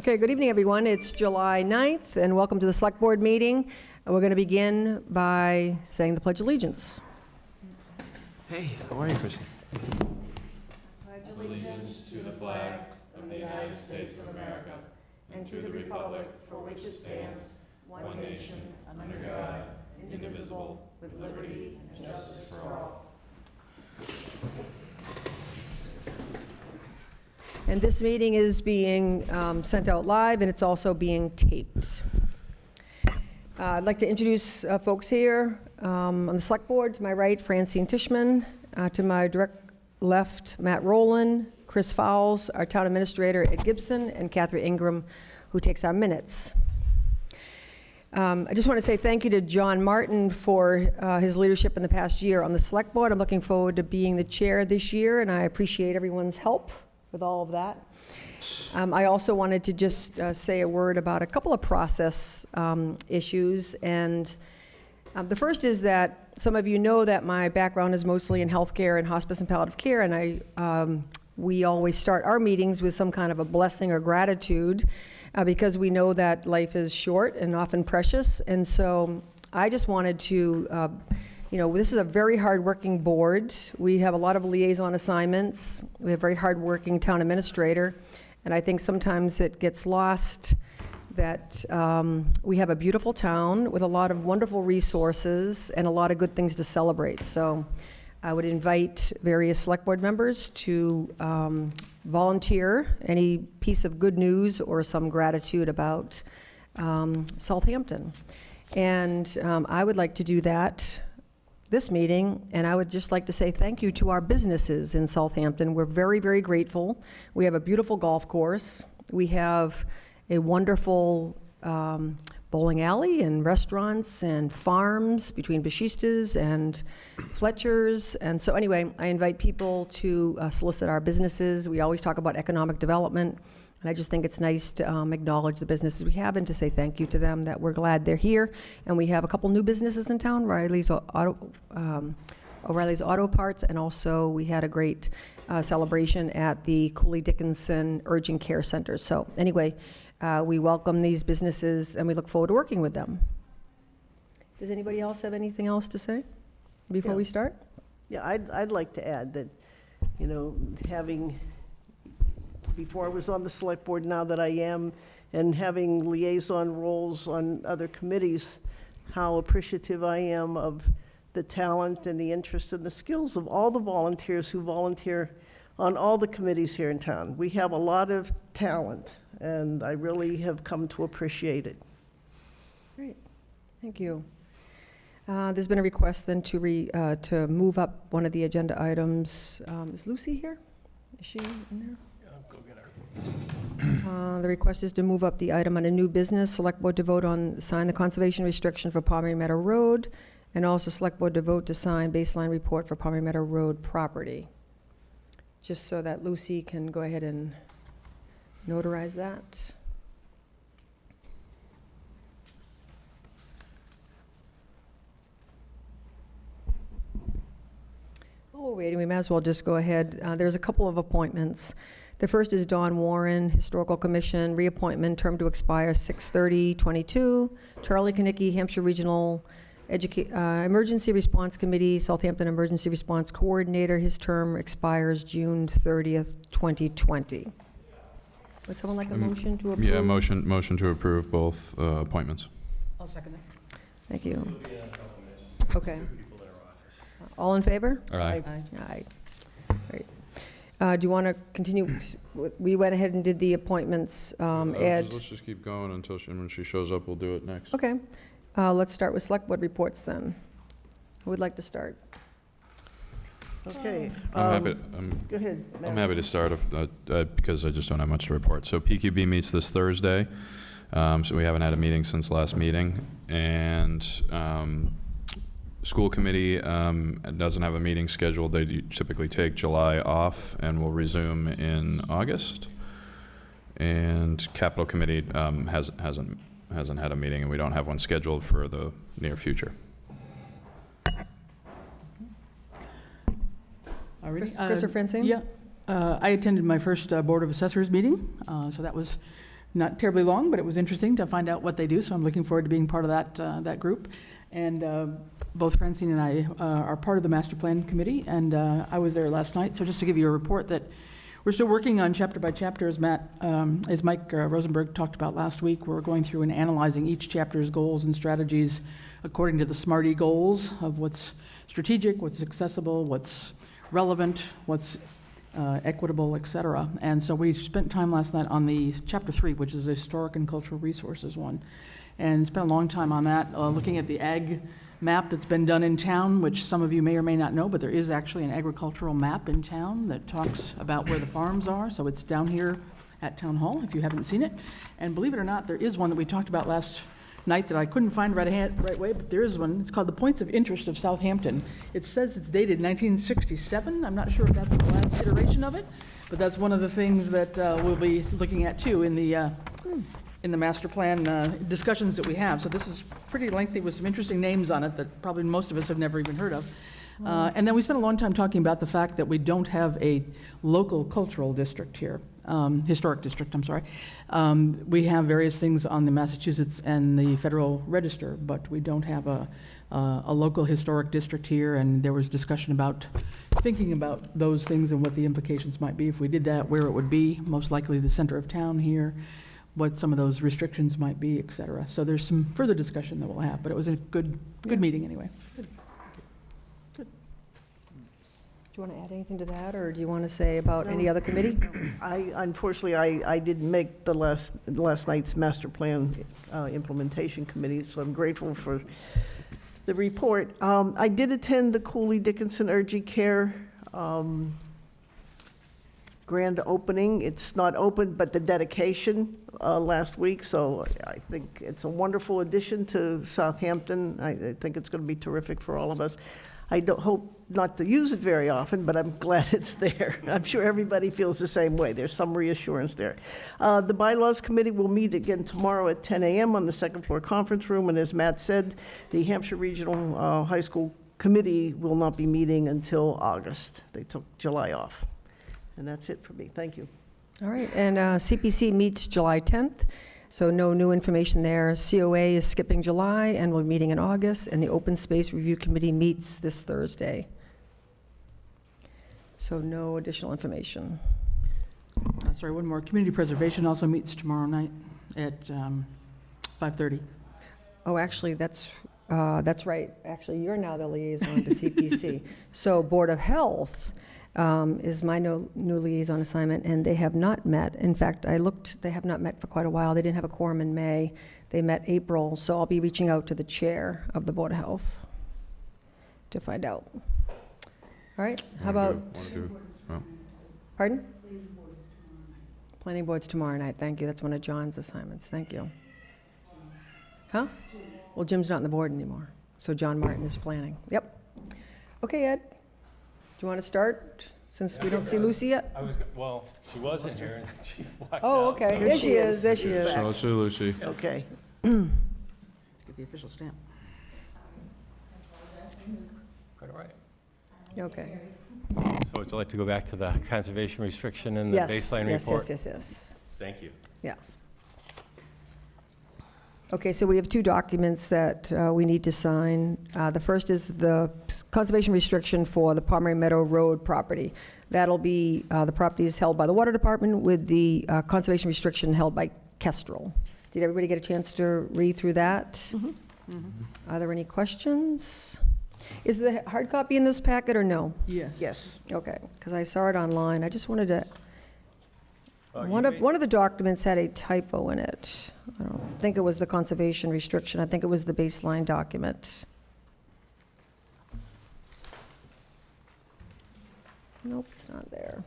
Okay, good evening, everyone. It's July 9th, and welcome to the Select Board meeting. And we're going to begin by saying the Pledge of Allegiance. Hey, how are you, Kristen? Pledge allegiance to the flag of the United States of America and to the republic for which it stands, one nation, under God, indivisible, with liberty and justice for all. And this meeting is being sent out live, and it's also being taped. I'd like to introduce folks here on the Select Board. To my right, Francine Tishman. To my direct left, Matt Rowland, Chris Fowles, our Town Administrator, Ed Gibson, and Catherine Ingram, who takes our minutes. I just want to say thank you to John Martin for his leadership in the past year on the Select Board. I'm looking forward to being the chair this year, and I appreciate everyone's help with all of that. I also wanted to just say a word about a couple of process issues. And the first is that some of you know that my background is mostly in healthcare and hospice and palliative care, and we always start our meetings with some kind of a blessing or gratitude because we know that life is short and often precious. And so I just wanted to this is a very hard-working board. We have a lot of liaison assignments. We have a very hard-working town administrator, and I think sometimes it gets lost that we have a beautiful town with a lot of wonderful resources and a lot of good things to celebrate. So I would invite various select board members to volunteer any piece of good news or some gratitude about Southampton. And I would like to do that this meeting, and I would just like to say thank you to our businesses in Southampton. We're very, very grateful. We have a beautiful golf course. We have a wonderful bowling alley and restaurants and farms between Bashistas and Fletcher's. And so anyway, I invite people to solicit our businesses. We always talk about economic development, and I just think it's nice to acknowledge the businesses we have and to say thank you to them, that we're glad they're here. And we have a couple new businesses in town, O'Reilly's Auto Parts, and also we had a great celebration at the Cooley Dickinson Urgent Care Center. So anyway, we welcome these businesses and we look forward to working with them. Does anybody else have anything else to say before we start? Yeah, I'd like to add that, before I was on the select board, now that I am, and having liaison roles on other committees, how appreciative I am of the talent and the interest and the skills of all the volunteers who volunteer on all the committees here in town. We have a lot of talent, and I really have come to appreciate it. Great, thank you. There's been a request then to move up one of the agenda items. Is Lucy here? Is she in there? Go get her. The request is to move up the item on a new business. Select Board to vote on sign the conservation restriction for Palmy Meadow Road, and also Select Board to vote to sign baseline report for Palmy Meadow Road property. Just so that Lucy can go ahead and notarize that. Oh, wait, we might as well just go ahead. There's a couple of appointments. The first is Dawn Warren, Historical Commission, reappointment, term to expire 6/30/22. Charlie Kanicki, Hampshire Regional Emergency Response Committee, Southampton Emergency Response Coordinator. His term expires June 30th, 2020. Would someone like a motion to approve? Yeah, motion to approve both appointments. I'll second that. Thank you. Okay. All in favor? Aye. Aye. Great. Do you want to continue? We went ahead and did the appointments. Ed. Let's just keep going until when she shows up, we'll do it next. Okay. Let's start with Select Board reports then. Who would like to start? Okay. Go ahead, Matt. I'm happy to start because I just don't have much to report. So PQB meets this Thursday. So we haven't had a meeting since last meeting. And school committee doesn't have a meeting scheduled. They typically take July off and will resume in August. And capital committee hasn't had a meeting, and we don't have one scheduled for the near future. Chris or Francine? Yeah. I attended my first Board of Assessors meeting, so that was not terribly long, but it was interesting to find out what they do, so I'm looking forward to being part of that group. And both Francine and I are part of the master plan committee, and I was there last night. So just to give you a report that we're still working on chapter by chapter, as Mike Rosenberg talked about last week. We're going through and analyzing each chapter's goals and strategies according to the SMARTY goals of what's strategic, what's accessible, what's relevant, what's equitable, et cetera. And so we spent time last night on the chapter 3, which is the historic and cultural resources one, and spent a long time on that, looking at the ag map that's been done in town, which some of you may or may not know, but there is actually an agricultural map in town that talks about where the farms are. So it's down here at Town Hall, if you haven't seen it. And believe it or not, there is one that we talked about last night that I couldn't find right away, but there is one. It's called the Points of Interest of Southampton. It says it's dated 1967. I'm not sure if that's the last iteration of it, but that's one of the things that we'll be looking at too in the master plan discussions that we have. So this is pretty lengthy with some interesting names on it that probably most of us have never even heard of. And then we spent a long time talking about the fact that we don't have a local cultural district here. Historic district, I'm sorry. We have various things on the Massachusetts and the Federal Register, but we don't have a local historic district here, and there was discussion about thinking about those things and what the implications might be if we did that, where it would be, most likely the center of town here, what some of those restrictions might be, et cetera. So there's some further discussion that we'll have, but it was a good meeting anyway. Do you want to add anything to that, or do you want to say about any other committee? Unfortunately, I didn't make the last night's master plan implementation committee, so I'm grateful for the report. I did attend the Cooley Dickinson Urgent Care grand opening. It's not open, but the dedication last week, so I think it's a wonderful addition to Southampton. I think it's going to be terrific for all of us. I don't hope not to use it very often, but I'm glad it's there. I'm sure everybody feels the same way. There's some reassurance there. The Bylaws Committee will meet again tomorrow at 10 a.m. on the second floor conference room, and as Matt said, the Hampshire Regional High School Committee will not be meeting until August. They took July off. And that's it for me. Thank you. All right, and CPC meets July 10th, so no new information there. COA is skipping July, and we're meeting in August, and the Open Space Review Committee meets this Thursday. So no additional information. Sorry, one more. Community Preservation also meets tomorrow night at 5:30. Oh, actually, that's right. Actually, you're now the liaison to CPC. So Board of Health is my new liaison assignment, and they have not met. In fact, I looked, they have not met for quite a while. They didn't have a quorum in May. They met April, so I'll be reaching out to the chair of the Board of Health to find out. All right, how about? Pardon? Planning Board's tomorrow night, thank you. That's one of John's assignments, thank you. Huh? Well, Jim's not on the board anymore, so John Martin is planning. Yep. Okay, Ed. Do you want to start, since we don't see Lucy yet? Well, she wasn't here, and she walked Oh, out, okay, so- there she is, there she is. So let's do Lucy. Okay. Let's get the official stamp. Quite all right. Okay. So would you like to go back to the conservation restriction and the Yes, baseline yes, report? yes. Thank you. Yeah. Okay, so we have two documents that we need to sign. The first is the conservation restriction for the Pomeroy Meadow Road property. That'll be, the property is held by the Water Department with the conservation restriction held by Kestrel. Did everybody get a chance to read through that? Mm-hmm. Are there any questions? Is the hard copy in this packet or no? Yes. Yes. Okay, because I saw it online. I just wanted to, Oh, one of the documents had a typo in it. I don't think it was the conservation restriction. I think it was the baseline document. Nope, it's not there.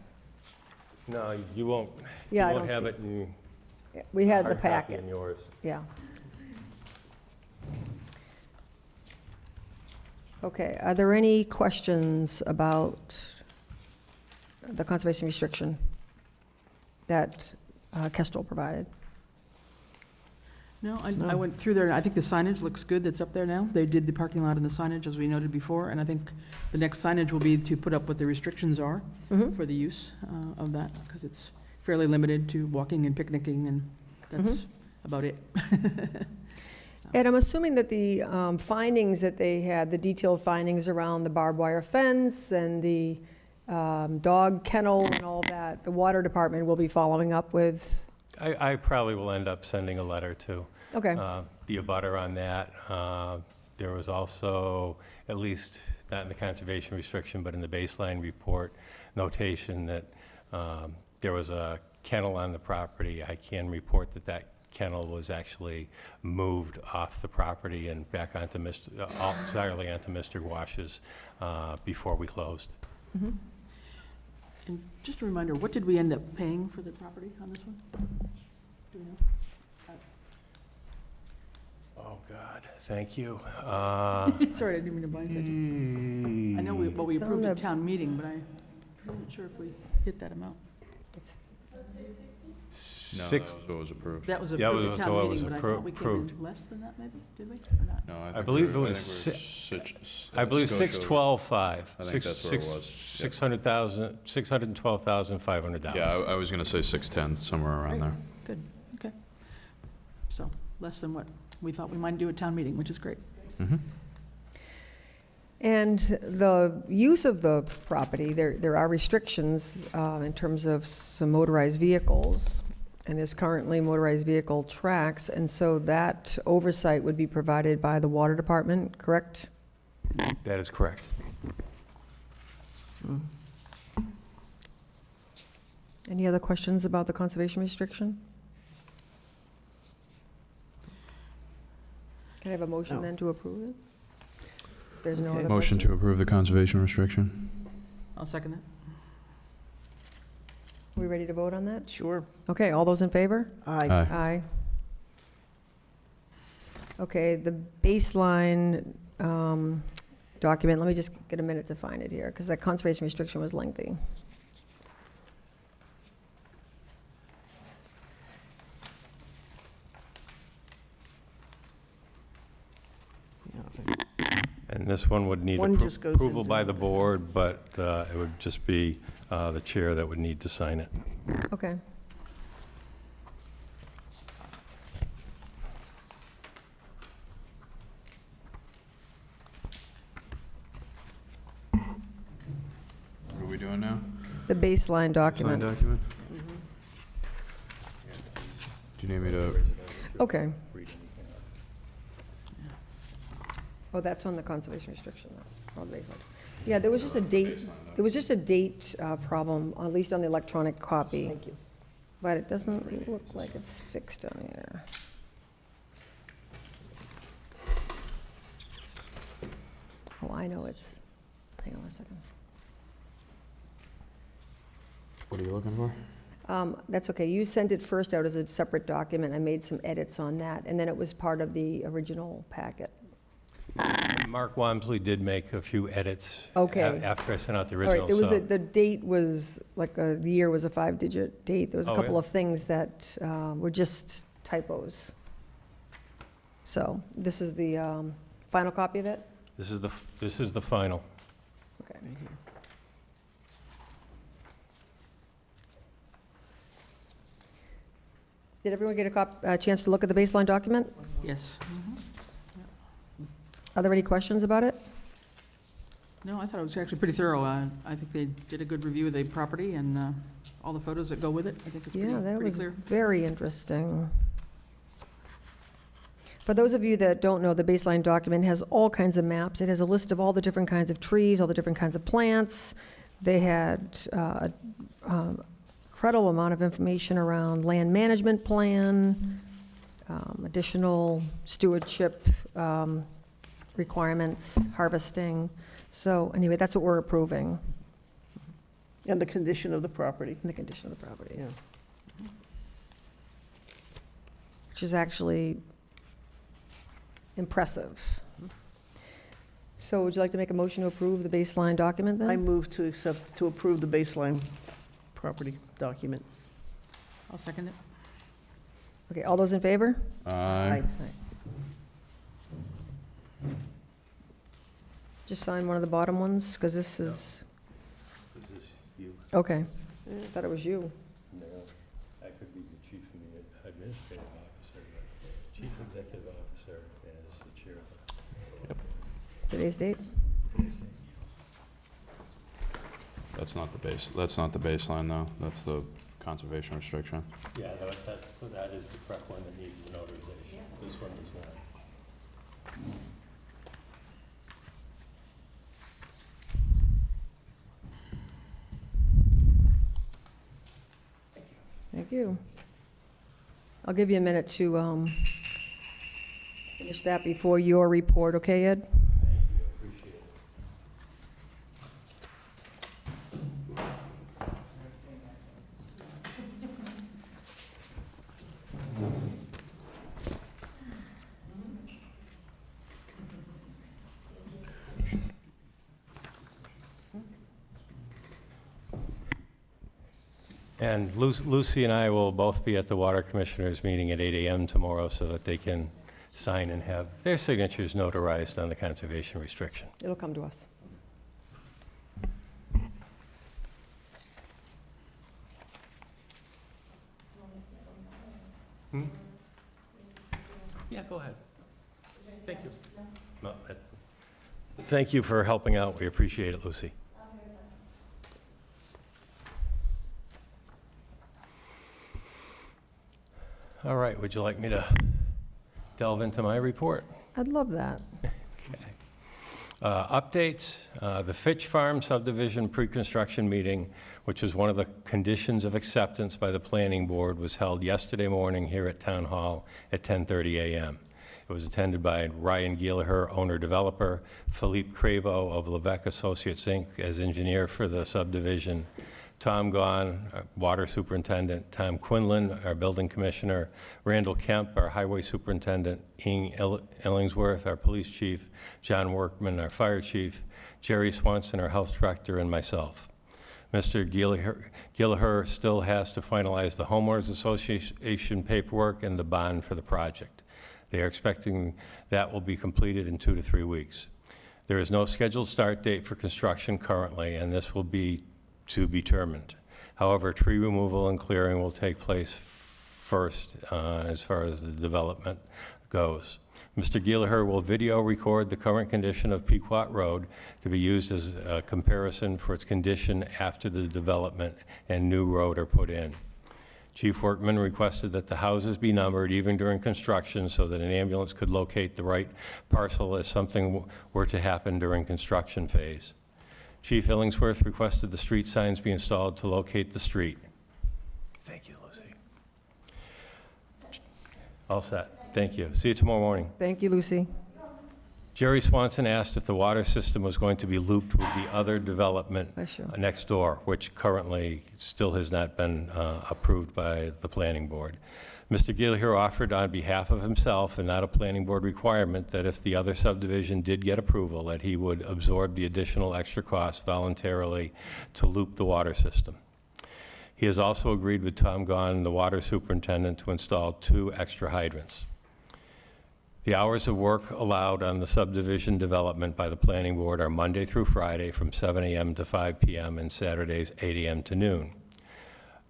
No, you won't. Yeah, I You won't don't have see- it in We had the hard copy packet, in yours. yeah. Okay, are there any questions about the conservation restriction that Kestrel provided? No, I went through there, and I think the signage looks good that's up there now. They did the parking lot and the signage, as we noted before, and I think the next signage will be to put up what the restrictions are Mhm. for the use of that, because it's fairly limited to walking and picnicking and that's about it. So, And I'm assuming that the findings that they had, the detailed findings around the barbed wire fence and the dog kennel and all that, the water department will be following up with? I probably will end up sending a letter to Okay, the abutter on that. There was also, at least not in the conservation restriction, but in the baseline report notation that there was a kennel on the property. I can report that that kennel was actually moved off the property and back onto entirely onto Mr. Wash's before we closed. and just a reminder, what did we end up paying for the property on this one? Do we know? Oh, God, thank you. Sorry, I didn't mean to blindside you. I know we It's approved on at the- town meeting, but I'm not sure if we hit that amount. No, Six, that was what was approved. That was Yeah, approved it at was town what meeting, was but I thought we came approved. in less than that, maybe, did we, or not? No, I believe it was I believe Scotia- 612.5. I think that's where it was. Yep. $612,500. Yeah, I was going to say 610, somewhere around there. Good, okay. So, less than what we thought we might do at town meeting, which is great. Mhm. and the use of the property, there are restrictions in terms of some motorized vehicles, and there's currently motorized vehicle tracks, and so that oversight would be provided by the water department, correct? That is correct. Any other questions about the conservation restriction? Can I have a motion No. then to approve it? If there's no Okay. other Motion to questions? approve the conservation restriction. I'll second that. We ready to vote on that? Sure. Okay, all those in favor? Aye. Aye. Aye. Okay, the baseline document, let me just get a minute to find it here, because that conservation restriction was lengthy. And this one would need One just goes approval into by the the- board, but it would just be the chair that would need to sign it. Okay. What are we doing now? The baseline Sign document. document? Do you need me to? Okay. Oh, that's on the conservation restriction, though. Oh, the baseline. Yeah, there was just a date, there was just a date problem, at least on the electronic copy. Thank you. But it doesn't look like it's fixed on here. Oh, I know it's, hang on a second. What are you looking for? That's okay. You sent it first out as a separate document. I made some edits on that, and then it was part of the original packet. Mark Wamsley did make a few edits Okay. after I sent out the All original. right, there was, so the date was, like, the year was a 5-digit date. There was a Oh, couple yeah? of things that were just typos. So this is the final copy of it? this is the final. Okay. Did everyone get a chance to look at the baseline document? Yes. Are there any questions about it? No, I thought it was actually pretty thorough. I think they did a good review of the property and all the photos that go with it. I think it's Yeah, that pretty was clear. very interesting. For those of you that don't know, the baseline document has all kinds of maps. It has a list of all the different kinds of trees, all the different kinds of plants. They had incredible amount of information around land management plan, additional stewardship requirements, harvesting. So anyway, that's what we're approving, And the condition of the property. in the condition of the property, Yeah. which is actually impressive. So would you like to make a motion to approve the baseline document then? I move to approve the baseline property document. I'll second it. Okay, all those in favor? Aye. Just sign one of the bottom ones, because this is, This is you. okay. I thought it was you. No, I could be the chief administrator. executive officer as the chair. Today's date? That's not the baseline, though. That's the conservation restriction. Yeah, that is the correct one that needs the notarization. This one does not. Thank you. I'll give you a minute to finish that before your report, okay, Ed? Appreciate it. And Lucy and I will both be at the Water Commissioners meeting at 8 a.m. tomorrow so that they can sign and have their signatures notarized on the conservation restriction. It'll come to us. Yeah, go ahead. Thank you. No, thank you for helping out. We appreciate it, Lucy. All right, would you like me to delve into my report? I'd love that. Okay. Updates, the Fitch Farm subdivision pre-construction meeting, which was one of the conditions of acceptance by the planning board, was held yesterday morning here at Town Hall at 10:30 a.m. It was attended by Ryan Gielaher, owner-developer, Philippe Cravo of Levesque Associates, Inc., as engineer for the subdivision, Tom Gahn, our water superintendent, Tom Quinlan, our building commissioner, Randall Kemp, our highway superintendent, Ing Illingsworth, our police chief, John Workman, our fire chief, Jerry Swanson, our health director, and myself. Mr. Gielaher still has to finalize the homeowners association paperwork and the bond for the project. They are expecting that will be completed in 2 to 3 weeks. There is no scheduled start date for construction currently, and this will be to be determined. However, tree removal and clearing will take place first as far as the development goes. Mr. Gielaher will video record the current condition of Pequot Road to be used as a comparison for its condition after the development and new road are put in. Chief Workman requested that the houses be numbered even during construction so that an ambulance could locate the right parcel if something were to happen during construction phase. Chief Illingsworth requested the street signs be installed to locate the street. Thank you, Lucy. All set. Thank you. See you tomorrow morning. Thank you, Lucy. Jerry Swanson asked if the water system was going to be looped with the other development Bless you. next door, which currently still has not been approved by the planning board. Mr. Gielaher offered on behalf of himself, and not a planning board requirement, that if the other subdivision did get approval, that he would absorb the additional extra cost voluntarily to loop the water system. He has also agreed with Tom Gahn, the water superintendent, to install 2 extra hydrants. The hours of work allowed on the subdivision development by the planning board are Monday through Friday from 7 a.m. to 5 p.m. and Saturdays 8 a.m. to noon.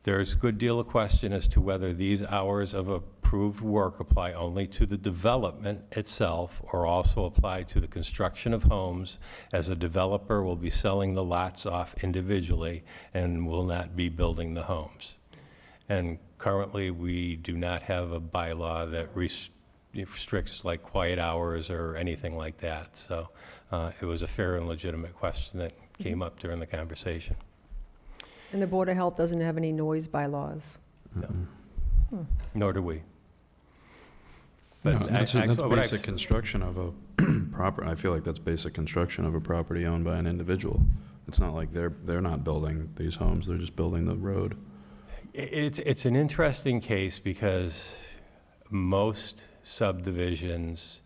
There's a good deal of question as to whether these hours of approved work apply only to the development itself or also apply to the construction of homes, as a developer will be selling the lots off individually and will not be building the homes. And currently, we do not have a bylaw that restricts like quiet hours or anything like that. So it was a fair and legitimate question that came up during the conversation. And the Board of Health doesn't have any noise bylaws. No. Nor do we. No, But that's what I've basic construction of a property. I feel like that's basic construction of a property owned by an individual. It's not like they're not building these homes, they're just building the road. It's an interesting case because most subdivisions,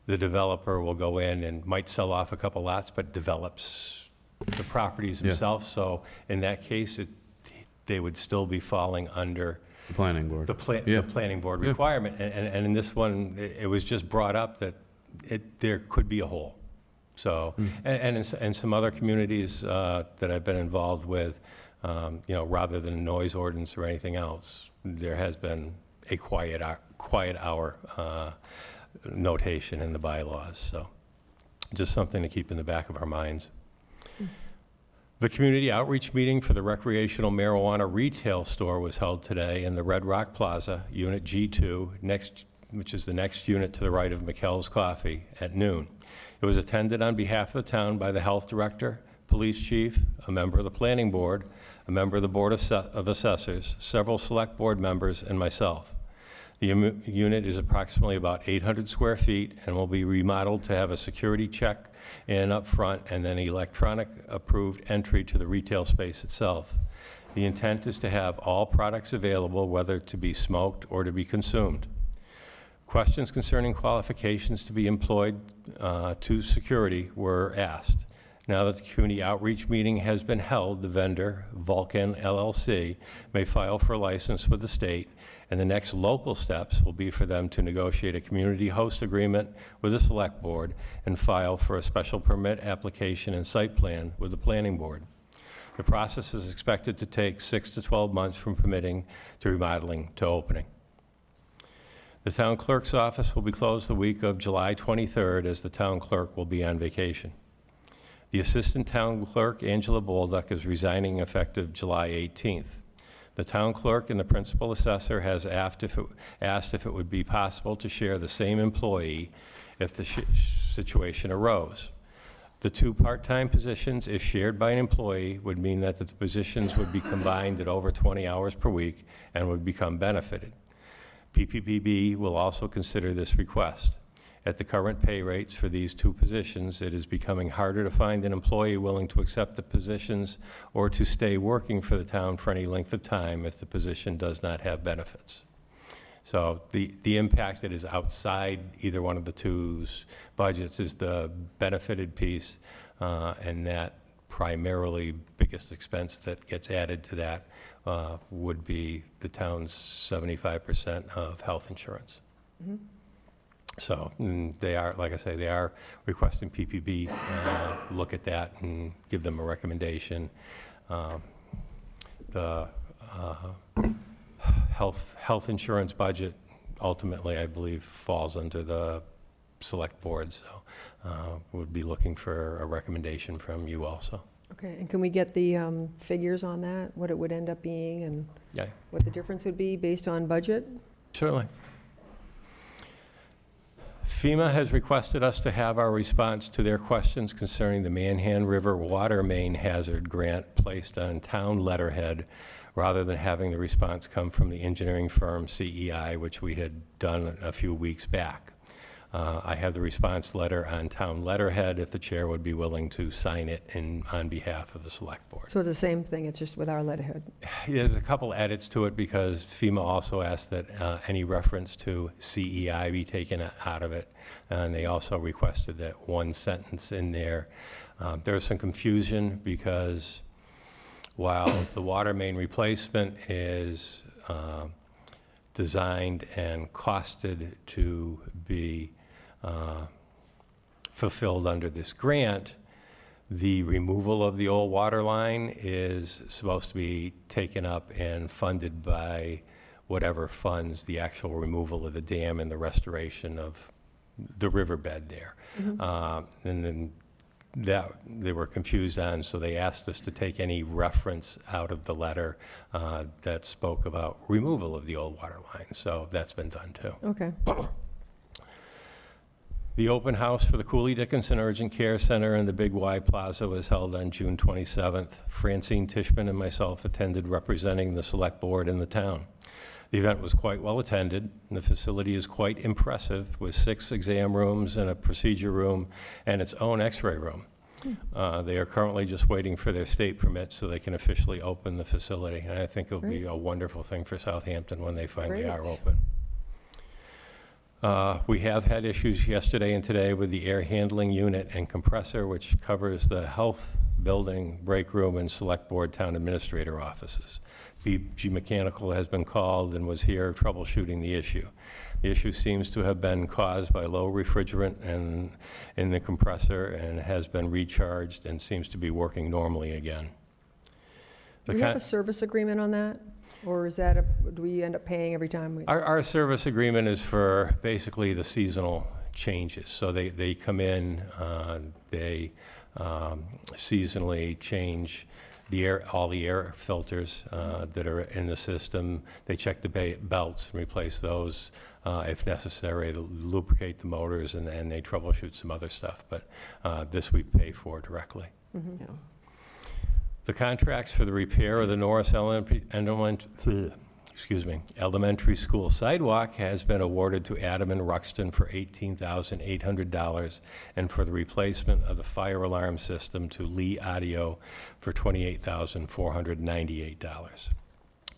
the developer will go in and might sell off a couple lots, but develops the properties Yeah. themselves. So in that case, they would still be falling under The planning board. the planning board Yeah. requirement. And in this one, it was just brought up that there could be a hole. So, and in some other communities that I've been involved with, rather than a noise ordinance or anything else, there has been a quiet quiet hour notation in the bylaws. So just something to keep in the back of our minds. The community outreach meeting for the recreational marijuana retail store was held today in the Red Rock Plaza, Unit G2, which is the next unit to the right of McKell's Coffee, at noon. It was attended on behalf of the town by the health director, police chief, a member of the planning board, a member of the board of assessors, several select board members, and myself. The unit is approximately about 800 square feet and will be remodeled to have a security check in up front and then electronic approved entry to the retail space itself. The intent is to have all products available, whether to be smoked or to be consumed. Questions concerning qualifications to be employed to security were asked. Now that the community outreach meeting has been held, the vendor, Vulcan LLC, may file for a license with the state, and the next local steps will be for them to negotiate a community host agreement with the select board and file for a special permit application and site plan with the planning board. The process is expected to take 6 to 12 months from permitting to remodeling to opening. The town clerk's office will be closed the week of July 23rd as the town clerk will be on vacation. The assistant town clerk, Angela Bolduc, is resigning effective July 18th. The town clerk and the principal assessor has asked if it would be possible to share the same employee if the situation arose. The two part-time positions, if shared by an employee, would mean that the positions would be combined at over 20 hours per week and would become benefited. PPPB will also consider this request. At the current pay rates for these two positions, it is becoming harder to find an employee willing to accept the positions or to stay working for the town for any length of time if the position does not have benefits. So the impact that is outside either one of the two's budgets is the benefited piece, and that primarily biggest expense that gets added to that would be the town's 75% of health insurance. Mm-hmm. So they are, like I say, they are requesting PPB look at that and give them a recommendation. The health insurance budget ultimately, I believe, falls under the select board, so would be looking for a recommendation from you also. Okay, and can we get the figures on that, what it would end up being and Yeah, what the difference would be based on budget? certainly. FEMA has requested us to have our response to their questions concerning the Manhan River water main hazard grant placed on town letterhead rather than having the response come from the engineering firm CEI, which we had done a few weeks back. I have the response letter on town letterhead if the chair would be willing to sign it on behalf of the select board. So it's the same thing, it's just with our letterhead. Yeah, there's a couple edits to it because FEMA also asked that any reference to CEI be taken out of it. And they also requested that one sentence in there. There's some confusion because while the water main replacement is designed and costed to be fulfilled under this grant, the removal of the old water line is supposed to be taken up and funded by whatever funds the actual removal of the dam and the restoration of the riverbed there. Mm-hmm. And then that they were confused on, so they asked us to take any reference out of the letter that spoke about removal of the old water line. So that's been done too. Okay, The open house for the Cooley Dickinson Urgent Care Center in the Big Y Plaza was held on June 27th. Francine Tishman and myself attended representing the select board in the town. The event was quite well attended, and the facility is quite impressive with 6 exam rooms and a procedure room and its own x-ray room. They are currently just waiting for their state permit so they can officially open the facility. And I think it'll be a wonderful thing for Southampton when they finally are Great. open. We have had issues yesterday and today with the air handling unit and compressor, which covers the health, building, break room, and select board town administrator offices. BG Mechanical has been called and was here troubleshooting the issue. The issue seems to have been caused by low refrigerant in the compressor and has been recharged and seems to be working normally again. Do we have a service agreement on that? Or is that, do we end up paying every time we? Our service agreement is for basically the seasonal changes. So they come in, they seasonally change the air, all the air filters that are in the system. They check the belts and replace those if necessary, to lubricate the motors, and they troubleshoot some other stuff. But this we pay for directly. Yeah. The contracts for the repair of the Norris Elementary School sidewalk has been awarded to Adam and Ruxton for $18,800, and for the replacement of the fire alarm system to Lee Audio for $28,498.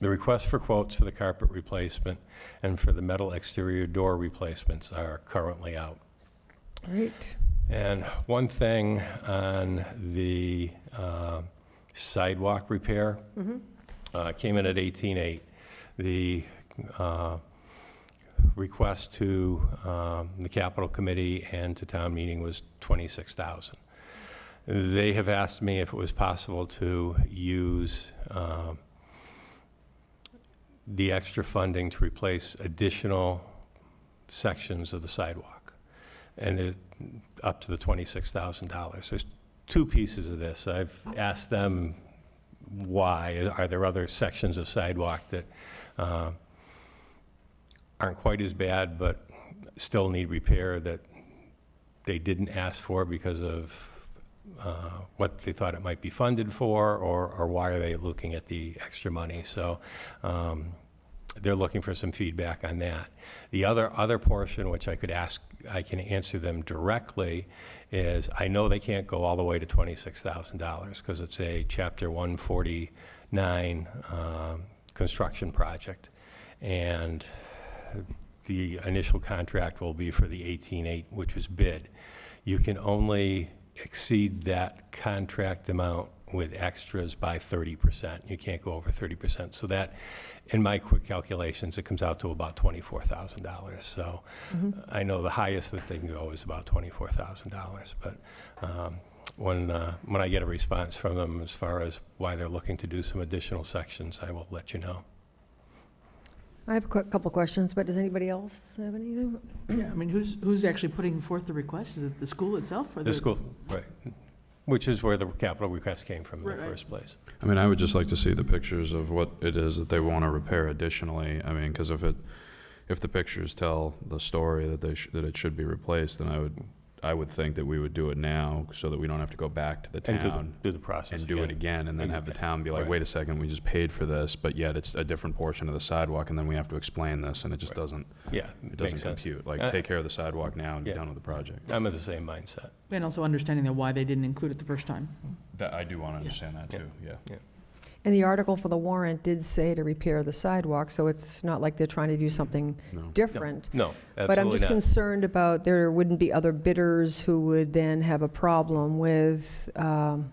The request for quotes for the carpet replacement and for the metal exterior door replacements are currently out. Great. And one thing on the sidewalk repair came in at 18.8. The request to the Capital Committee and to town meeting was 26,000. They have asked me if it was possible to use the extra funding to replace additional sections of the sidewalk, and they're up to the $26,000. There's two pieces of this. I've asked them why. Are there other sections of sidewalk that aren't quite as bad but still need repair that they didn't ask for because of what they thought it might be funded for, or why are they looking at the extra money? So they're looking for some feedback on that. The other portion, which I can answer them directly, is I know they can't go all the way to $26,000 because it's a Chapter 149 construction project, and the initial contract will be for the 18.8, which was bid. You can only exceed that contract amount with extras by 30%. You can't go over 30%. So that, in my quick calculations, it comes out to about $24,000. So I know the highest that they can go is about $24,000. But when I get a response from them as far as why they're looking to do some additional sections, I will let you know. I have a couple questions, but does anybody else have anything? Yeah, I mean, who's actually putting forth the request? Is it the school itself or The school, right, which is where the capital request came from in the Right. first place. I mean, I would just like to see the pictures of what it is that they want to repair additionally. I mean, because if the pictures tell the story that that it should be replaced, then I would think that we would do it now so that we don't have to go back to the And town do the process and do it again, and then have the town be like, Right. wait a second, we just paid for this, but yet it's a different portion of the sidewalk, and then we have to explain this, and it just Right. doesn't, Yeah, it doesn't makes sense. compute. Like, Uh, take care of the sidewalk now and be yeah. done with the project. I'm of the same mindset. And also understanding that why they didn't include it the first time. That, I do want to understand that Yeah. too, yeah. And the article for the warrant did say to repair the sidewalk, so it's not like they're trying to do something No. different. No, But I'm absolutely just not. concerned about there wouldn't be other bidders who would then have a problem with The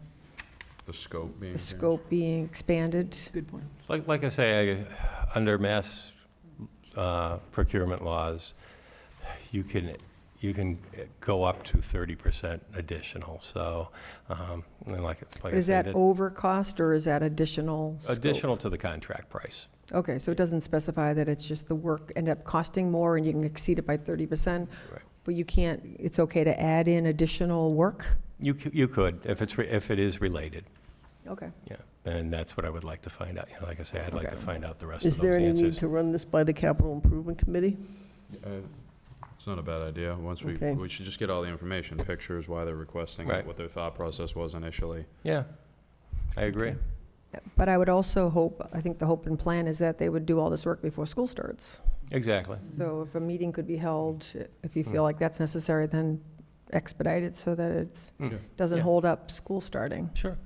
scope being the changed. scope being expanded. Good point. Like I say, under mass procurement laws, you can go up to 30% additional. So, and like I Is said, that over cost, or is that additional scope? additional to the contract price. Okay, so it doesn't specify that it's just the work ended up costing more and you can exceed it by 30%? Right. But you can't, it's okay to add in additional work? You could if it is related. Okay. Yeah, and that's what I would like to find out. You know, like I say, I'd like to Okay. find out the rest Is of there those any need answers. to run this by the Capital Improvement Committee? It's not a bad idea. Once Okay. we should just get all the information, pictures, why they're requesting it, Right. what their thought process was initially. Yeah, I agree. But I would also hope, I think the hope and plan is that they would do all this work before school starts. Exactly. So if a meeting could be held, if you Mm. feel like that's necessary, then expedite it so that it doesn't Yeah. hold up school starting, Sure.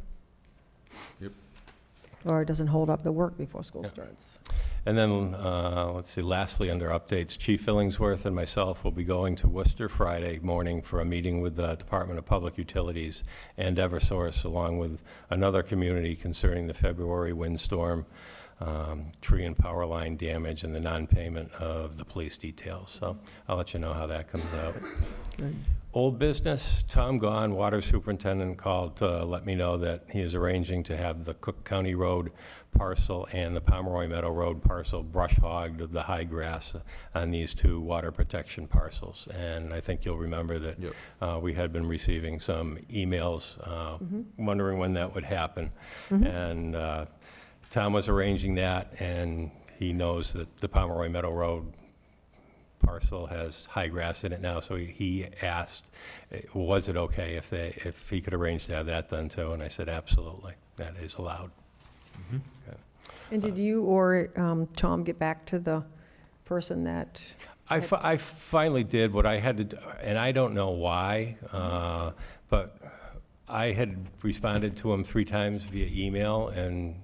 or it doesn't hold up the work before school Yeah. starts. And then, let's see, lastly, under updates, Chief Illingsworth and myself will be going to Worcester Friday morning for a meeting with the Department of Public Utilities and Eversource, along with another community concerning the February windstorm, tree and power line damage, and the non-payment of the police details. So I'll let you know how that comes out. Good. Old business, Tom Gahn, water superintendent, called to let me know that he is arranging to have the Cook County Road parcel and the Pomeroy Meadow Road parcel brush hogged of the high grass on these two water protection parcels. And I think you'll remember that we had been receiving some emails wondering when that would happen. And Tom was arranging that, and he knows that the Pomeroy Meadow Road parcel has high grass in it now, so he asked, was it okay if he could arrange to have that done too? And I said, absolutely, that is allowed. Okay. And did you or Tom get back to the person that? I finally did what I had to do, and I don't know why, but I had responded to him 3 times via email, and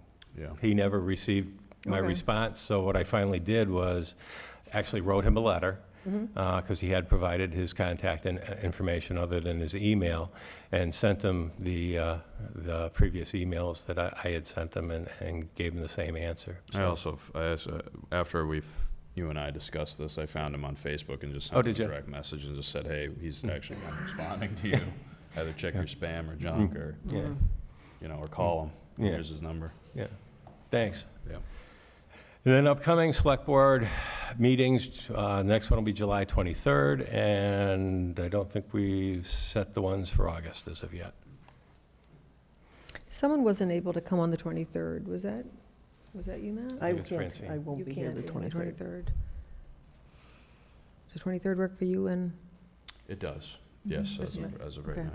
he never received my response. So what I finally did was actually wrote him a letter, because he had provided his contact information other than his email, and sent him the previous emails that I had sent him, and gave him the same answer. I also, after you and I discussed this, I found him on Facebook and just sent him a direct message and just said, hey, he's actually not responding to you. Either check your spam or junk, or or call him. Here's his number. Yeah, thanks. Yeah. And then upcoming select board meetings, next one will be July 23rd, and I don't think we've set the ones for August as of yet. Someone wasn't able to come on the 23rd. Was that you, Matt? I think it's Francine. I won't You be here can't the be on the 23rd. 23rd. Does the 23rd work for you? And It does. Yes, as of right Okay. now,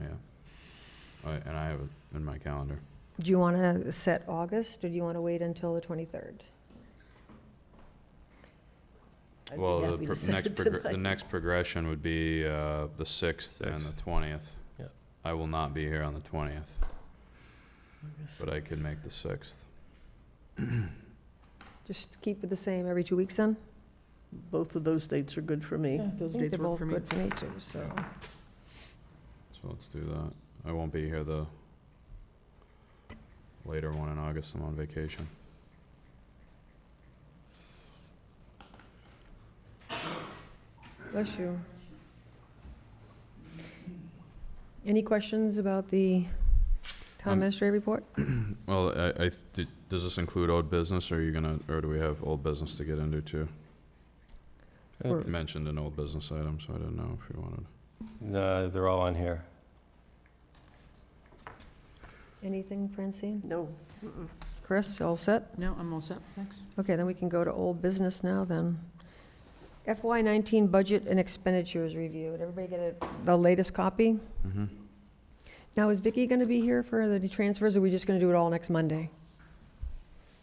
yeah. And I have it in my calendar. do you want to set August, or do you want to wait until the 23rd? I'd be Well, happy to set it the tonight. next progression would be the 6th and the 20th. Yep. I will not be here on the 20th, but I could make the 6th. Just keep it the same every 2 weeks then? Both of those dates are good for me. Those I think dates they're work both for me. good for me too, so. So let's do that. I won't be here the later one in August. I'm on vacation. Bless you. Any questions about the town administrator report? Well, does this include old business, or are you gonna, or do we have old business to get into too? Or- You mentioned an old business item, so I didn't know if you wanted. No, they're all on here. Anything, Francine? No. Chris, all set? No, I'm all set, thanks. Okay, then we can go to old business now then. FY19 budget and expenditures review. Did everybody get the latest copy? Mm-hmm. Now, is Vicky going to be here for the transfers, or are we just going to do it all next Monday?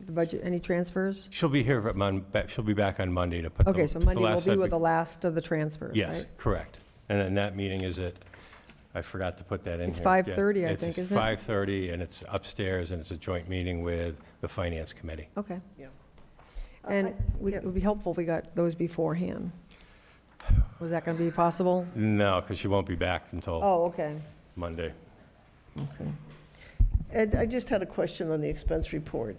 The budget, any transfers? She'll be here, she'll be back on Monday to put Okay, so Monday will last be set with the last of the transfers, Yes, right? correct. And then that meeting is I forgot to put that in here. It's 5:30, I think, isn't it? It's 5:30, and it's upstairs, and it's a joint meeting with the Finance Committee. Okay. Yeah. And I- it would be helpful if we got those beforehand. Was that going to be possible? No, because she won't be back until Oh, okay. Monday. Okay. Ed, I just had a question on the expense report.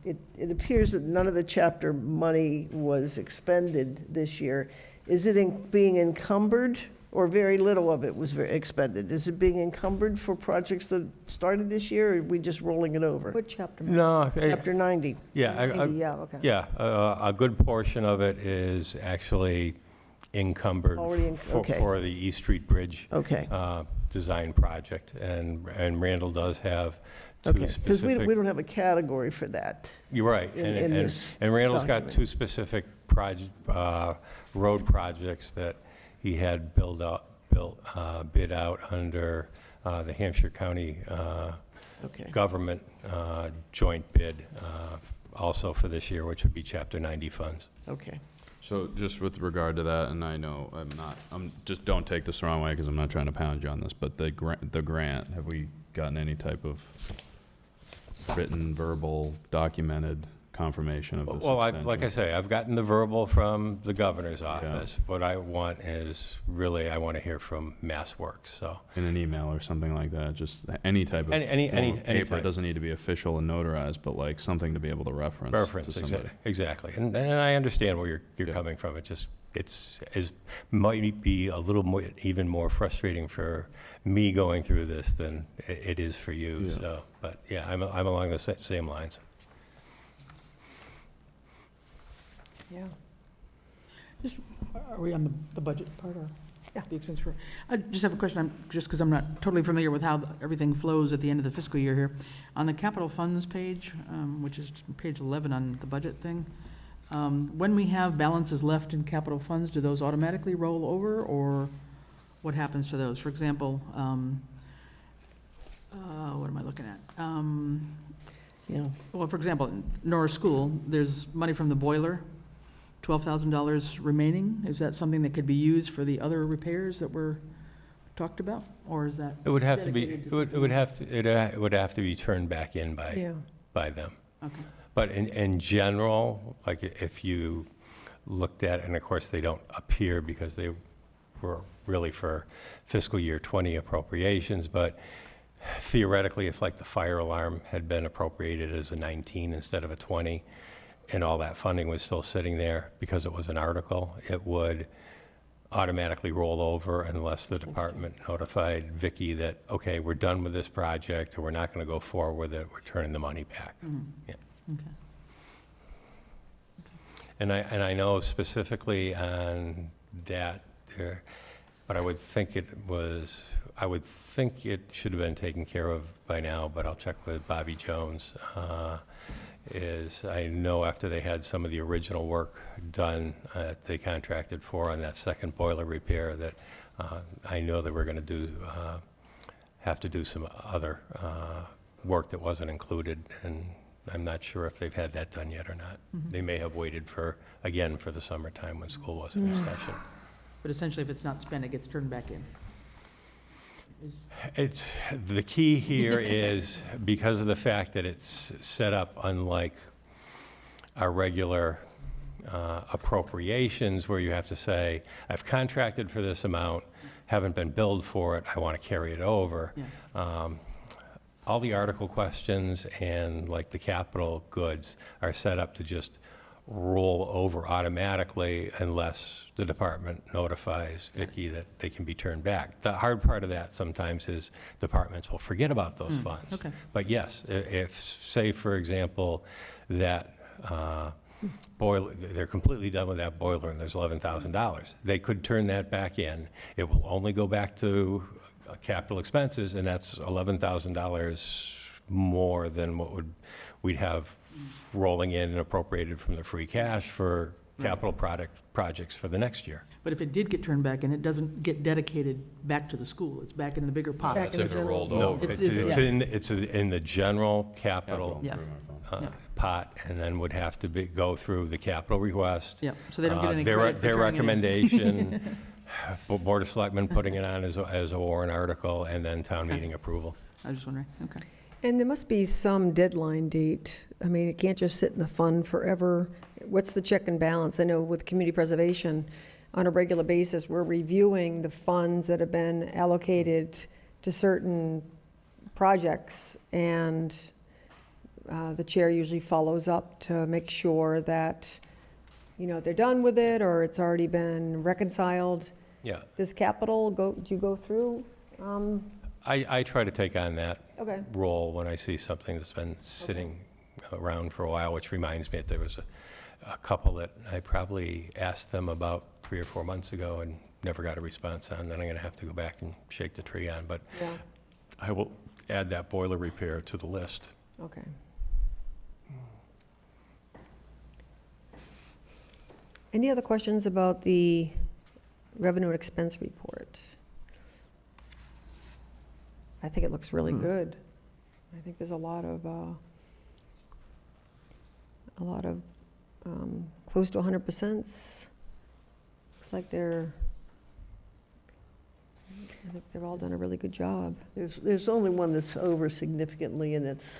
It appears that none of the chapter money was expended this year. Is it being encumbered, or very little of it was expended? Is it being encumbered for projects that started this year, or are we just rolling it over? What chapter? No, Chapter 90. yeah, 90, yeah, okay. yeah, a good portion of it is actually encumbered Already okay. for the East Street Bridge Okay. design project, and Randall does have two Okay, because we specific. don't have a category for that. You're right, in this and Randall's got document. two specific road projects that he had bid out under the Hampshire County Okay. government joint bid, also for this year, which would be Chapter 90 funds. Okay. So just with regard to that, and I know just don't take this the wrong way, because I'm not trying to pound you on this, but the grant, have we gotten any type of written, verbal, documented confirmation of this Well, extension? like I say, I've gotten the verbal from the governor's office. What I want is, really, I want to hear from Mass Works, so. In an email or something like that, just any type of Any form of paper. type. It doesn't need to be official and notarized, but like something to be able to reference to somebody. Exactly. And I understand where you're Yeah. coming from. It just, might be a little more, even more frustrating for me going through this than it is for you. Yeah. So, but yeah, I'm along the same lines. Yeah. Just, are we on the budget part or? Yeah. The expense part? I just have a question, just because I'm not totally familiar with how everything flows at the end of the fiscal year here. On the capital funds page, which is page 11 on the budget thing, when we have balances left in capital funds, do those automatically roll over, or what happens to those? For example, what am I looking at? Yeah. Well, for example, Norris School, there's money from the boiler, $12,000 remaining. Is that something that could be used for the other repairs that were talked about, or is that? It would have to be, dedicated to it would have to be turned back in Yeah. by them. Okay. But in general, like if you looked at, and of course they don't appear because they were really for fiscal year 20 appropriations, but theoretically, if like the fire alarm had been appropriated as a 19 instead of a 20, and all that funding was still sitting there because it was an article, it would automatically roll over unless the department notified Vicki that, okay, we're done with this project, or we're not going to go forward with it, we're turning the money back. Yeah. Okay. And I know specifically on that there, but I would think it should have been taken care of by now, but I'll check with Bobby Jones. I know after they had some of the original work done, they contracted for on that second boiler repair, that I know that we're going to have to do some other work that wasn't included, and I'm not sure if they've had that done yet or not. They may have waited for the summertime when school wasn't in session. But essentially, if it's not spent, it gets turned back in. The key here is because of the fact that it's set up unlike our regular appropriations, where you have to say, I've contracted for this amount, haven't been billed for it, I want to carry it over. Yeah. All the article questions and like the capital goods are set up to just roll over automatically unless the department notifies Vicki that they can be turned back. The hard part of that sometimes is departments will forget about those funds. Okay. But yes, if, say, for example, that boiler, they're completely done with that boiler and there's $11,000, they could turn that back in. It will only go back to capital expenses, and that's $11,000 more than what we'd have rolling in and appropriated from the free cash for capital projects for the next year. But if it did get turned back in, it doesn't get dedicated back to the school. It's back in the bigger pot. Back That's if it rolled No, over. It's- it's in the general capital Yeah. Yeah. pot, and then would have to go through the capital request. Yeah, so they don't get any Their credit for their turning it in. recommendation, Board of Selectmen putting it on as a warrant article, and then town Okay. meeting approval. I was just wondering, okay. And there must be some deadline date. I mean, it can't just sit in the fund forever. What's the check and balance? I know with community preservation, on a regular basis, we're reviewing the funds that have been allocated to certain projects, and the chair usually follows up to make sure that, they're done with it, or it's already been reconciled. Yeah, Does capital do you go through? I try to take on that Okay. role when I see something that's been sitting around for a while, which reminds me that there was a couple that I probably asked them about 3 or 4 months ago and never got a response on, then I'm going to have to go back and shake the tree on. But Yeah, I will add that boiler repair to the list. okay. Any other questions about the revenue and expense report? I think it looks really good. I think there's a lot of close to 100%. Looks like I think they've all done a really good job. There's only one that's over significantly, and it's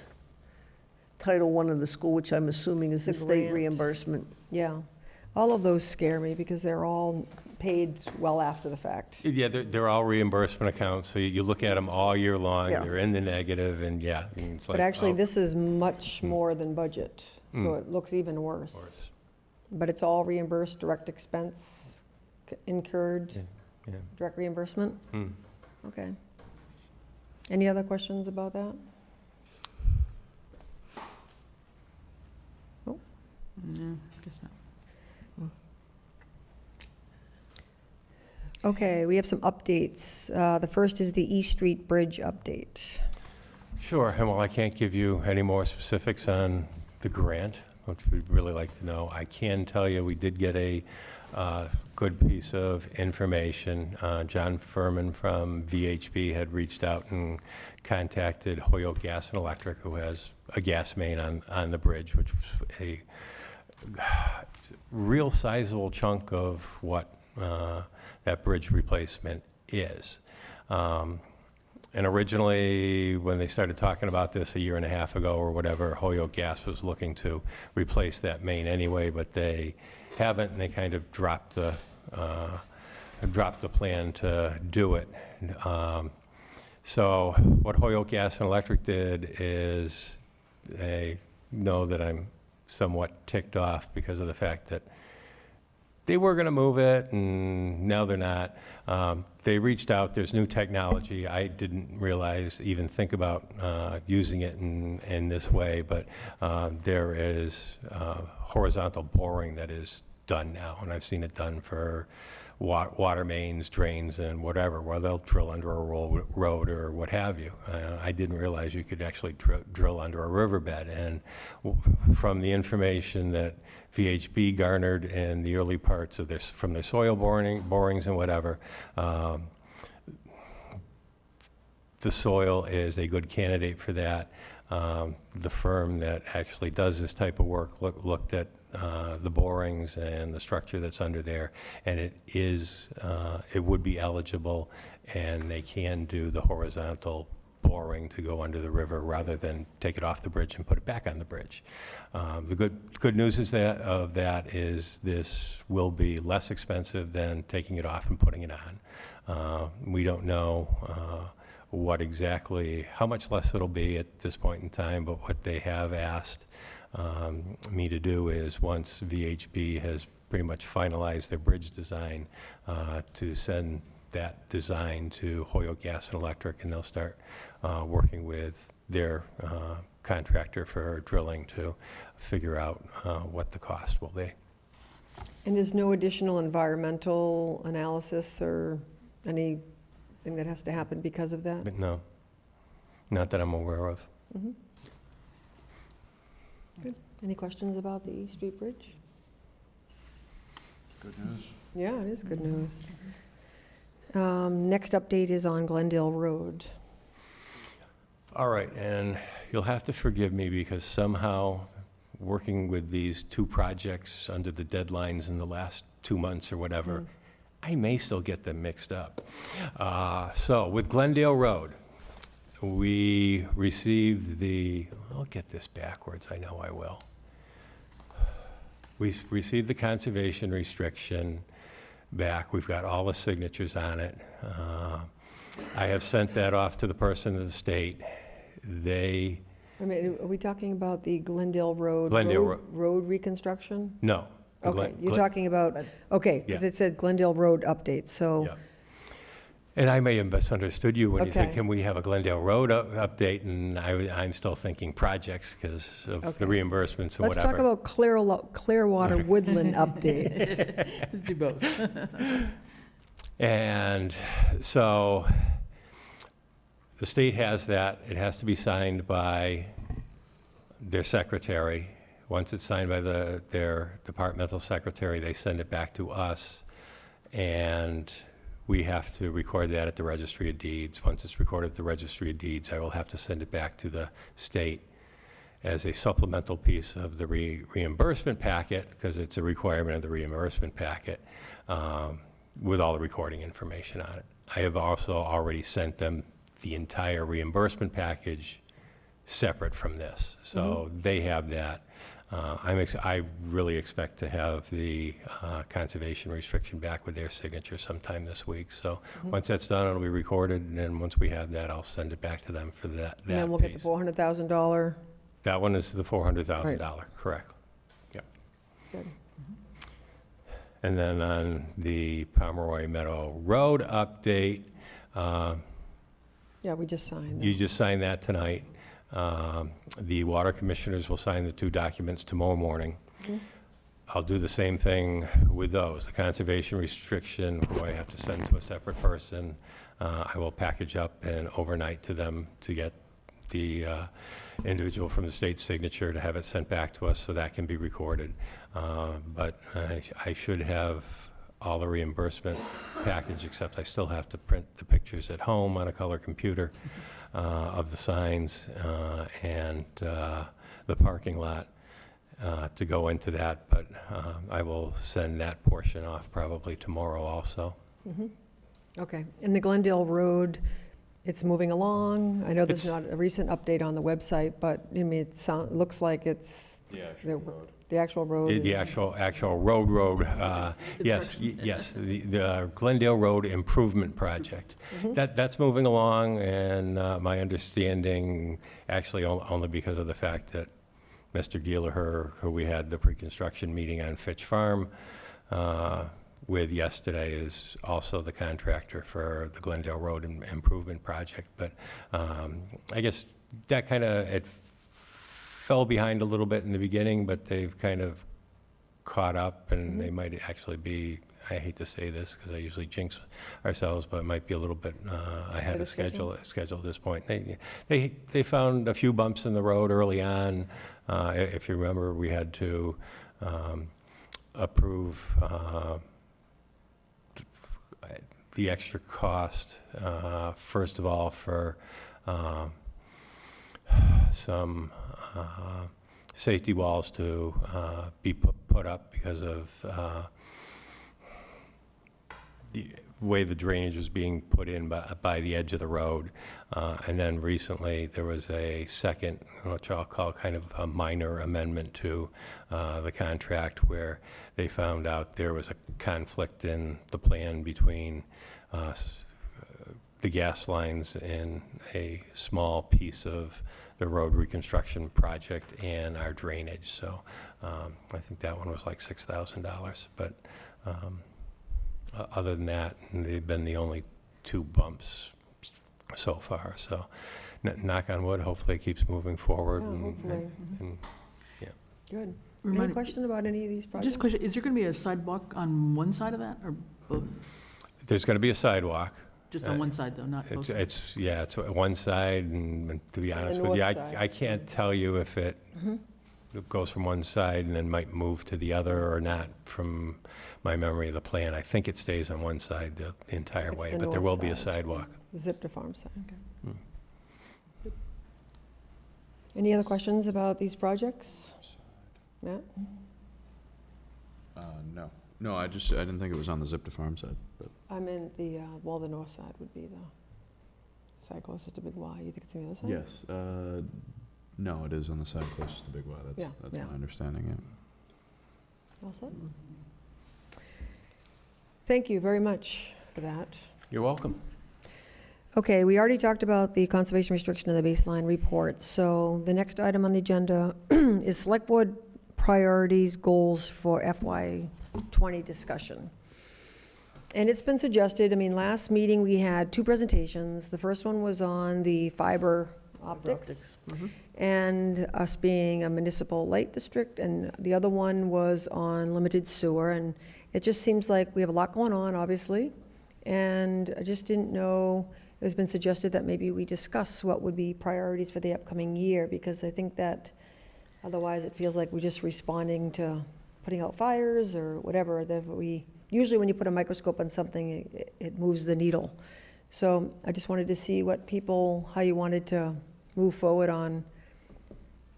Title I of the school, which I'm assuming is the The state grant. reimbursement. Yeah, all of those scare me because they're all paid well after the fact. Yeah, they're all reimbursement accounts, so you look at them all year long, Yeah. they're in the negative, and yeah. and it's But like, actually, oh, this is much more than budget, so it looks even worse. But it's all reimbursed direct expense incurred Yeah. direct reimbursement? Hmm. Okay. Any other questions about that? No, guess not. Okay, we have some updates. The first is the East Street Bridge update. Sure, and while I can't give you any more specifics on the grant, which we'd really like to know, I can tell you we did get a good piece of information. John Furman from VHB had reached out and contacted Holyoke Gas and Electric, who has a gas main on the bridge, which was a real sizable chunk of what that bridge replacement is. And originally, when they started talking about this a year and a half ago or whatever, Holyoke Gas was looking to replace that main anyway, but they haven't, and they kind of dropped the plan to do it. So what Holyoke Gas and Electric did is they know that I'm somewhat ticked off because of the fact that they were going to move it, and now they're not. They reached out. There's new technology. I didn't realize, even think about using it in this way, but there is horizontal boring that is done now, and I've seen it done for water mains, drains, and whatever, where they'll drill under a road or what have you. I didn't realize you could actually drill under a riverbed, and from the information that VHB garnered in the early parts of this, from their soil borings and whatever, the soil is a good candidate for that. The firm that actually does this type of work looked at the borings and the structure that's under there, and it would be eligible, and they can do the horizontal boring to go under the river rather than take it off the bridge and put it back on the bridge. The good news is that this will be less expensive than taking it off and putting it on. We don't know how much less it'll be at this point in time, but what they have asked me to do is, once VHB has pretty much finalized their bridge design, to send that design to Holyoke Gas and Electric, and they'll start working with their contractor for drilling to figure out what the cost will be. And there's no additional environmental analysis or anything that has to happen because of that? But no, not that I'm aware of. Mhm. Good. Any questions about the East Street Bridge? Good news. Yeah, it is good news. Next update is on Glendale Road. All right, and you'll have to forgive me because somehow working with these two projects under the deadlines in the last 2 months or whatever, I may still get them mixed up. So with Glendale Road, we received I'll get this backwards, I know I will. We received the conservation restriction back. We've got all the signatures on it. I have sent that off to the person of the state. I mean, are we talking about the Glendale Road? Glendale Road reconstruction? No. the Okay, Glen- you're Glen- talking about, okay, because Yeah. it said Glendale Road update, so. Yeah. And I may have misunderstood you when you said, Okay. can we have a Glendale Road update? And I'm still thinking projects because of Okay. the reimbursements and Let's whatever. talk about Clearwater Woodland update. Let's do both. And so the state has that. It has to be signed by their secretary. Once it's signed by their departmental secretary, they send it back to us, and we have to record that at the Registry of Deeds. Once it's recorded at the Registry of Deeds, I will have to send it back to the state as a supplemental piece of the reimbursement packet, because it's a requirement of the reimbursement packet, with all the recording information on it. I have also already sent them the entire reimbursement package separate from this. So they have that. I really expect to have the conservation restriction back with their signature sometime this week. So once that's done, it'll be recorded, and then once we have that, I'll send it back to them for that And then we'll get the piece. $400,000. That one is the $400,000, correct. Yep. Good. And then on the Pomeroy Meadow Road update, Yeah, we just signed you that. just signed that tonight. The water commissioners will sign the 2 documents tomorrow morning. Mhm. I'll do the same thing with those. The conservation restriction, who I have to send to a separate person, I will package up and overnight to them to get the individual from the state's signature to have it sent back to us so that can be recorded. But I should have all the reimbursement package, except I still have to print the pictures at home on a color computer of the signs and the parking lot to go into that. But I will send that portion off probably tomorrow also. Mhm. Okay, and the Glendale Road, it's moving along. I know there's It's- not a recent update on the website, but I mean, it looks like it's, The the actual road The is. actual road, yes, yes, the Glendale Road Improvement Project. Mhm. That's moving along, and my understanding, actually only because of the fact that Mr. Gielaher, who we had the pre-construction meeting on Fitch Farm with yesterday, is also the contractor for the Glendale Road Improvement Project. But I guess that kind of, it fell behind a little bit in the beginning, but they've kind of caught up, and they might actually be, I hate to say this because I usually jinx ourselves, but it might be a little bit ahead Ahead of of schedule? schedule at this point. They found a few bumps in the road early on. If you remember, we had to approve the extra cost, first of all, for some safety walls to be put up because of the way the drainage was being put in by the edge of the road. And then recently, there was a second, which I'll call kind of a minor amendment to the contract, where they found out there was a conflict in the plan between the gas lines in a small piece of the road reconstruction project and our drainage. So I think that one was like $6,000. But other than that, they've been the only 2 bumps so far. So knock on wood, hopefully it keeps moving forward. Yeah, hopefully. and Good. Any Remind- question about any of these projects? Just a question, is there going to be a sidewalk on one side of that, or both? there's going to be a sidewalk. Just on one side, though, not both? It's one side, and to be honest with you, north side. I can't tell you if it goes from one side and then might move to the other or not from my memory of the plan. I think it stays on one side the entire It's way, the but there north will be a side. sidewalk. Zip to farm side. Hmm. Any other questions about these projects? Matt? No. No, I didn't think it was on the Zip to Farm side, but. I meant the, well, the north side would be the side closest to Big Y. You think it's on the other side? Yes, no, it is on the side closest to Big Y, Yeah, that's yeah. my understanding, yeah. All set? Thank you very much for that. You're welcome. Okay, we already talked about the conservation restriction of the baseline report. So the next item on the agenda is Select Board priorities, goals for FY20 discussion. And it's been suggested, I mean, last meeting we had 2 presentations. The first one was on the fiber optics and us being a municipal light district, and the other one was on limited sewer. And it just seems like we have a lot going on, obviously, and I just didn't know, it has been suggested that maybe we discuss what would be priorities for the upcoming year, because I think that otherwise it feels like we're just responding to putting out fires or whatever, that we, usually when you put a microscope on something, it moves the needle. So I just wanted to see what people, how you wanted to move forward on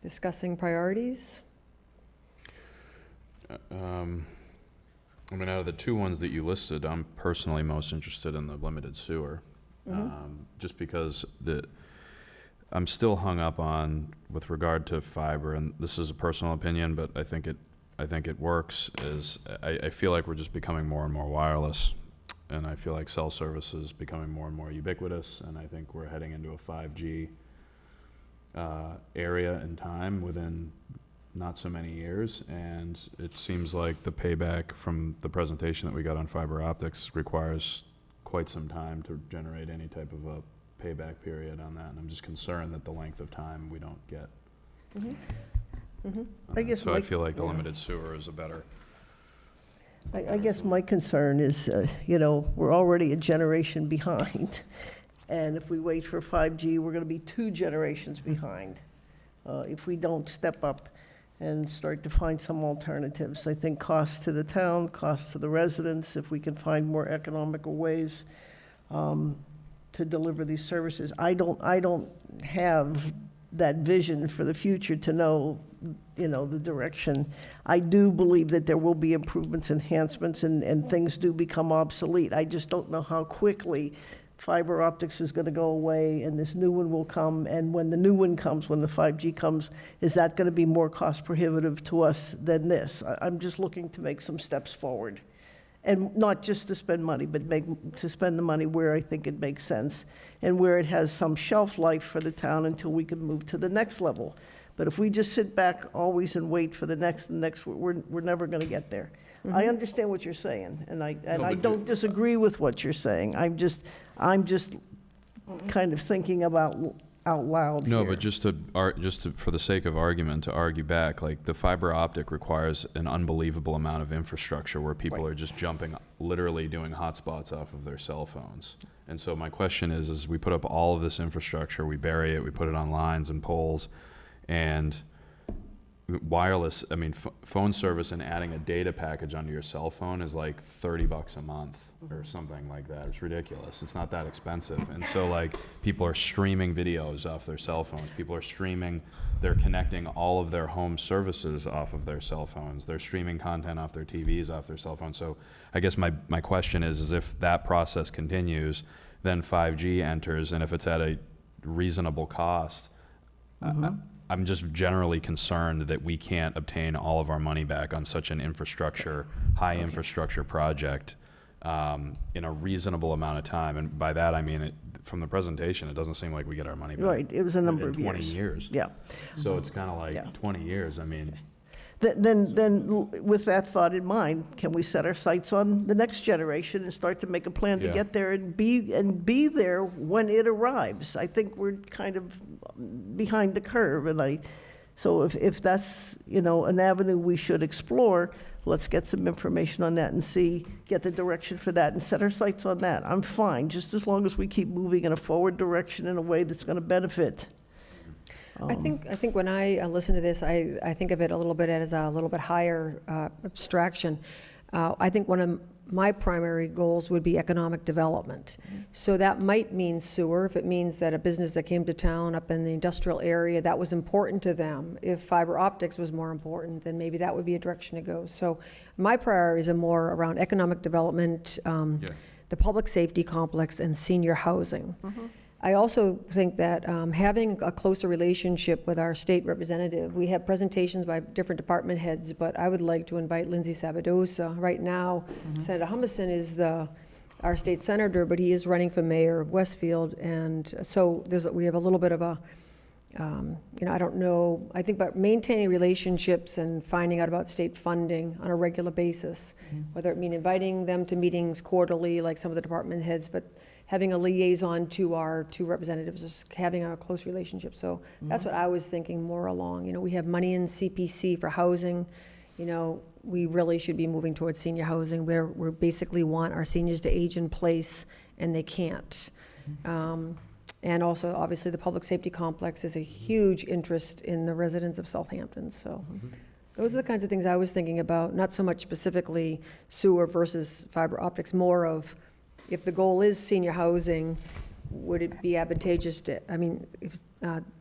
discussing priorities. I mean, out of the 2 ones that you listed, I'm personally most interested in the limited sewer. Just because I'm still hung up on, with regard to fiber, and this is a personal opinion, but I think it works, is I feel like we're just becoming more and more wireless, and I feel like cell service is becoming more and more ubiquitous, and I think we're heading into a 5G area and time within not so many years, and it seems like the payback from the presentation that we got on fiber optics requires quite some time to generate any type of a payback period on that, and I'm just concerned that the length of time we don't get. I guess So I my- feel like the yeah. limited sewer is a better. I guess my concern is, you know, we're already a generation behind. And if we wait for 5G, we're going to be 2 generations behind. If we don't step up and start to find some alternatives, I think cost to the town, cost to the residents, if we can find more economical ways to deliver these services. I don't have that vision for the future to know, you know, the direction. I do believe that there will be improvements, enhancements, and things do become obsolete. I just don't know how quickly fiber optics is going to go away and this new one will come. And when the new one comes, when the 5G comes, is that going to be more cost prohibitive to us than this? I'm just looking to make some steps forward. And not just to spend money, but to spend the money where I think it makes sense and where it has some shelf life for the town until we can move to the next level. But if we just sit back always and wait for the next, we're never going to get there. I understand what you're saying, and I don't disagree with what you're saying. I'm just kind of thinking about out loud No, here. but for the sake of argument, to argue back, like the fiber optic requires an unbelievable amount of infrastructure where people are just jumping, literally doing hotspots off of their cell phones. And so my question is we put up all of this infrastructure, we bury it, we put it on lines and poles, and wireless, I mean, phone service and adding a data package onto your cell phone is like $30 a month or something like that. It's ridiculous. It's not that expensive. And so like people are streaming videos off their cell phones. People are streaming, they're connecting all of their home services off of their cell phones. They're streaming content off their TVs, off their cell phones. So I guess my question is if that process continues, then 5G enters, and if it's at a reasonable cost, I'm just generally concerned that we can't obtain all of our money back on such an infrastructure, high infrastructure project in a reasonable amount of time. And by that, I mean, from the presentation, it doesn't seem like we get our money back. Right, it was a number in of 20 years. years. Yeah. So it's kind of like Yeah. 20 years. I mean, Then with that thought in mind, can we set our sights on the next generation and start to make a plan to Yeah. get there and be there when it arrives? I think we're kind of behind the curve, so if that's, you know, an avenue we should explore, let's get some information on that and get the direction for that and set our sights on that. I'm fine, just as long as we keep moving in a forward direction in a way that's going to benefit. I think when I listen to this, I think of it a little bit as a little bit higher abstraction. I think one of my primary goals would be economic development. So that might mean sewer, if it means that a business that came to town up in the industrial area, that was important to them. If fiber optics was more important, then maybe that would be a direction to go. So my priorities are more around economic development, the public safety complex, and senior housing. I also think that having a closer relationship with our state representative, we have presentations by different department heads, but I would like to invite Lindsay Sabadosa. Right now, Senator Humison is our state senator, but he is running for mayor of Westfield, and so we have a little bit of a, I don't know, I think about maintaining relationships and finding out about state funding on a regular basis, whether it mean inviting them to meetings quarterly, like some of the department heads, but having a liaison to our 2 representatives, just having a close relationship. So that's what I was thinking more along. You know, we have money in CPC for housing. You know, we really should be moving towards senior housing where we basically want our seniors to age in place and they can't. And also, obviously, the public safety complex is a huge interest in the residents of Southampton. So those are the kinds of things I was thinking about, not so much specifically sewer versus fiber optics, more of, if the goal is senior housing, would it be advantageous to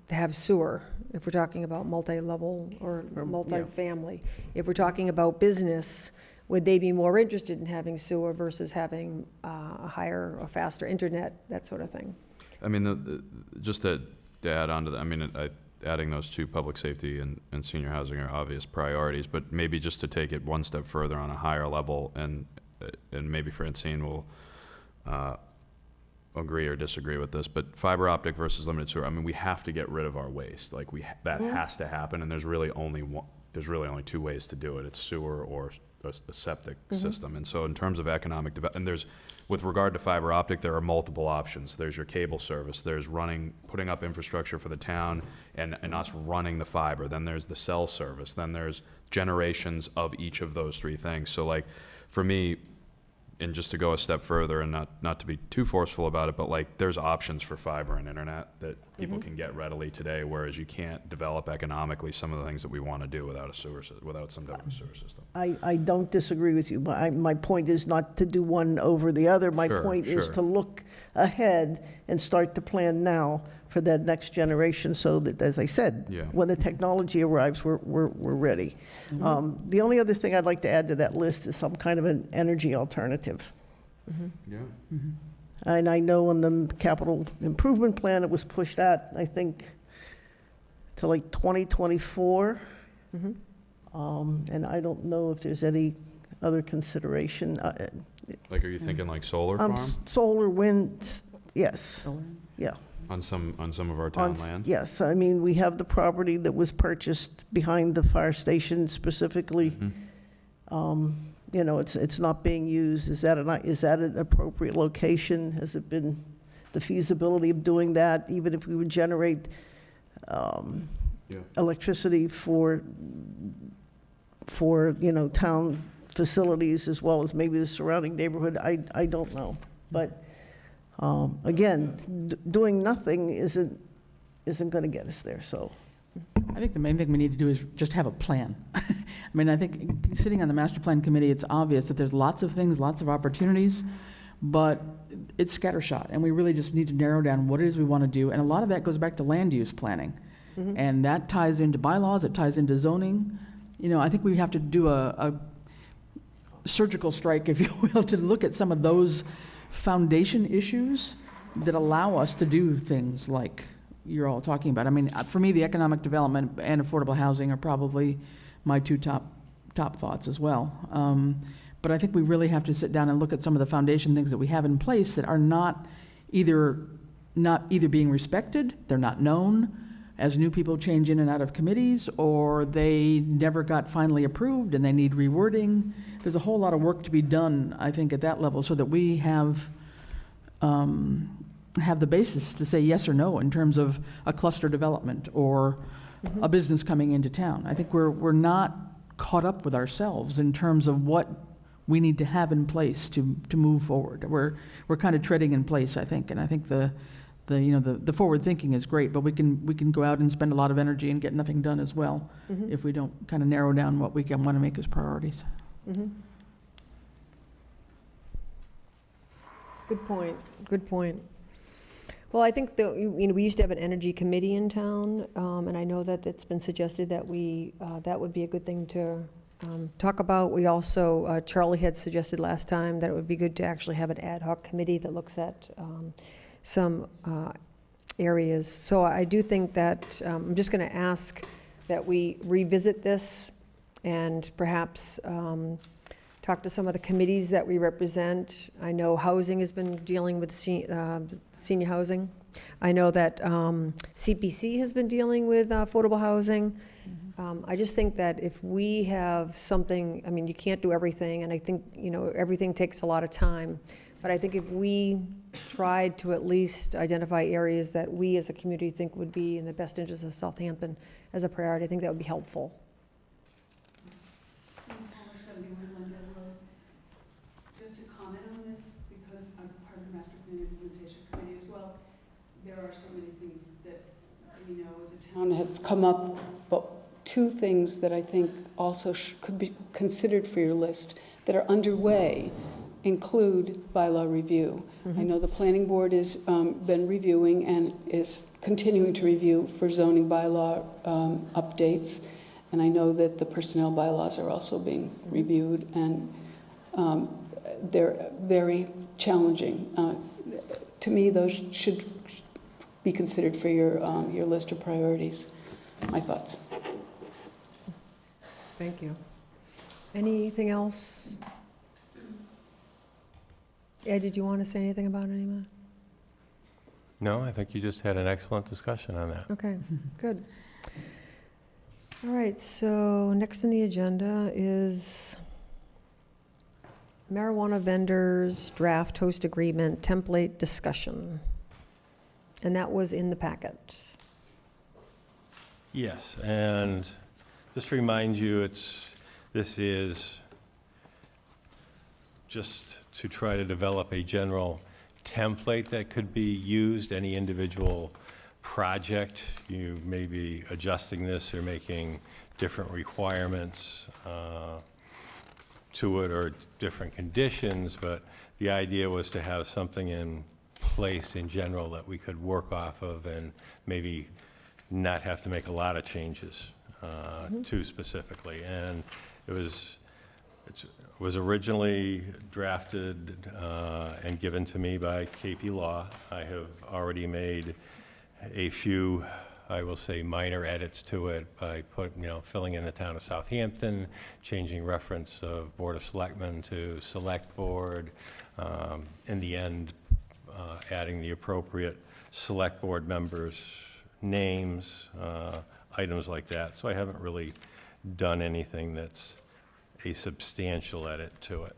have sewer, if we're talking about multi-level or multi-family? If we're talking about business, would they be more interested in having sewer versus having a higher or faster internet, that sort of thing? I mean, just to add on to that, I mean, adding those 2, public safety and senior housing, are obvious priorities, but maybe just to take it one step further on a higher level, and maybe Francine will agree or disagree with this, but fiber optic versus limited sewer, I mean, we have to get rid of our waste. Like that has to happen, and there's really only there's really only two ways to do it. It's sewer or a septic system. And so in terms of economic development, and with regard to fiber optic, there are multiple options. There's your cable service, there's putting up infrastructure for the town and us running the fiber. Then there's the cell service. Then there's generations of each of those three things. So like, for me, and just to go a step further and not to be too forceful about it, but like there's options for fiber and internet that people can get readily today, whereas you can't develop economically some of the things that we want to do without without some type of a sewer system. I don't disagree with you. My point is not to do one over the other. My Sure, point is sure. to look ahead and start to plan now for that next generation so that, as I said, Yeah. when the technology arrives, we're ready. The only other thing I'd like to add to that list is some kind of an energy alternative. Yeah. And I know on the capital improvement plan, it was pushed out, I think, to like 2024. And I don't know if there's any other consideration. Like, are you thinking like solar farm Solar, wind, yes, yeah. on some of our town On- land? Yes, I mean, we have the property that was purchased behind the fire station specifically. You know, it's not being used. Is that an appropriate location? Has it been the feasibility of doing that, even if we would generate electricity for town facilities as well as maybe the surrounding neighborhood? I don't know. But again, doing nothing isn't going to get us there, so. I think the main thing we need to do is just have a plan. I mean, I think sitting on the master plan committee, it's obvious that there's lots of things, lots of opportunities, but it's scattershot, and we really just need to narrow down what it is we want to do, and a lot of that goes back to land use planning. And that ties into bylaws, it ties into zoning. You know, I think we have to do a surgical strike, if you will, to look at some of those foundation issues that allow us to do things like you're all talking about. I mean, for me, the economic development and affordable housing are probably my two top thoughts as well. But I think we really have to sit down and look at some of the foundation things that we have in place that are not either being respected, they're not known as new people change in and out of committees, or they never got finally approved and they need rewording. There's a whole lot of work to be done, I think, at that level so that we have the basis to say yes or no in terms of a cluster development or a business coming into town. I think we're not caught up with ourselves in terms of what we need to have in place to move forward. We're kind of treading in place, I think, and I think the forward thinking is great, but we can go out and spend a lot of energy and get nothing done as well if we don't kind of narrow down what we want to make as priorities. Good point, good point. Well, I think we used to have an energy committee in town, and I know that it's been suggested that that would be a good thing to talk about. We also, Charlie had suggested last time that it would be good to actually have an ad hoc committee that looks at some areas. So I do think that I'm just going to ask that we revisit this and perhaps talk to some of the committees that we represent. I know housing has been dealing with senior housing. I know that CPC has been dealing with affordable housing. I just think that if we have something, I mean, you can't do everything, and I think, everything takes a lot of time. But I think if we tried to at least identify areas that we as a community think would be in the best interest of Southampton as a priority, I think that would be helpful. Just to comment on this, because I'm part of the Master Plan Implementation Committee as well, there are so many things that, as a town have come up, but two things that I think also could be considered for your list that are underway include bylaw review. I know the planning board has been reviewing and is continuing to review for zoning bylaw updates, and I know that the personnel bylaws are also being reviewed, and they're very challenging. To me, those should be considered for your list of priorities. My thoughts. Thank you. Anything else? Ed, did you want to say anything about any of that? No, I think you just had an excellent discussion on that. Okay, good. All right, so next on the agenda is marijuana vendors draft host agreement template discussion. And that was in the packet. Yes, and just to remind you, this is just to try to develop a general template that could be used. Any individual project, you may be adjusting this or making different requirements to it or different conditions, but the idea was to have something in place in general that we could work off of and maybe not have to make a lot of changes to specifically. And it was originally drafted and given to me by KP Law. I have already made a few, I will say, minor edits to it by filling in the town of Southampton, changing reference of Board of Selectmen to Select Board, in the end, adding the appropriate Select Board members' names, items like that. So I haven't really done anything that's a substantial edit to it.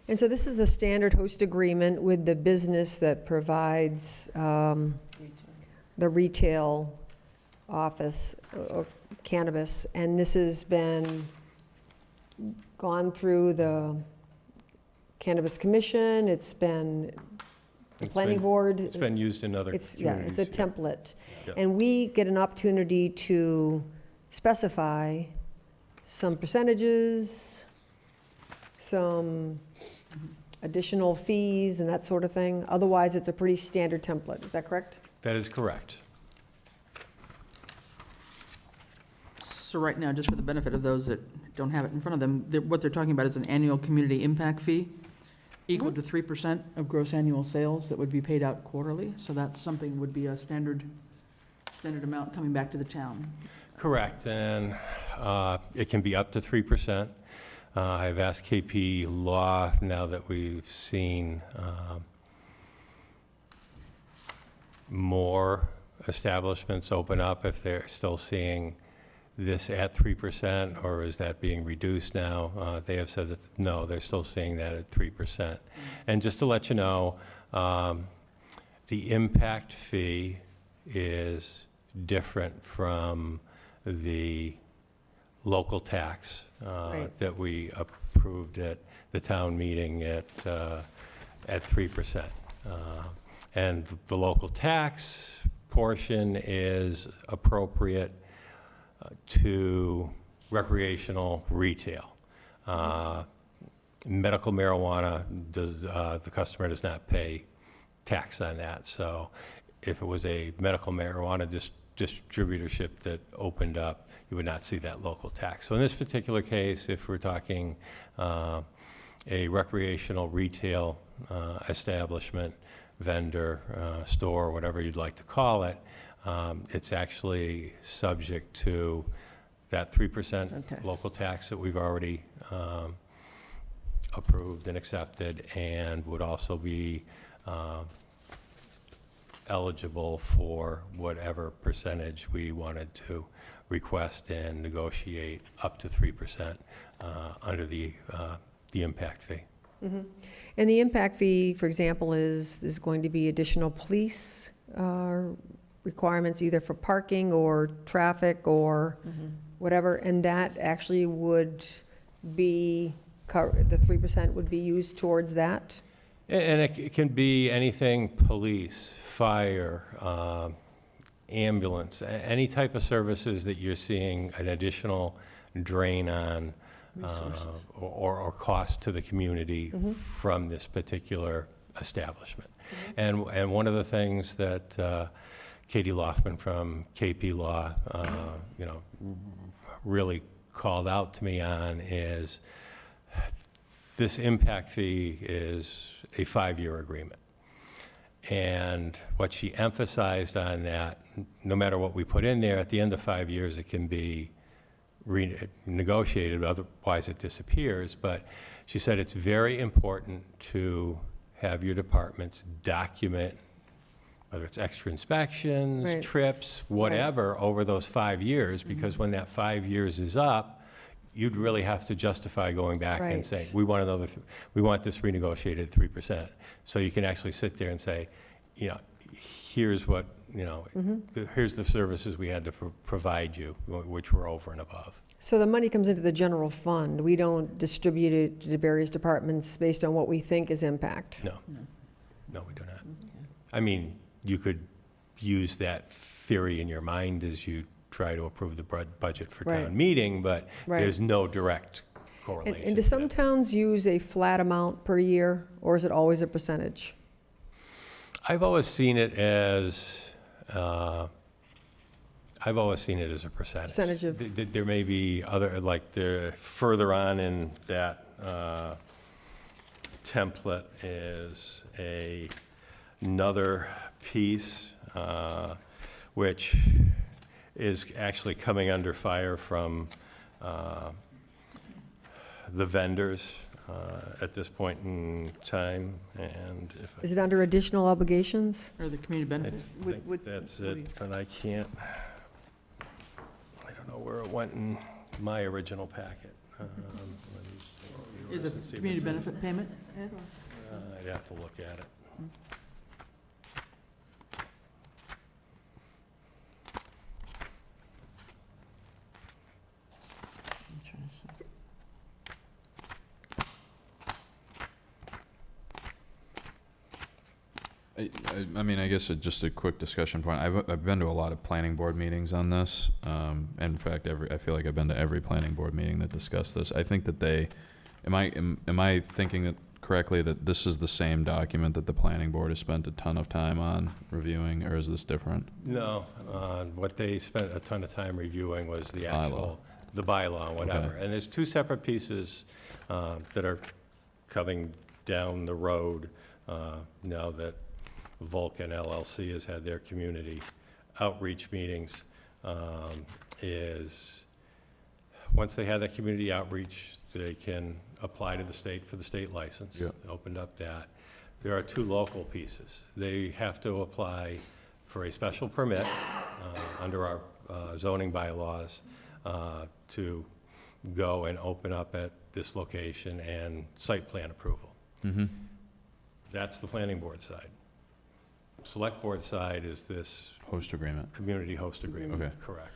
And so this is the standard host agreement with the business that provides the retail office of cannabis. And this has been gone through the Cannabis Commission, it's been the planning board. It's been used in other It's communities. a template. Yeah. And we get an opportunity to specify some percentages, some additional fees and that sort of thing. Otherwise, it's a pretty standard template. Is that correct? That is correct. So right now, just for the benefit of those that don't have it in front of them, what they're talking about is an annual community impact fee equal to 3% of gross annual sales that would be paid out quarterly. So that's something would be a standard amount coming back to the town. Correct, and it can be up to 3%. I've asked KP Law, now that we've seen more establishments open up, if they're still seeing this at 3%, or is that being reduced now? They have said that, no, they're still seeing that at 3%. And just to let you know, the impact fee is different from the local tax Right. that we approved at the town meeting at 3%. And the local tax portion is appropriate to recreational retail. Medical marijuana, the customer does not pay tax on that. So if it was a medical marijuana distributorship that opened up, you would not see that local tax. So in this particular case, if we're talking a recreational retail establishment, vendor, store, whatever you'd like to call it, it's actually subject to that 3% Okay. local tax that we've already approved and accepted, and would also be eligible for whatever percentage we wanted to request and negotiate up to 3% under the impact fee. Mm-hmm. And the impact fee, for example, is going to be additional police requirements either for parking or traffic or whatever, and that actually would be, the 3% would be used towards that? And it can be anything: police, fire, ambulance, any type of services that you're seeing an additional drain on or cost to the community from this particular establishment. And one of the things that Katie Loftman from KP Law, really called out to me on is this impact fee is a 5-year agreement. And what she emphasized on that, no matter what we put in there, at the end of 5 years, it can be renegotiated, otherwise it disappears. But she said it's very important to have your departments document whether it's extra inspections, Right. trips, whatever, over those 5 years, because when that 5 years is up, you'd really have to justify going back and Right. saying, we want another, we want this renegotiated at 3%. So you can actually sit there and say, you know, here's what, you know, here's the services we had to provide you, which were over and above. So the money comes into the general fund. We don't distribute it to the various departments based on what we think is impact. No, no, we do not. I mean, you could use that theory in your mind as you try to approve the budget for Right. town meeting, but Right. there's no direct And correlation. do to some that. towns use a flat amount per year, or is it always a percentage? I've always seen it as, a percentage. Percentage of- There may be other, like, further on in that template is another piece, which is actually coming under fire from the vendors at this point in time, and if I Is it under additional obligations? Or the community I benefit? think that's it, but I can't, I don't know where it went in my original packet. Let me pull Is yours it and see if community it's in- benefit payment, Ed, or? I'd have to look at it. I'm trying to see. I mean, I guess just a quick discussion point. I've been to a lot of planning board meetings on this. And in fact, I feel like I've been to every planning board meeting that discussed this. I think that am I thinking that correctly, that this is the same document that the planning board has spent a ton of time on reviewing, or is this different? No, what they spent a ton of time reviewing was the Bylaw. actual, the bylaw, whatever. And there's two separate pieces that are coming down the road now that Vulcan LLC has had their community outreach meetings, is once they have that community outreach, they can apply to the state for the state license. Yeah. Opened up that. There are two local pieces. They have to apply for a special permit under our zoning bylaws to go and open up at this location and site plan approval. Mm-hmm. That's the planning board side. Select board side is this Host agreement. community host agreement. Okay. Correct.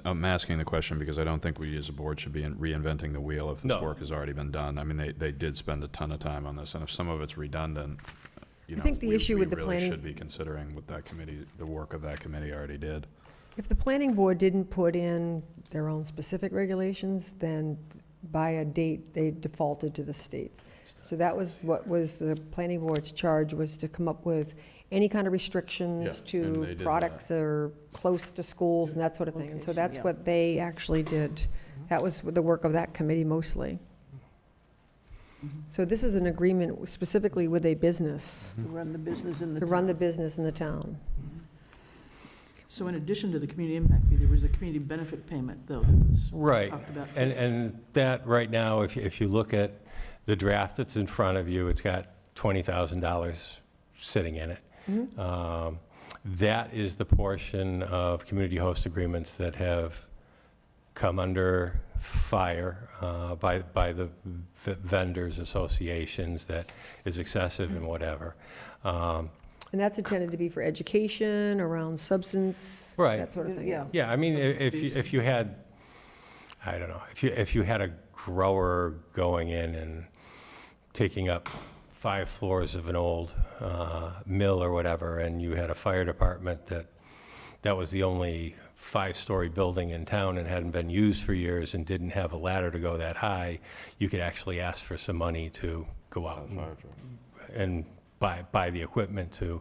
I'm asking the question because I don't think we as a board should be reinventing the wheel if this No. work has already been done. I mean, they did spend a ton of time on this, and if some of it's redundant, you I know, think the issue with the we really planning- should be considering what that committee, the work of that committee already did. If the planning board didn't put in their own specific regulations, then by a date, they defaulted to the states. So that was what was the planning board's charge, was to come up with any kind of restrictions Yeah, and they to did products that are close to schools and that sort of thing. And so Location, that's yeah. what they actually did. That was the work of that committee mostly. So this is an agreement specifically with a business, To run the business in the to run the town. business in the town. So in addition to the community impact fee, there was a community benefit payment, though, that was Right. talked about. And that, right now, if you look at the draft that's in front of you, it's got $20,000 sitting in it. That is the portion of community host agreements that have come under fire by the vendors associations that is excessive and whatever. And that's intended to be for education, around substance, Right. that sort of thing. Yeah. Yeah, I mean, if you had, I don't know, if you had a grower going in and taking up 5 floors of an old mill or whatever, and you had a fire department that was the only 5-story building in town and hadn't been used for years and didn't have a ladder to go that high, you could actually ask for some money to go out and buy the equipment to,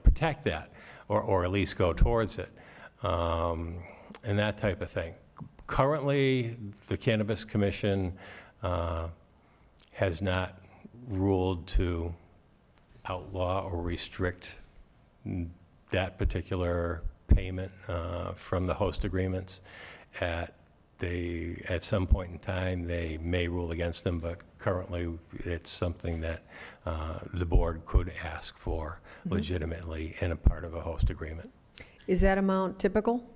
protect that, or at least go towards it, and that type of thing. Currently, the Cannabis Commission has not ruled to outlaw or restrict that particular payment from the host agreements. At they, at some point in time, they may rule against them, but currently it's something that the board could ask for legitimately in a part of a host agreement. Is that amount typical?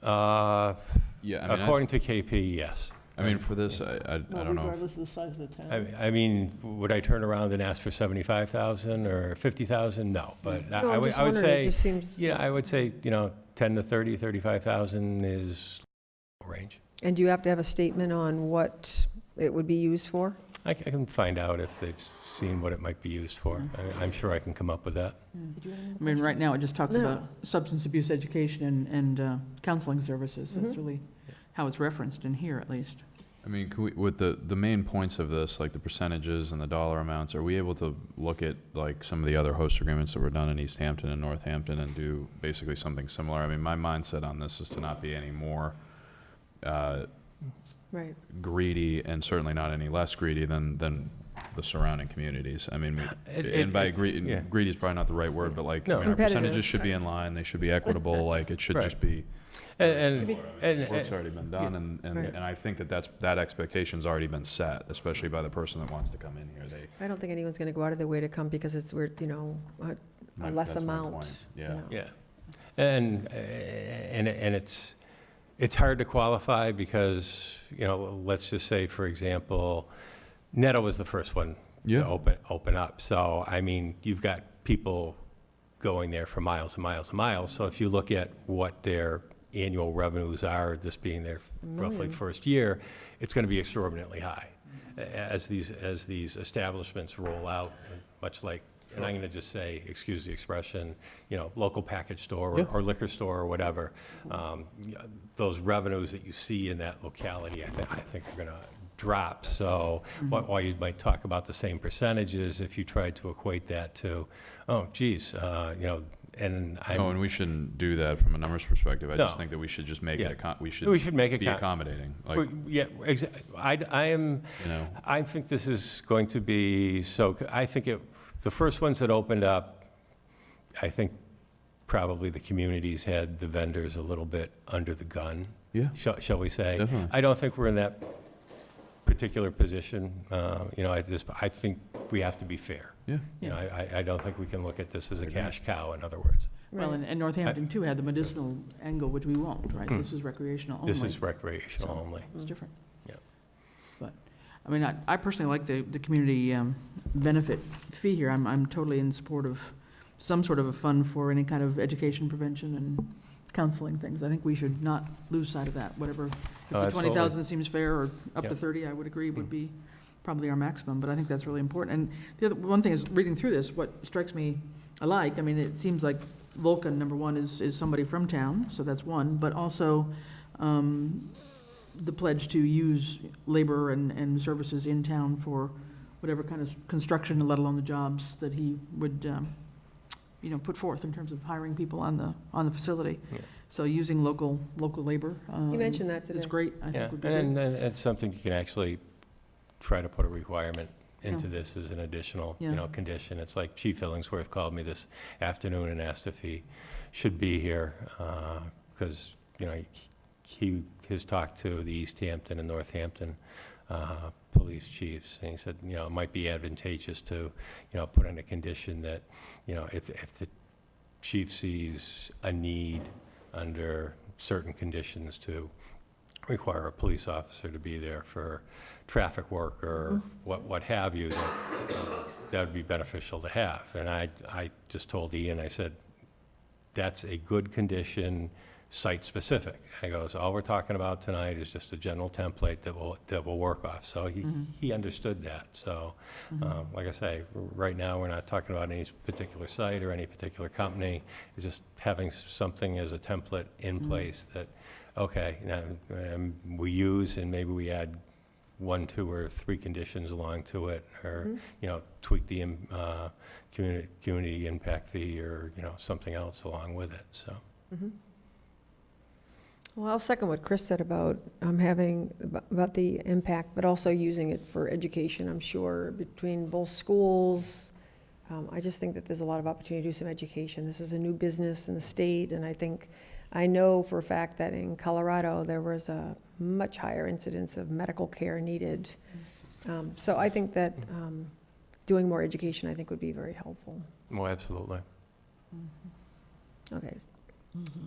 Yeah, I mean, According to KP, yes. I mean, for this, I Well, don't know. regardless of the size of the town. I mean, would I turn around and ask for 75,000 or 50,000? No, but No, I'm I just would wondering, it say, just seems, yeah, I would say, 10 to 30, 35,000 is range. and do you have to have a statement on what it would be used for? I can find out if they've seen what it might be used for. I'm sure I can come up with that. I mean, right now, it just talks No. about substance abuse education and counseling services. That's Mhm. really how it's referenced in here, at least. I mean, can we, with the main points of this, like the percentages and the dollar amounts, are we able to look at like some of the other host agreements that were done in Easthampton and Northampton and do basically something similar? I mean, my mindset on this is to not be any more Right. greedy and certainly not any less greedy than the surrounding communities. I mean, and by yeah. greedy is probably not the right word, but like, No. I mean, our Competitive. percentages should be in line, they should be equitable, like it should Right. just be. And Work's already been done, and Right. I think that expectation's already been set, especially by the person that wants to come in here. I don't think anyone's going to go out of their way to come because it's, we're, a less That's my amount. point. you Yeah. know. yeah, and it's hard to qualify because, let's just say, for example, Netto was the first one Yeah. to open up. So, I mean, you've got people going there for miles and miles and miles. So if you look at what their annual revenues are, this being their roughly million. first year, it's going to be extraordinarily high as these establishments roll out, much like, and I'm going to just say, excuse the expression, local package store Yeah. or liquor store or whatever. Those revenues that you see in that locality, I think are going to drop. So while you might talk about the same percentages, if you tried to equate that to, oh, geez, and And we shouldn't do that from a numbers perspective. I just No. think that we should just make Yeah. it, we we should should make it be accommodating, like, yeah, exactly. I think this is going to be, so I think the first ones that opened up, I think probably the communities had the vendors a little bit under the gun, yeah, shall we say. definitely. I don't think we're in that particular position, I think we have to be fair. Yeah. I don't think we can look at this as a cash cow, in other words. Well, Right. and Northampton too had the medicinal angle, which we won't, right? This is recreational only. This is recreational So- only. It's different. Yeah. But, I mean, I personally like the community benefit fee here. I'm totally in support of some sort of a fund for any kind of education, prevention, and counseling things. I think we should not lose sight of that, whatever. If Oh, the absolutely. 20,000 seems fair, or up to Yep. 30, I would agree, would be probably our maximum, but I think that's really important. And the other, one thing is, reading through this, what strikes me, I mean, it seems like Vulcan, number one, is somebody from town, so that's one, but also the pledge to use labor and services in town for whatever kind of construction, let alone the jobs that he would, put forth in terms of hiring people on the facility. Yeah. So using local labor. You mentioned that today. Is great, I Yeah, think would be great. and it's something you can actually try to put a requirement into Yeah. this as an additional, Yeah. condition. It's like Chief Illingsworth called me this afternoon and asked if he should be here, because, he has talked to the Easthampton and Northampton police chiefs, and he said, it might be advantageous to, put in a condition that, if the chief sees a need under certain conditions to require a police officer to be there for traffic work or what have you, that would be beneficial to have. And I just told Ian, I said, that's a good condition, site-specific. I goes, all we're talking about tonight is just a general template that will work off. So he understood that. So, like I say, right now, we're not talking about any particular site or any particular company. It's just having something as a template in place that, okay, now we use, and maybe we add 1, 2, or 3 conditions along to it, or, tweak the community impact fee, or, something else along with it, so. Well, I'll second what Chris said about about the impact, but also using it for education, I'm sure, between both schools. I just think that there's a lot of opportunity to do some education. This is a new business in the state, and I think I know for a fact that in Colorado, there was a much higher incidence of medical care needed. So I think that doing more education, I think, would be very helpful. Well, absolutely. Okay.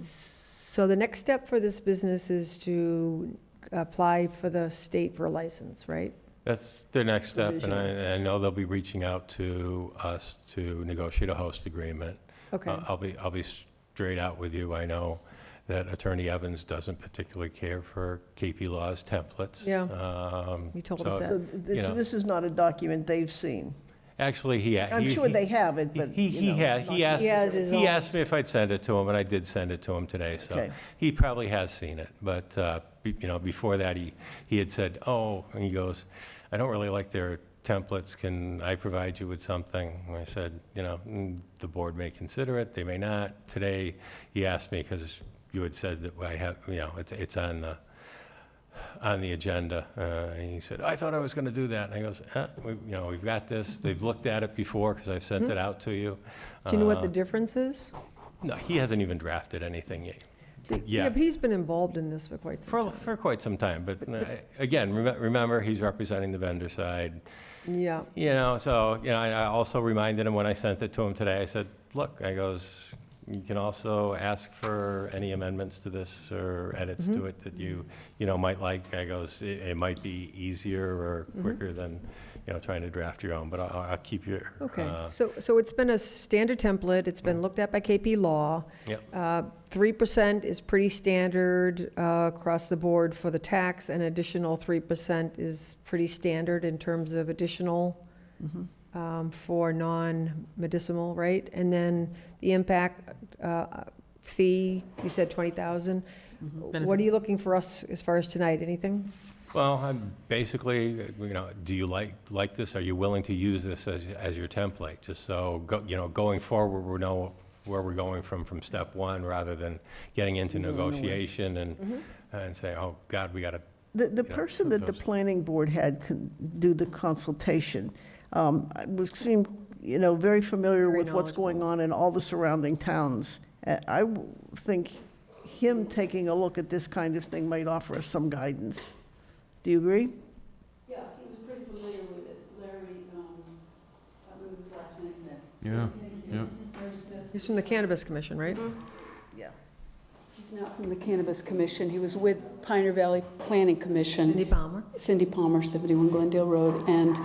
So the next step for this business is to apply for the state for a license, right? That's their next step, and I know they'll be reaching out to us to negotiate a host agreement. Okay. I'll be straight out with you. I know that Attorney Evans doesn't particularly care for KP Law's templates. Yeah. You told us that. So this is not a document they've seen. Actually, I'm sure they have it, but, he has his own. asked me if I'd send it to him, and I did send it to him today. So Okay. he probably has seen it. But before that, he had said, "Oh," and he goes, "I don't really like their templates. Can I provide you with something?" And I said, the board may consider it. They may not. Today, he asked me because you had said that I have, it's on the agenda. And he said, "I thought I was going to do that." And I goes, we've got this. They've looked at it before because I've sent it out to you. Do you know what the difference is? No, he hasn't even drafted anything yet. Yeah, but he's been involved in this for quite some time. For quite some time. But again, remember, he's representing the vendor side. Yeah. I also reminded him when I sent it to him today, I said, "Look," I goes, "you can also ask for any amendments to this or edits to it that you might like." I goes, it might be easier or quicker than, trying to draft your own, but I'll keep your. Okay, so it's been a standard template, it's been looked at by KP Law. Yep. 3% is pretty standard across the board for the tax, and additional 3% is pretty standard in terms of additional for non-medicinal, right? And then the impact fee, you said 20,000. What are you looking for us as far as tonight, anything? Well, I'm basically, do you like this? Are you willing to use this as your template? Just so, going forward, we know where we're going from step one, rather than getting into negotiation and say, "Oh, God, we got to." The person that the planning board had do the consultation seemed, very familiar Very with what's going on in all the surrounding towns. I think him taking a look at this kind of thing might offer us some guidance. Do you agree? Yeah, he was pretty familiar with it. Larry, I believe his last name. Yeah, yeah. Larry Smith. He's from the Cannabis Commission, right? Yeah. He's not from the Cannabis Commission. He was with Pioneer Valley Planning Commission. Cindy Palmer. Cindy Palmer, 71 Glendale Road. And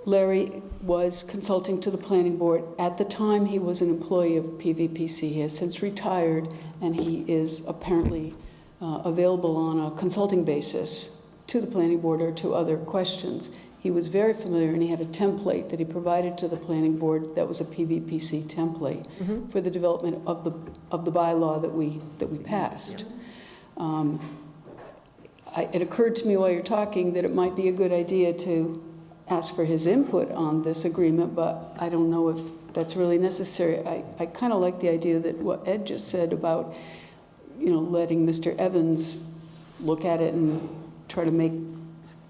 Larry was consulting to the planning board. At the time, he was an employee of PVPC. He has since retired, and he is apparently available on a consulting basis to the planning board or to other questions. He was very familiar, and he had a template that he provided to the planning board that was a PVPC template for the development of the bylaw that we passed. It occurred to me while you're talking that it might be a good idea to ask for his input on this agreement, but I don't know if that's really necessary. I kind of like the idea that what Ed just said about, letting Mr. Evans look at it and try to make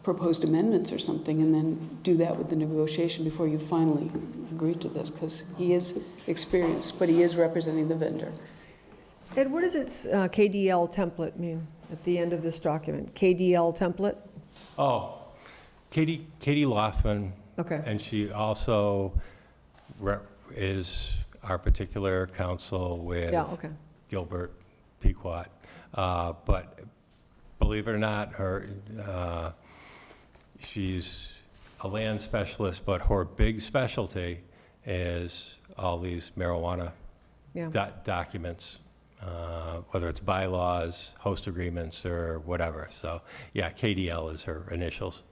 proposed amendments or something, and then do that with the negotiation before you finally agree to this, because he is experienced, but he is representing the vendor. Ed, what does its KDL template mean at the end of this document? KDL template? Oh, Katie Laughlin. Okay. And she also is our particular counsel with Gilbert Pequot. But believe it or not, she's a land specialist, but her big specialty is all these marijuana documents, whether it's bylaws, host agreements, or whatever. So, yeah, KDL is her initials.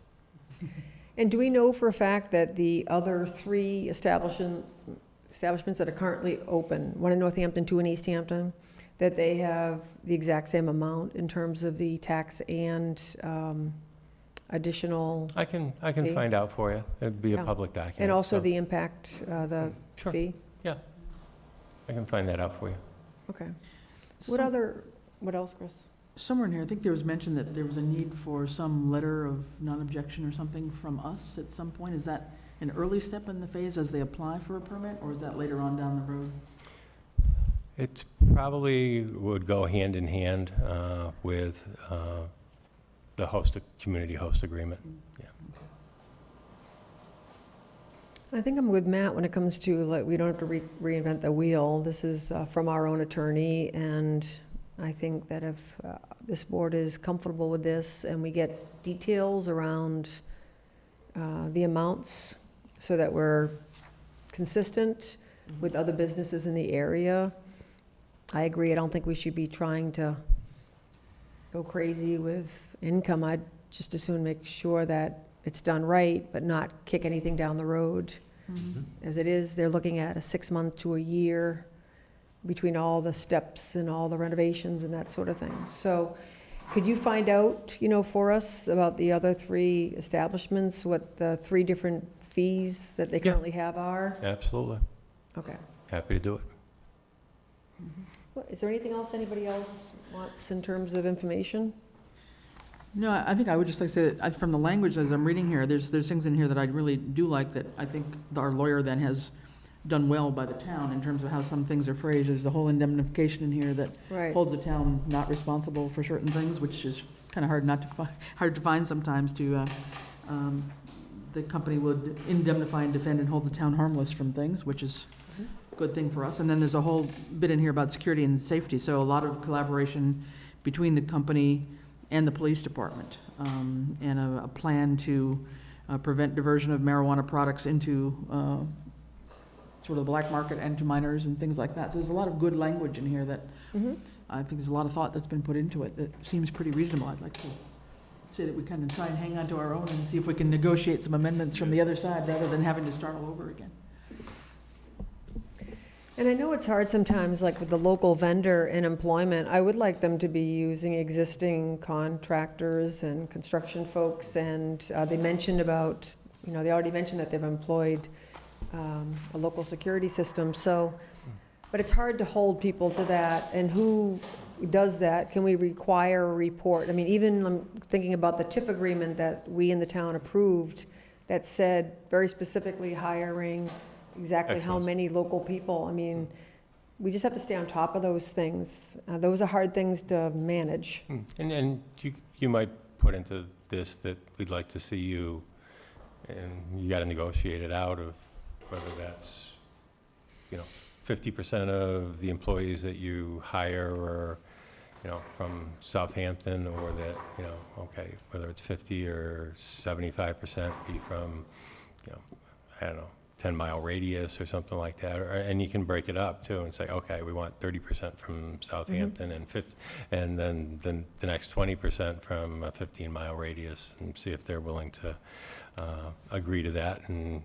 And do we know for a fact that the other 3 establishments that are currently open, one in Northampton, 2 in Easthampton, that they have the exact same amount in terms of the tax and additional? I can find out for you. It'd be a public document. And also so. the impact, the Sure. fee? Yeah, I can find that out for you. Okay. What else, Chris? Somewhere in here, I think there was mention that there was a need for some letter of non-objection or something from us at some point. Is that an early step in the phase as they apply for a permit, or is that later on down the road? It's probably would go hand in hand with the community host agreement. Yeah. I think I'm with Matt when it comes to, like, we don't have to reinvent the wheel. This is from our own attorney, and I think that if this board is comfortable with this and we get details around the amounts so that we're consistent with other businesses in the area, I agree. I don't think we should be trying to go crazy with income. I'd just as soon make sure that it's done right, but not kick anything down the road. As it is, they're looking at a 6 month to a year between all the steps and all the renovations and that sort of thing. So could you find out, for us about the other 3 establishments, what the 3 different fees that they currently have are? Absolutely. Okay. Happy to do it. Well, is there anything else anybody else wants in terms of information? No, I think I would just like to say that from the language as I'm reading here, there's things in here that I really do like that I think our lawyer then has done well by the town in terms of how some things are phrased. There's the whole indemnification in here that Right. holds the town not responsible for certain things, which is kind of hard to find sometimes to, the company would indemnify and defend and hold the town harmless from things, which is a good thing for us. And then there's a whole bit in here about security and safety, so a lot of collaboration between the company and the police department, and a plan to prevent diversion of marijuana products into sort of the black market and to minors and things like that. So there's a lot of good language in here that I think there's a lot of thought that's been put into it that seems pretty reasonable. I'd like to say that we kind of try and hang on to our own and see if we can negotiate some amendments from the other side rather than having to start all over again. And I know it's hard sometimes, like with the local vendor and employment, I would like them to be using existing contractors and construction folks, and they mentioned about, they already mentioned that they've employed a local security system, so, but it's hard to hold people to that, and who does that? Can we require a report? I mean, even I'm thinking about the TIF agreement that we in the town approved that said very specifically hiring exactly how Excellent. many local people. I mean, we just have to stay on top of those things. Those are hard things to manage. And you might put into this that we'd like to see you, and you got to negotiate it out of whether that's, 50% of the employees that you hire are, from Southampton, or that, okay, whether it's 50 or 75% be from, I don't know, 10-mile radius or something like that, and you can break it up too and say, okay, we want 30% from Southampton and 50, and then the next 20% from a 15-mile radius, and see if they're willing to agree to that. And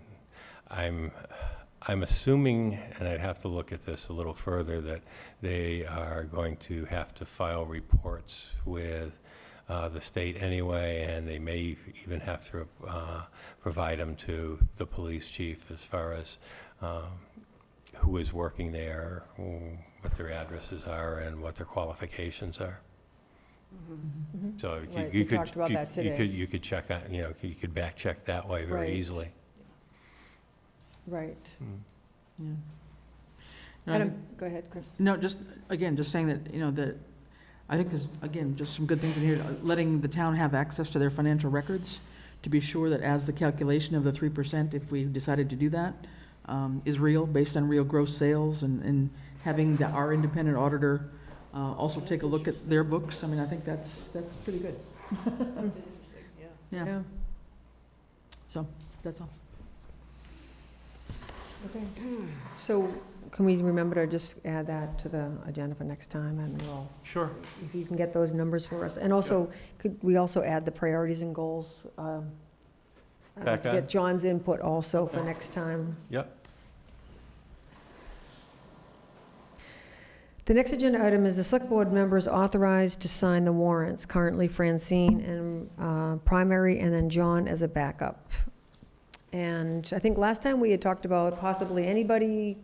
I'm assuming, and I'd have to look at this a little further, that they are going to have to file reports with the state anyway, and they may even have to provide them to the police chief as far as who is working there, what their addresses are, and what their qualifications are. So Right, you we talked about that today. you could check that, you could back check that way very Right. easily. Right. Yeah. No, I Adam, think- go ahead, Chris. No, just saying that, that I think there's, again, just some good things in here, letting the town have access to their financial records to be sure that as the calculation of the 3%, if we decided to do that, is real, based on real gross sales, and having our independent auditor also take a look at their books. I mean, I think that's pretty good. That's interesting, yeah. Yeah, so, that's all. Okay. So can we remember to just add that to the agenda for next time, and we'll, Sure. if you can get those numbers for us. And also, could we also add the priorities and goals? I'd like Back to on? get John's input also for next time. Yep. The next agenda item is the select board members authorized to sign the warrants, currently Francine and primary, and then John as a backup. And I think last time we had talked about possibly anybody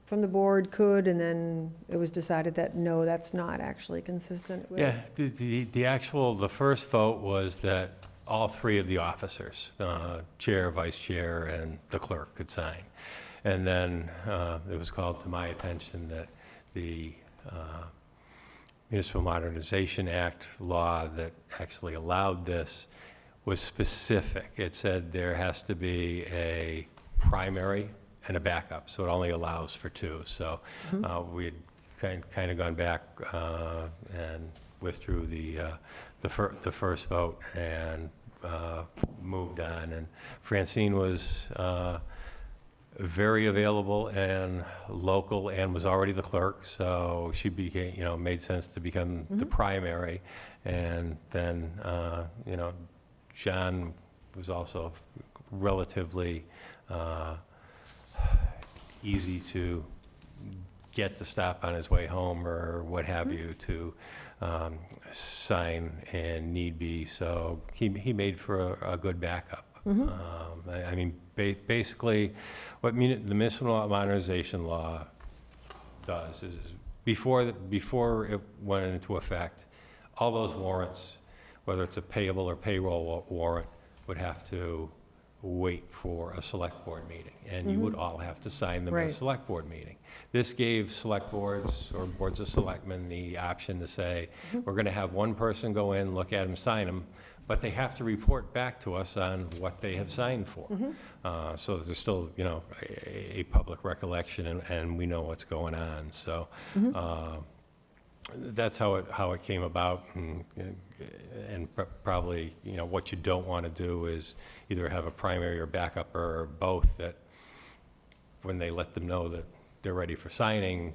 from the board could, and then it was decided that no, that's not actually consistent with. Yeah, the first vote was that all 3 of the officers, chair, vice chair, and the clerk could sign. And then it was called to my attention that the Municipal Modernization Act law that actually allowed this was specific. It said there has to be a primary and a backup, so it only allows for two. So we had kind of gone back and withdrew the first vote and moved on. And Francine was very available and local and was already the clerk, so she became, made sense to become the primary. And then, John was also relatively easy to get to stop on his way home or what have you to sign and need be. So he made for a good backup. I mean, basically, what the Municipal Modernization Law does is before it went into effect, all those warrants, whether it's a payable or payroll warrant, would have to wait for a select board meeting, and you would all have to sign them at a Right. select board meeting. This gave select boards or boards of selectmen the option to say, we're going to have one person go in, look at them, sign them, but they have to report back to us on what they have signed for. So that there's still, a public recollection, and we know what's going on. So that's how it came about, and probably, what you don't want to do is either have a primary or backup or both, that when they let them know that they're ready for signing,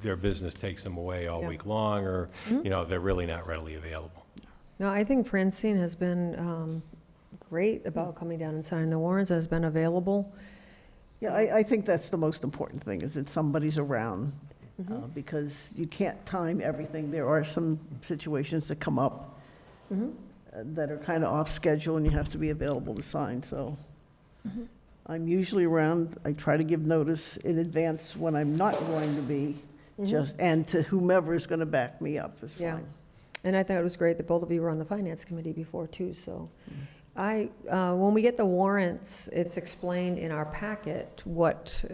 their business takes them away all Yeah. week long, or, they're really not readily available. No, I think Francine has been great about coming down and signing the warrants and has been available. Yeah, I think that's the most important thing, is that somebody's around, because you can't time everything. There are some situations that come up that are kind of off schedule, and you have to be available to sign, so. I'm usually around. I try to give notice in advance when I'm not going to be, and to whomever is going to back me up is Yeah. fine. And I thought it was great that both of you were on the Finance Committee before, too, so. When we get the warrants, it's explained in our packet what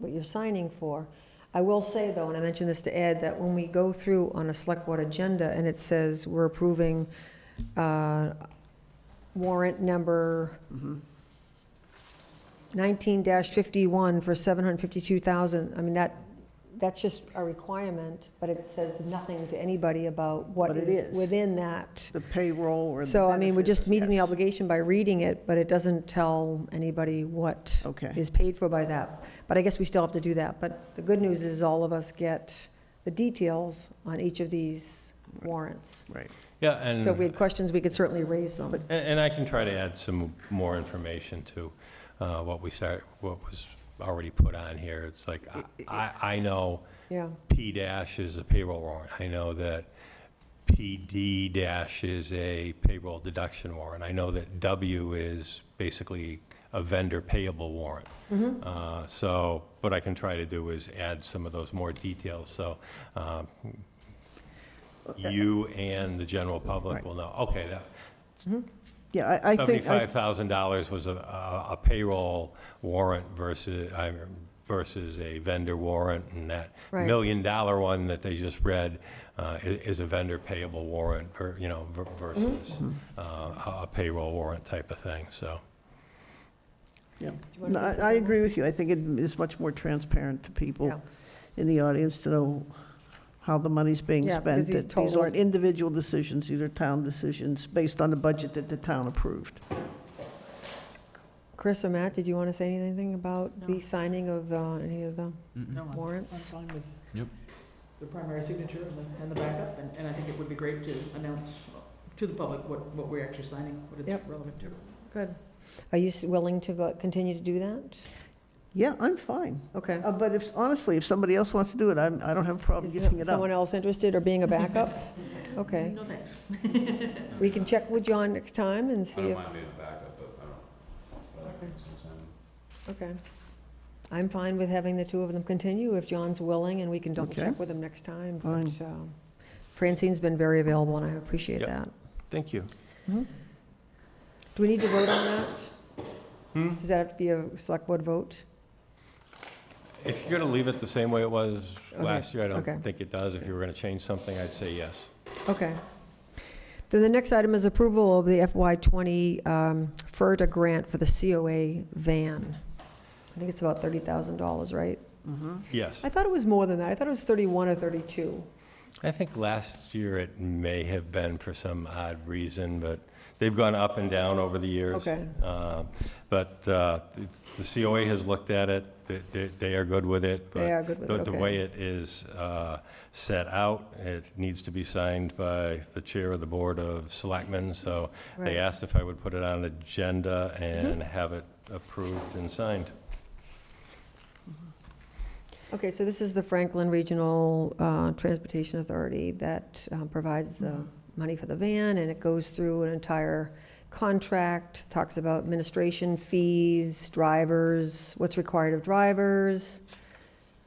you're signing for. I will say, though, and I mentioned this to Ed, that when we go through on a select board agenda and it says we're approving warrant number 19-51 for $752,000, I mean, that's just a requirement, but it says nothing to anybody about what What it is is. within that. The payroll or the So, I mean, we're just benefits, meeting the yes. obligation by reading it, but it doesn't tell anybody what Okay. is paid for by that. But I guess we still have to do that. But the good news is all of us get the details on each of these warrants. Right. Yeah, and. So if we had questions, we could certainly raise them. And I can try to add some more information to what was already put on here. It's like, I know Yeah, P dash is a payroll warrant. I know that PD dash is a payroll deduction warrant. I know that W is basically a vendor payable warrant. So what I can try to do is add some of those more details, so you and the general public Right. will know, okay, that Yeah, I think, $75,000 was a payroll warrant versus a vendor warrant, and that Right. $1 million one that they just read is a vendor payable warrant, versus a payroll warrant type of thing, so. yeah. you wanna No, say I something? agree with you. I think it is much more transparent to Yeah. people in the audience to know how the money's being Yeah, because spent. these That these total- aren't individual decisions, these are town decisions based on the budget that the town approved. Chris or Matt, did you want to say anything about No. the signing of any of the No, I'm warrants? fine with Yep. the primary signature and the backup, and I think it would be great to announce to the public what we're actually signing, what Yep. it's relevant to. Good. Are you willing to continue to do that? Yeah, I'm fine. Okay. But honestly, if somebody else wants to do it, I don't have a problem Is giving it up. someone else interested or being a backup? Okay. No thanks. We can check with John next time and see if, being a backup, but I don't. okay. I'm fine with having the two of them continue if John's willing, and we can double Okay. check with him next time. Fine. But Francine's been very available, and I appreciate Yep. that. Thank you. Do we need to vote on that? Does that have to be a select board vote? If you're going to leave it the same way it was Okay, last year, I okay. don't think it does. If you were going to change something, I'd say yes. Okay. Then the next item is approval of the FY20 FERDA grant for the COA van. I think it's about $30,000, right? Yes. I thought it was more than that. I thought it was 31 or 32. I think last year it may have been for some odd reason, but they've gone up and down over the years. Okay. But the COA has looked at it. They are good with it. They are good with it, The okay. way it is set out, it needs to be signed by the chair of the Board of Selectmen. So Right. they asked if I would put it on an agenda and have it approved and signed. Okay, so this is the Franklin Regional Transportation Authority that provides the money for the van, and it goes through an entire contract, talks about administration fees, drivers, what's required of drivers,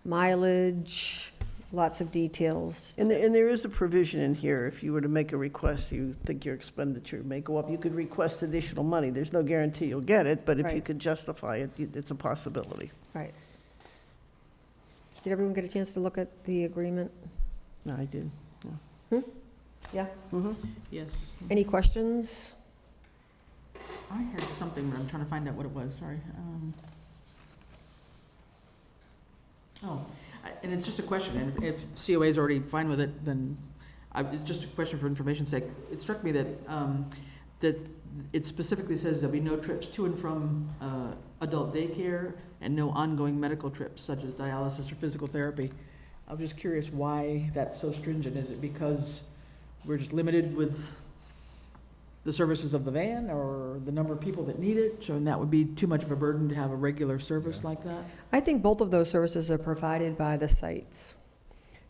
mileage, lots of details. And there is a provision in here, if you were to make a request, you think your expenditure may go up, you could request additional money. There's no guarantee you'll get it, but if you Right. could justify it, it's a possibility. Right. Did everyone get a chance to look at the agreement? No, I did. Yeah? Yes. Any questions? I had something, but I'm trying to find out what it was, sorry. And it's just a question, and if COA is already fine with it, then, it's just a question for information's sake. It struck me that, that it specifically says there'll be no trips to and from adult daycare and no ongoing medical trips such as dialysis or physical therapy. I was just curious why that's so stringent. Is it because we're just limited with the services of the van or the number of people that need it? So, and that would be too much of a burden to have a regular service like that? I think both of those services are provided by the sites.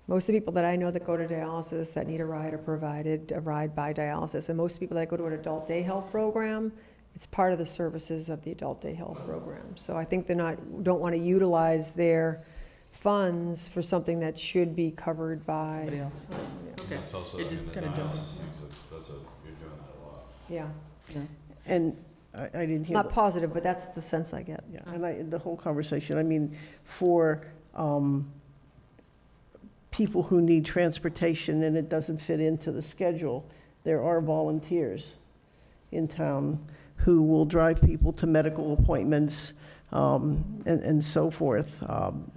Most of the people that I know that go to dialysis that need a ride are provided a ride by dialysis. And most people that go to an adult day health program, it's part of the services of the adult day health program. So I think don't want to utilize their funds for something that should be covered by. Somebody else? Yeah. Okay. That's also, It I mean, just the kinda jumped. dialysis things, you're doing that a lot. Yeah, Yeah. And I didn't hear. not positive, but that's the sense I get. Yeah, and the whole conversation, I mean, for people who need transportation and it doesn't fit into the schedule, there are volunteers in town who will drive people to medical appointments and so forth.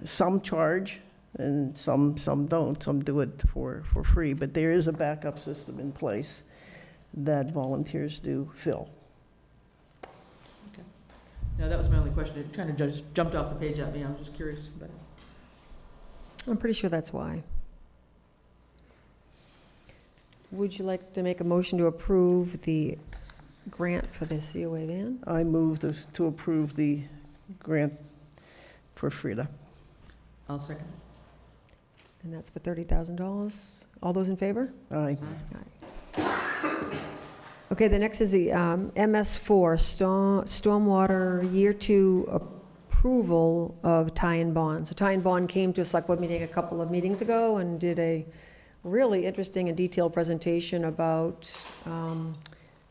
Some charge and some don't. Some do it for free, but there is a backup system in place that volunteers do fill. No, that was my only question. It kind of just jumped off the page at me. I was just curious about it. I'm pretty sure that's why. Would you like to make a motion to approve the grant for the COA van? I move to approve the grant for Frida. I'll second. And that's for $30,000. All those in favor? Aye. Okay, the next is the MS4, Stormwater Year 2 approval of Ty and Bond. So Ty and Bond came to a select board meeting a couple of meetings ago and did a really interesting and detailed presentation about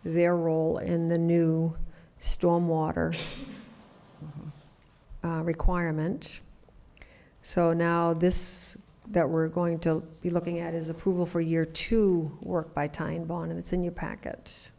their role in the new stormwater requirement. So now this that we're going to be looking at is approval for Year 2 work by Ty and Bond, and it's in your packet.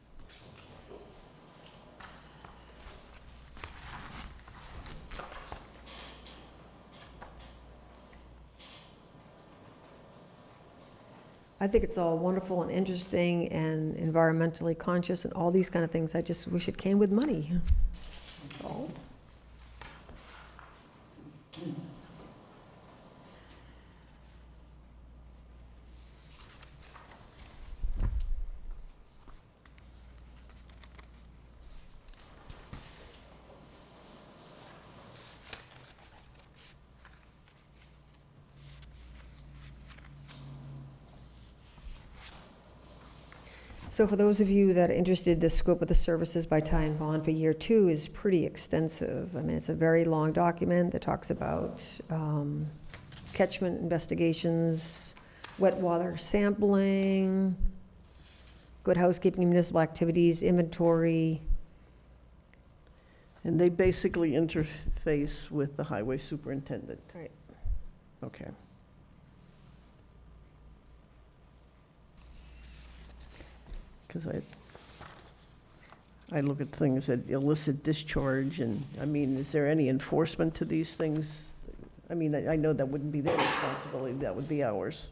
I think it's all wonderful and interesting and environmentally conscious and all these kind of things. I just wish it came with money. That's all. So for those of you that are interested, the scope of the services by Ty and Bond for Year 2 is pretty extensive. I mean, it's a very long document that talks about catchment investigations, wet water sampling, good housekeeping, municipal activities, inventory, And they basically interface with the highway superintendent? Right. Okay. Because I look at things that illicit discharge, and, I mean, is there any enforcement to these things? I mean, I know that wouldn't be their responsibility, that would be ours.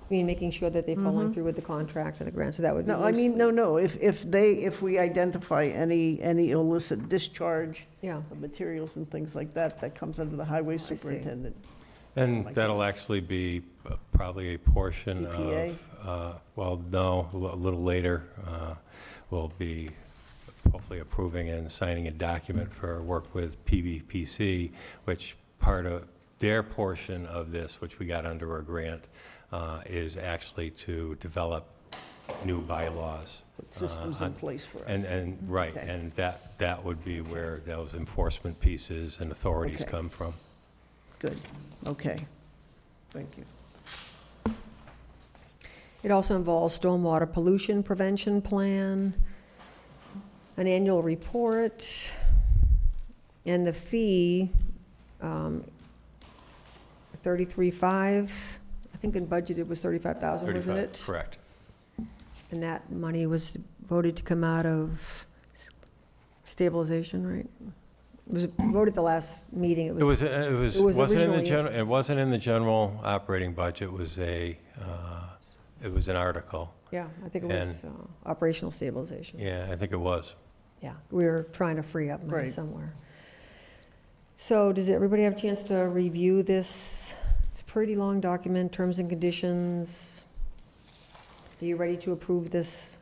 I mean, making sure that they're following through with the contract and the grant, so that would be No, I mean, mostly- no, if we identify any illicit discharge Yeah, of materials and things like that, that comes under the highway see. superintendent. And Like- that'll actually be probably a portion EPA? of, well, no, a little later, we'll be hopefully approving and signing a document for work with PVPC, which part of their portion of this, which we got under a grant, is actually to develop new bylaws. Put systems in place for us. And, right, Okay. and that would be where those enforcement pieces and authorities Okay. come from. Good, okay. Thank you. it also involves stormwater pollution prevention plan, an annual report, and the fee, 33.5, I think in budget it was 35,000, wasn't 35, it? correct. And that money was voted to come out of stabilization, right? It was voted the last meeting, It was was wasn't in the originally- general, it wasn't in the general operating budget, it was an article. yeah, I think it was operational stabilization. Yeah, I think it was. Yeah, we were trying to free up money Right. somewhere. So does everybody have a chance to review this? It's a pretty long document, terms and conditions. Are you ready to approve this?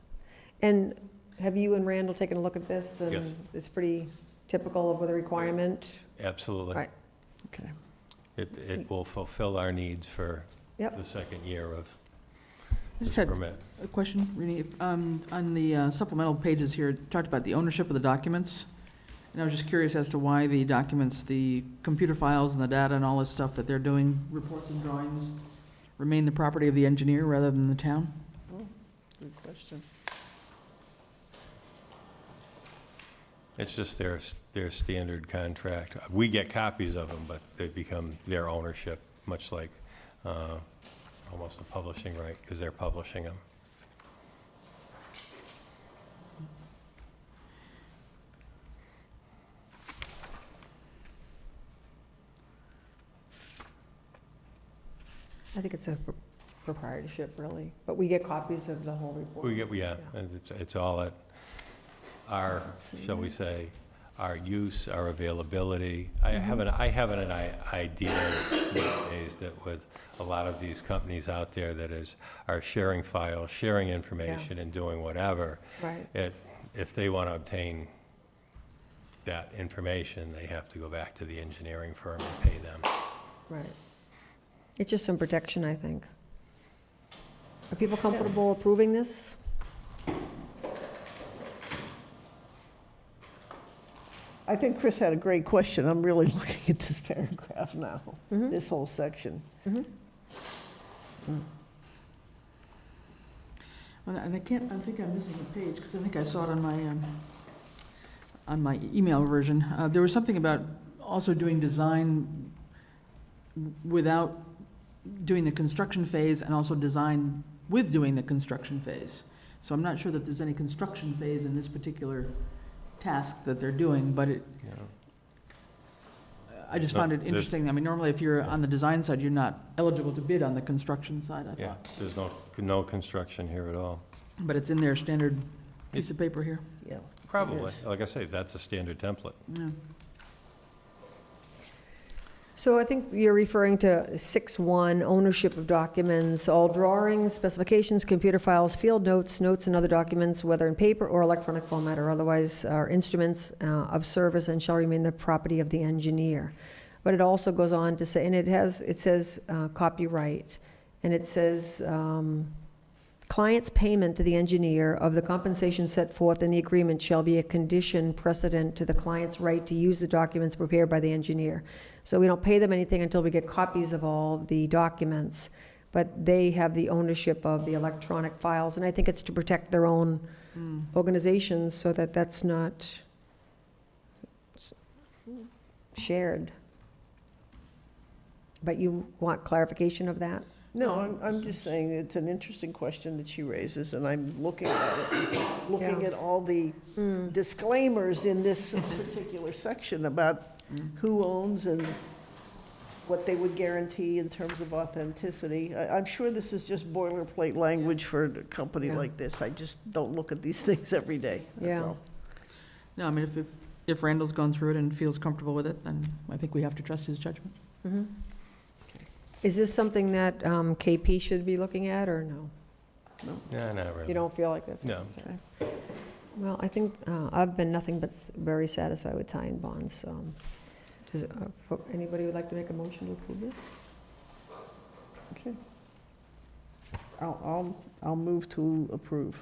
And have you and Randall taken a look at this? Yes. And it's pretty typical of the requirement? Absolutely. Right. Okay. It will fulfill our needs for Yep. the second year of I this just had permit. a question, Rini. On the supplemental pages here, it talked about the ownership of the documents. And I was just curious as to why the documents, the computer files and the data and all this stuff that they're doing, reports and drawings, remain the property of the engineer rather than the town? Good question. It's just their standard contract. We get copies of them, but they become their ownership, much like almost a publishing right, because they're publishing them. I think it's a proprietorship, really, but we get copies of the whole report. Yeah, and it's all at our, shall we say, our use, our availability. I have an idea nowadays that with a lot of these companies out there that are sharing files, sharing information, and doing whatever, Right. if they want to obtain that information, they have to go back to the engineering firm and pay them. Right. It's just some protection, I think. Are people comfortable approving this? I think Chris had a great question. I'm really looking at this paragraph now, this whole section. Well, and I think I'm missing a page, because I think I saw it on my email version. There was something about also doing design without doing the construction phase, and also design with doing the construction phase. So I'm not sure that there's any construction phase in this particular task that they're doing, but You know. I just No, found it there's- interesting. I mean, normally if you're on the design side, you're not eligible to bid on the construction side, I Yeah, thought. there's no construction here at all. But it's in their standard piece of paper here. Yeah. Probably. Yes. Like I say, that's a standard template. Yeah. So I think you're referring to 6.1, ownership of documents, all drawings, specifications, computer files, field notes, notes and other documents, whether in paper or electronic format or otherwise, are instruments of service and shall remain the property of the engineer. But it also goes on to say, and it says copyright, and it says client's payment to the engineer of the compensation set forth in the agreement shall be a condition precedent to the client's right to use the documents prepared by the engineer. So we don't pay them anything until we get copies of all the documents, but they have the ownership of the electronic files, and I think it's to protect their own organizations so that that's not shared. But you want clarification of that? No, I'm just saying it's an interesting question that she raises, and I'm looking at it, looking Yeah. at all the disclaimers in this particular section about who owns and what they would guarantee in terms of authenticity. I'm sure this is just boilerplate language for a company Yeah. like this. I just don't look at these things every day, that's Yeah. all. No, I mean, if Randall's gone through it and feels comfortable with it, then I think we have to trust his judgment. Mhm. Is this something that KP should be looking at, or no? No, not really. You don't feel like this? No. necessary? Well, I think I've been nothing but very satisfied with tie and bonds, so. Does anybody would like to make a motion to approve this? Okay. I'll move to approve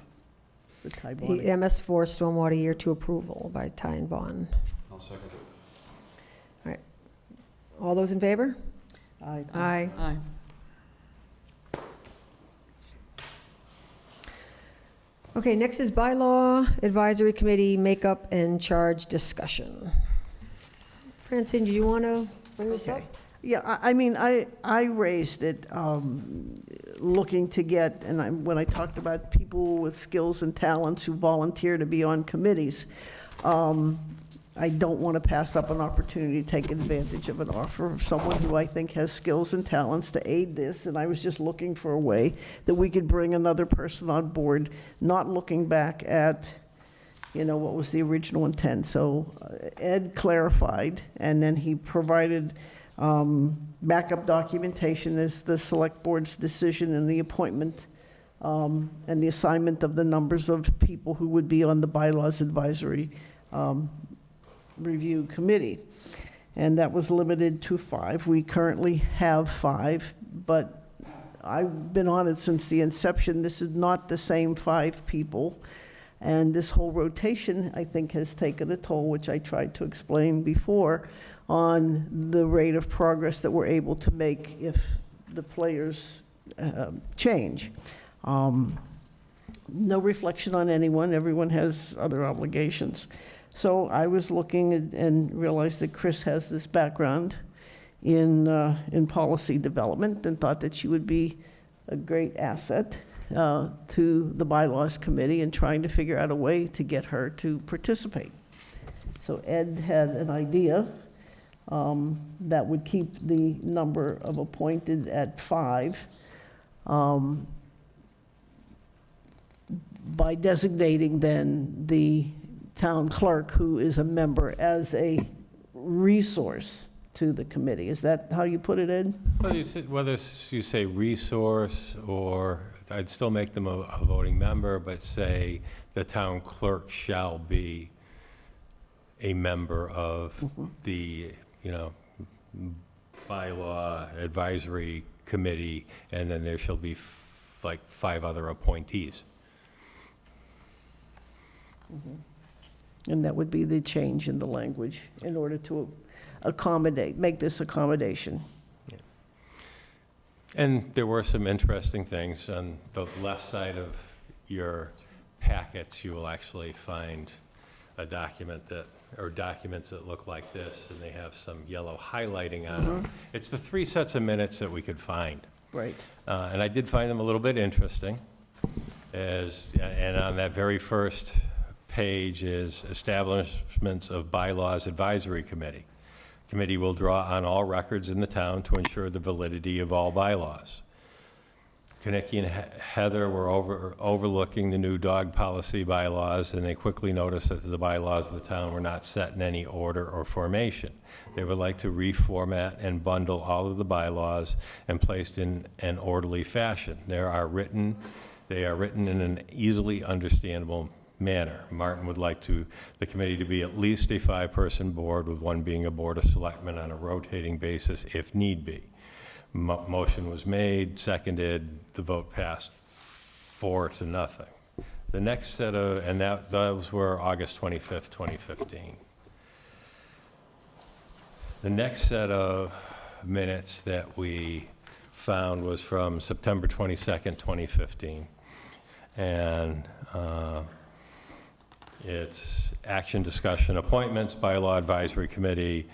the tie The bonding. MS4 Stormwater Year 2 approval by tie and bond. I'll second it. All those in favor? Aye. Aye. Aye. Okay, next is bylaw advisory committee makeup and charge discussion. Francine, do you want to bring this up? Okay. Yeah, I mean, I raised it, looking to get, and when I talked about people with skills and talents who volunteer to be on committees, I don't want to pass up an opportunity to take advantage of an offer of someone who I think has skills and talents to aid this, and I was just looking for a way that we could bring another person on board, not looking back at, you know, what was the original intent. So Ed clarified, and then he provided backup documentation as the select board's decision and the appointment and the assignment of the numbers of people who would be on the bylaws advisory review committee. And that was limited to 5. We currently have 5, but I've been on it since the inception. This is not the same 5 people. And this whole rotation, I think, has taken a toll, which I tried to explain before, on the rate of progress that we're able to make if the players change. No reflection on anyone. Everyone has other obligations. So I was looking and realized that Chris has this background in policy development, and thought that she would be a great asset to the bylaws committee, and trying to figure out a way to get her to participate. So Ed had an idea that would keep the number of appointed at 5 by designating then the town clerk, who is a member, as a resource to the committee. Is that how you put it, Ed? Well, whether you say resource, or I'd still make them a voting member, but say the town clerk shall be a member of the, you know, bylaw advisory committee, and then there shall be like 5 other appointees. And that would be the change in the language in order to accommodate, make this accommodation. And there were some interesting things. On the left side of your packets, you will actually find a document that, or documents that look like this, and they have some yellow highlighting on them. It's the 3 sets of minutes that we could find. Right. And I did find them a little bit interesting. And on that very first page is establishments of bylaws advisory committee. Committee will draw on all records in the town to ensure the validity of all bylaws. Kinnicky and Heather were overlooking the new dog policy bylaws, and they quickly noticed that the bylaws of the town were not set in any order or formation. They would like to reformat and bundle all of the bylaws and placed in an orderly fashion. They are written in an easily understandable manner. Martin would like the committee to be at least a 5-person board, with one being a board of selectmen on a rotating basis if need be. Motion was made, seconded, the vote passed 4-0. The next set of, and those were August 25th, 2015. The next set of minutes that we found was from September 22nd, 2015. And it's action, discussion, appointments, bylaw advisory committee,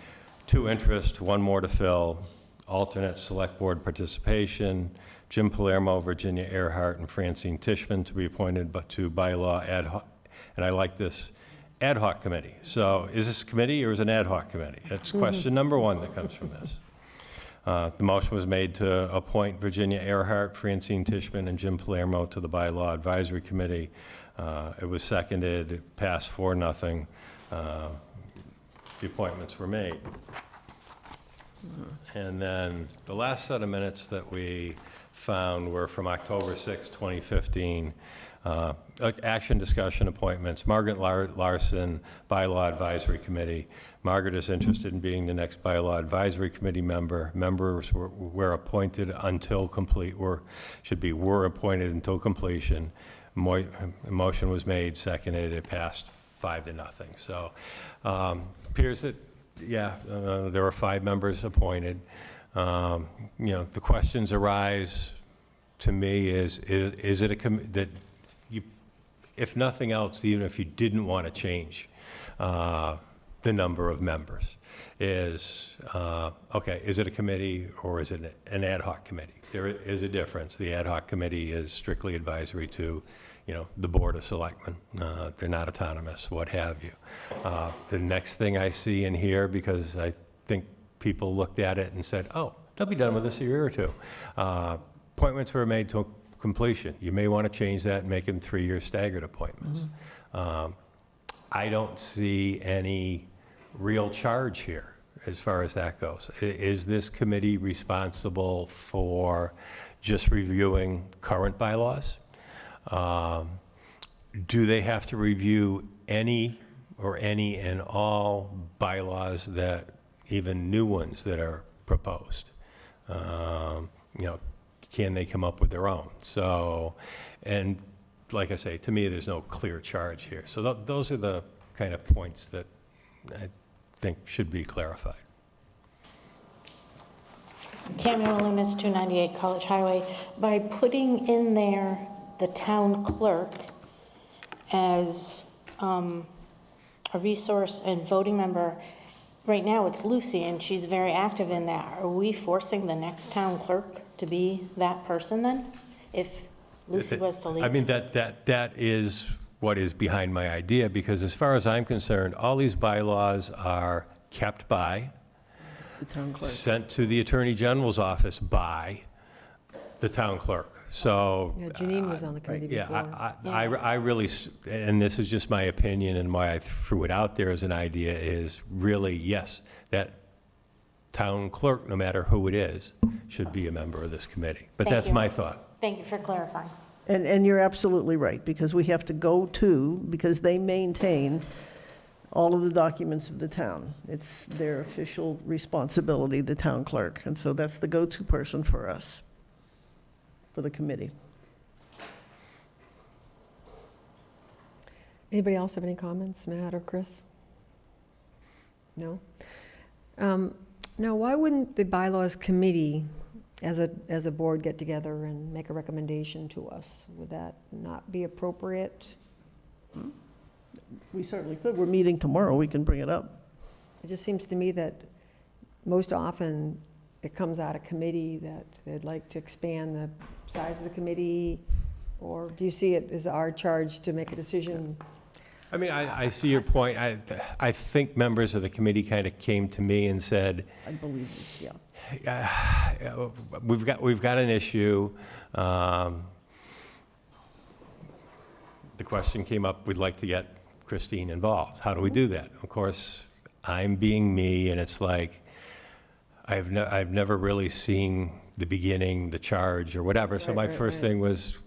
2 interest, 1 more to fill, alternate select board participation, Jim Palermo, Virginia Earhart, and Francine Tishman to be appointed to bylaw ad hoc, and I like this, ad hoc committee. So is this a committee or is it an ad hoc committee? That's question number 1 that comes from this. The motion was made to appoint Virginia Earhart, Francine Tishman, and Jim Palermo to the bylaw advisory committee. It was seconded, it passed 4-0. The appointments were made. And then the last set of minutes that we found were from October 6, 2015. Action discussion appointments. Margaret Larson, Bylaw Advisory Committee. Margaret is interested in being the next Bylaw Advisory Committee member. Members were appointed until complete, were appointed until completion. Motion was made, seconded, it passed 5-0. So appears that, yeah, there were 5 members appointed. You know, the questions arise to me is it a that you, if nothing else, even if you didn't want to change the number of members, okay, is it a committee or is it an ad hoc committee? There is a difference. The ad hoc committee is strictly advisory to, you know, the Board of Selectmen. They're not autonomous, what have you. The next thing I see in here, because I think people looked at it and said, oh, they'll be done with this a year or 2. Appointments were made to completion. You may want to change that and make them 3-year staggered appointments. I don't see any real charge here as far as that goes. Is this committee responsible for just reviewing current bylaws? Do they have to review any and all bylaws, that even new ones that are proposed? You know, can they come up with their own? So, and like I say, to me, there's no clear charge here. So those are the kind of points that I think should be clarified. Tamara Lunas, 298 College Highway. By putting in there the town clerk as a resource and voting member, right now it's Lucy and she's very active in that. Are we forcing the next town clerk to be that person then, if Lucy was to leave? I mean, that is what is behind my idea, because as far as I'm concerned, all these bylaws are kept by, The town clerk. sent to the Attorney General's office by the town clerk. So. Yeah, Janine was on the committee before. I really, and this is just my opinion and why I threw it out there as an idea, is really, yes, that town clerk, no matter who it is, should be a member of this committee. But Thank that's you. my thought. Thank you for clarifying. And you're absolutely right, because we have to go to, because they maintain all of the documents of the town. It's their official responsibility, the town clerk. And so that's the go-to person for us, for the committee. Anybody else have any comments, Matt or Chris? No? Now, why wouldn't the bylaws committee, as a board, get together and make a recommendation to us? Would that not be appropriate? We certainly could. We're meeting tomorrow. We can bring it up. It just seems to me that most often it comes out of committee that they'd like to expand the size of the committee, or do you see it as our charge to make a decision? I mean, I see your point. I think members of the committee kind of came to me and said, I believe you, yeah. we've got an issue. The question came up, we'd like to get Christine involved. How do we do that? Of course, I'm being me, and it's like, I've never really seen the beginning, the charge, or whatever. So my first thing was,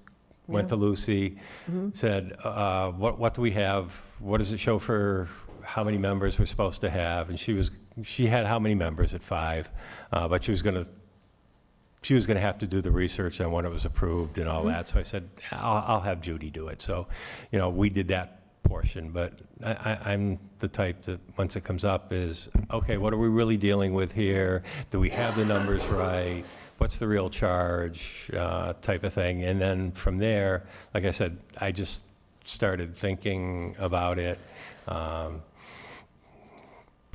went to Lucy, said, what do we have? What does it show for how many members we're supposed to have? And she had how many members at 5, but she was going to have to do the research on when it was approved and all that. So I said, I'll have Judy do it. So, you know, we did that portion, but I'm the type that once it comes up is, okay, what are we really dealing with here? Do we have the numbers right? What's the real charge, type of thing. And then from there, like I said, I just started thinking about it.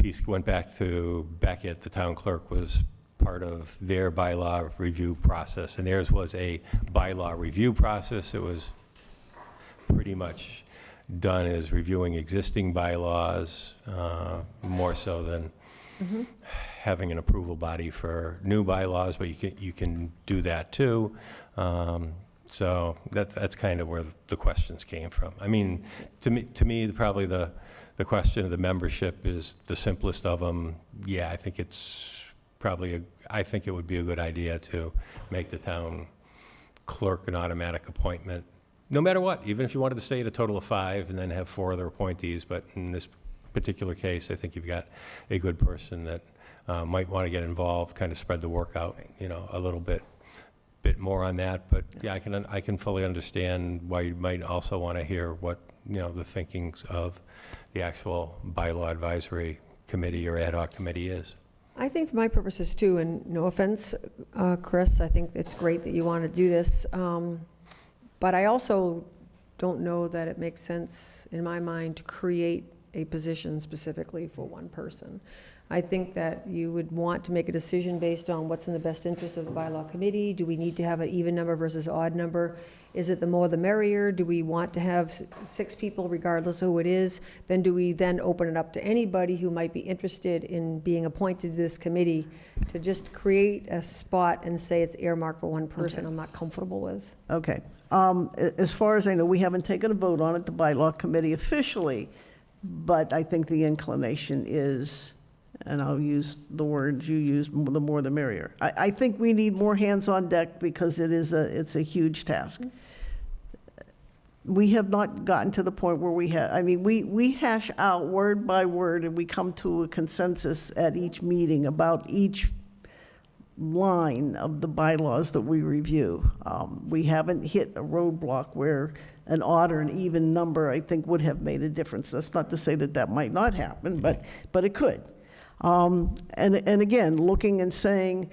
piece went back to Beckett, the town clerk was part of their bylaw review process, and theirs was a bylaw review process. It was pretty much done as reviewing existing bylaws, more so than having an approval body for new bylaws, but you can do that too. So that's kind of where the questions came from. I mean, to me, probably the question of the membership is the simplest of them. Yeah, I think it's probably I think it would be a good idea to make the town clerk an automatic appointment, no matter what, even if you wanted to stay at a total of 5 and then have 4 other appointees. But in this particular case, I think you've got a good person that might want to get involved, kind of spread the work out, a little bit more on that. But yeah, I can fully understand why you might also want to hear what, the thinkings of the actual bylaw advisory committee or ad hoc committee is. I think for my purposes too, and no offense, Chris, I think it's great that you want to do this. But I also don't know that it makes sense, in my mind, to create a position specifically for one person. I think that you would want to make a decision based on what's in the best interest of the bylaw committee. Do we need to have an even number versus odd number? Is it the more the merrier? Do we want to have 6 people regardless of who it is? Then do we then open it up to anybody who might be interested in being appointed to this committee to just create a spot and say it's earmarked for one person? Okay. I'm not comfortable with. Okay. As far as I know, we haven't taken a vote on it, the bylaw committee officially, but I think the inclination is, and I'll use the words you used, the more the merrier. I think we need more hands on deck because it's a huge task. We have not gotten to the point where we hash out word by word and we come to a consensus at each meeting about each line of the bylaws that we review. We haven't hit a roadblock where an odd or an even number, I think, would have made a difference. That's not to say that that might not happen, but it could. And again, looking and saying,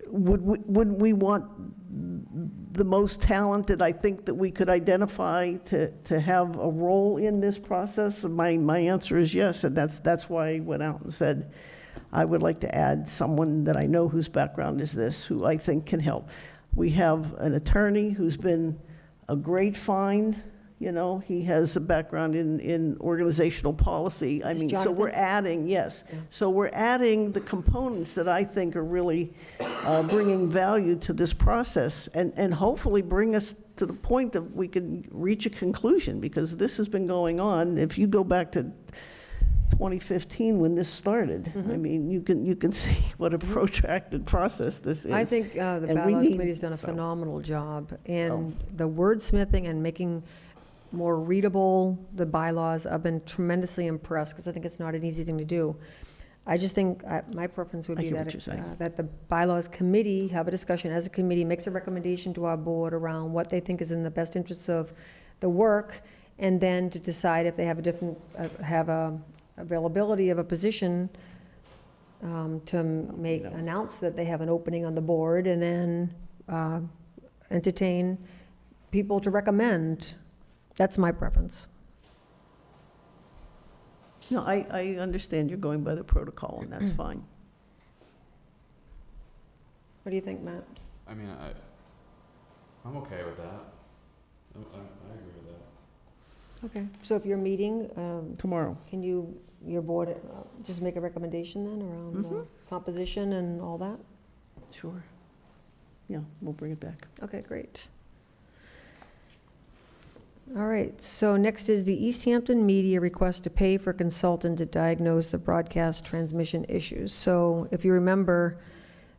wouldn't we want the most talented, I think, that we could identify to have a role in this process? My answer is yes, and that's why I went out and said, I would like to add someone that I know whose background is this, who I think can help. We have an attorney who's been a great find. He has a background in organizational policy. I mean, so we're adding, yes. Yeah. So we're adding the components that I think are really bringing value to this process and hopefully bring us to the point that we can reach a conclusion, because this has been going on. If you go back to 2015 when this started, I mean, you can see what a protracted process this is. I think the bylaws committee has done a phenomenal job in the wordsmithing and making more readable the bylaws. I've been tremendously impressed because I think it's not an easy thing to do. I just think my preference would be that the bylaws committee have a discussion as a committee, makes a recommendation to our board around what they think is in the best interests of the work, and then to decide if they have a different availability of a position to announce that they have an opening on the board, and then entertain people to recommend. That's my preference. No, I understand you're going by the protocol, and that's fine. What do you think, Matt? I mean, I'm okay with that. I agree with that. Okay, so if you're meeting Tomorrow. can your board just make a recommendation then around composition and all that? Sure. Yeah, we'll bring it back. Okay, great. All right, so next is the Easthampton media request to pay for consultant to diagnose the broadcast transmission issues. So if you remember,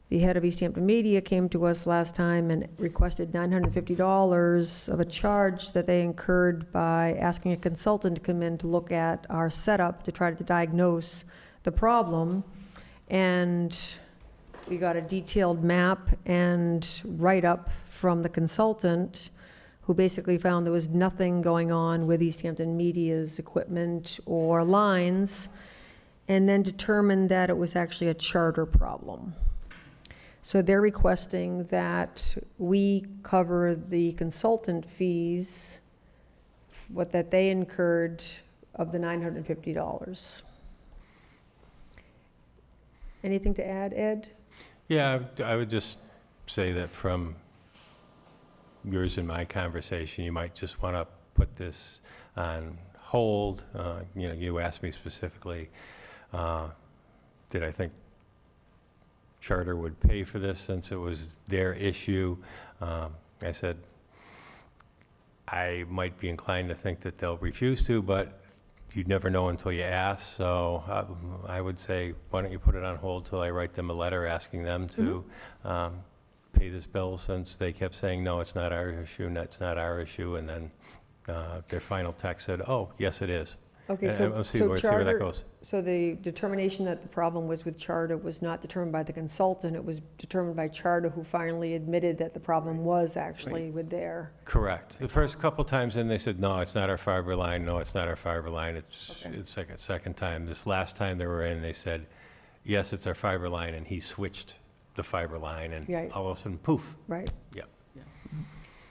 the head of Easthampton Media came to us last time and requested $950 of a charge that they incurred by asking a consultant to come in to look at our setup to try to diagnose the problem. And we got a detailed map and write-up from the consultant, who basically found there was nothing going on with Easthampton Media's equipment or lines, and then determined that it was actually a charter problem. So they're requesting that we cover the consultant fees, that they incurred of the $950. Anything to add, Ed? Yeah, I would just say that from yours and my conversation, you might just want to put this on hold. You asked me specifically, did I think Charter would pay for this since it was their issue? I said, I might be inclined to think that they'll refuse to, but you'd never know until you ask. So I would say, why don't you put it on hold till I write them a letter asking them to pay this bill, since they kept saying, no, it's not our issue, it's not our issue. And then their final text said, oh, yes, it is. Okay, And we'll see where that goes. So the determination that the problem was with Charter was not determined by the consultant, it was determined by Charter, who finally admitted that the problem was actually with their. Correct. The first couple times in, they said, no, it's not our fiber line, no, it's not our fiber line. It's like a second time. This last time they were in, they said, yes, it's our fiber line, and he switched the fiber line, and Right. all of a sudden, poof. Right. Yeah.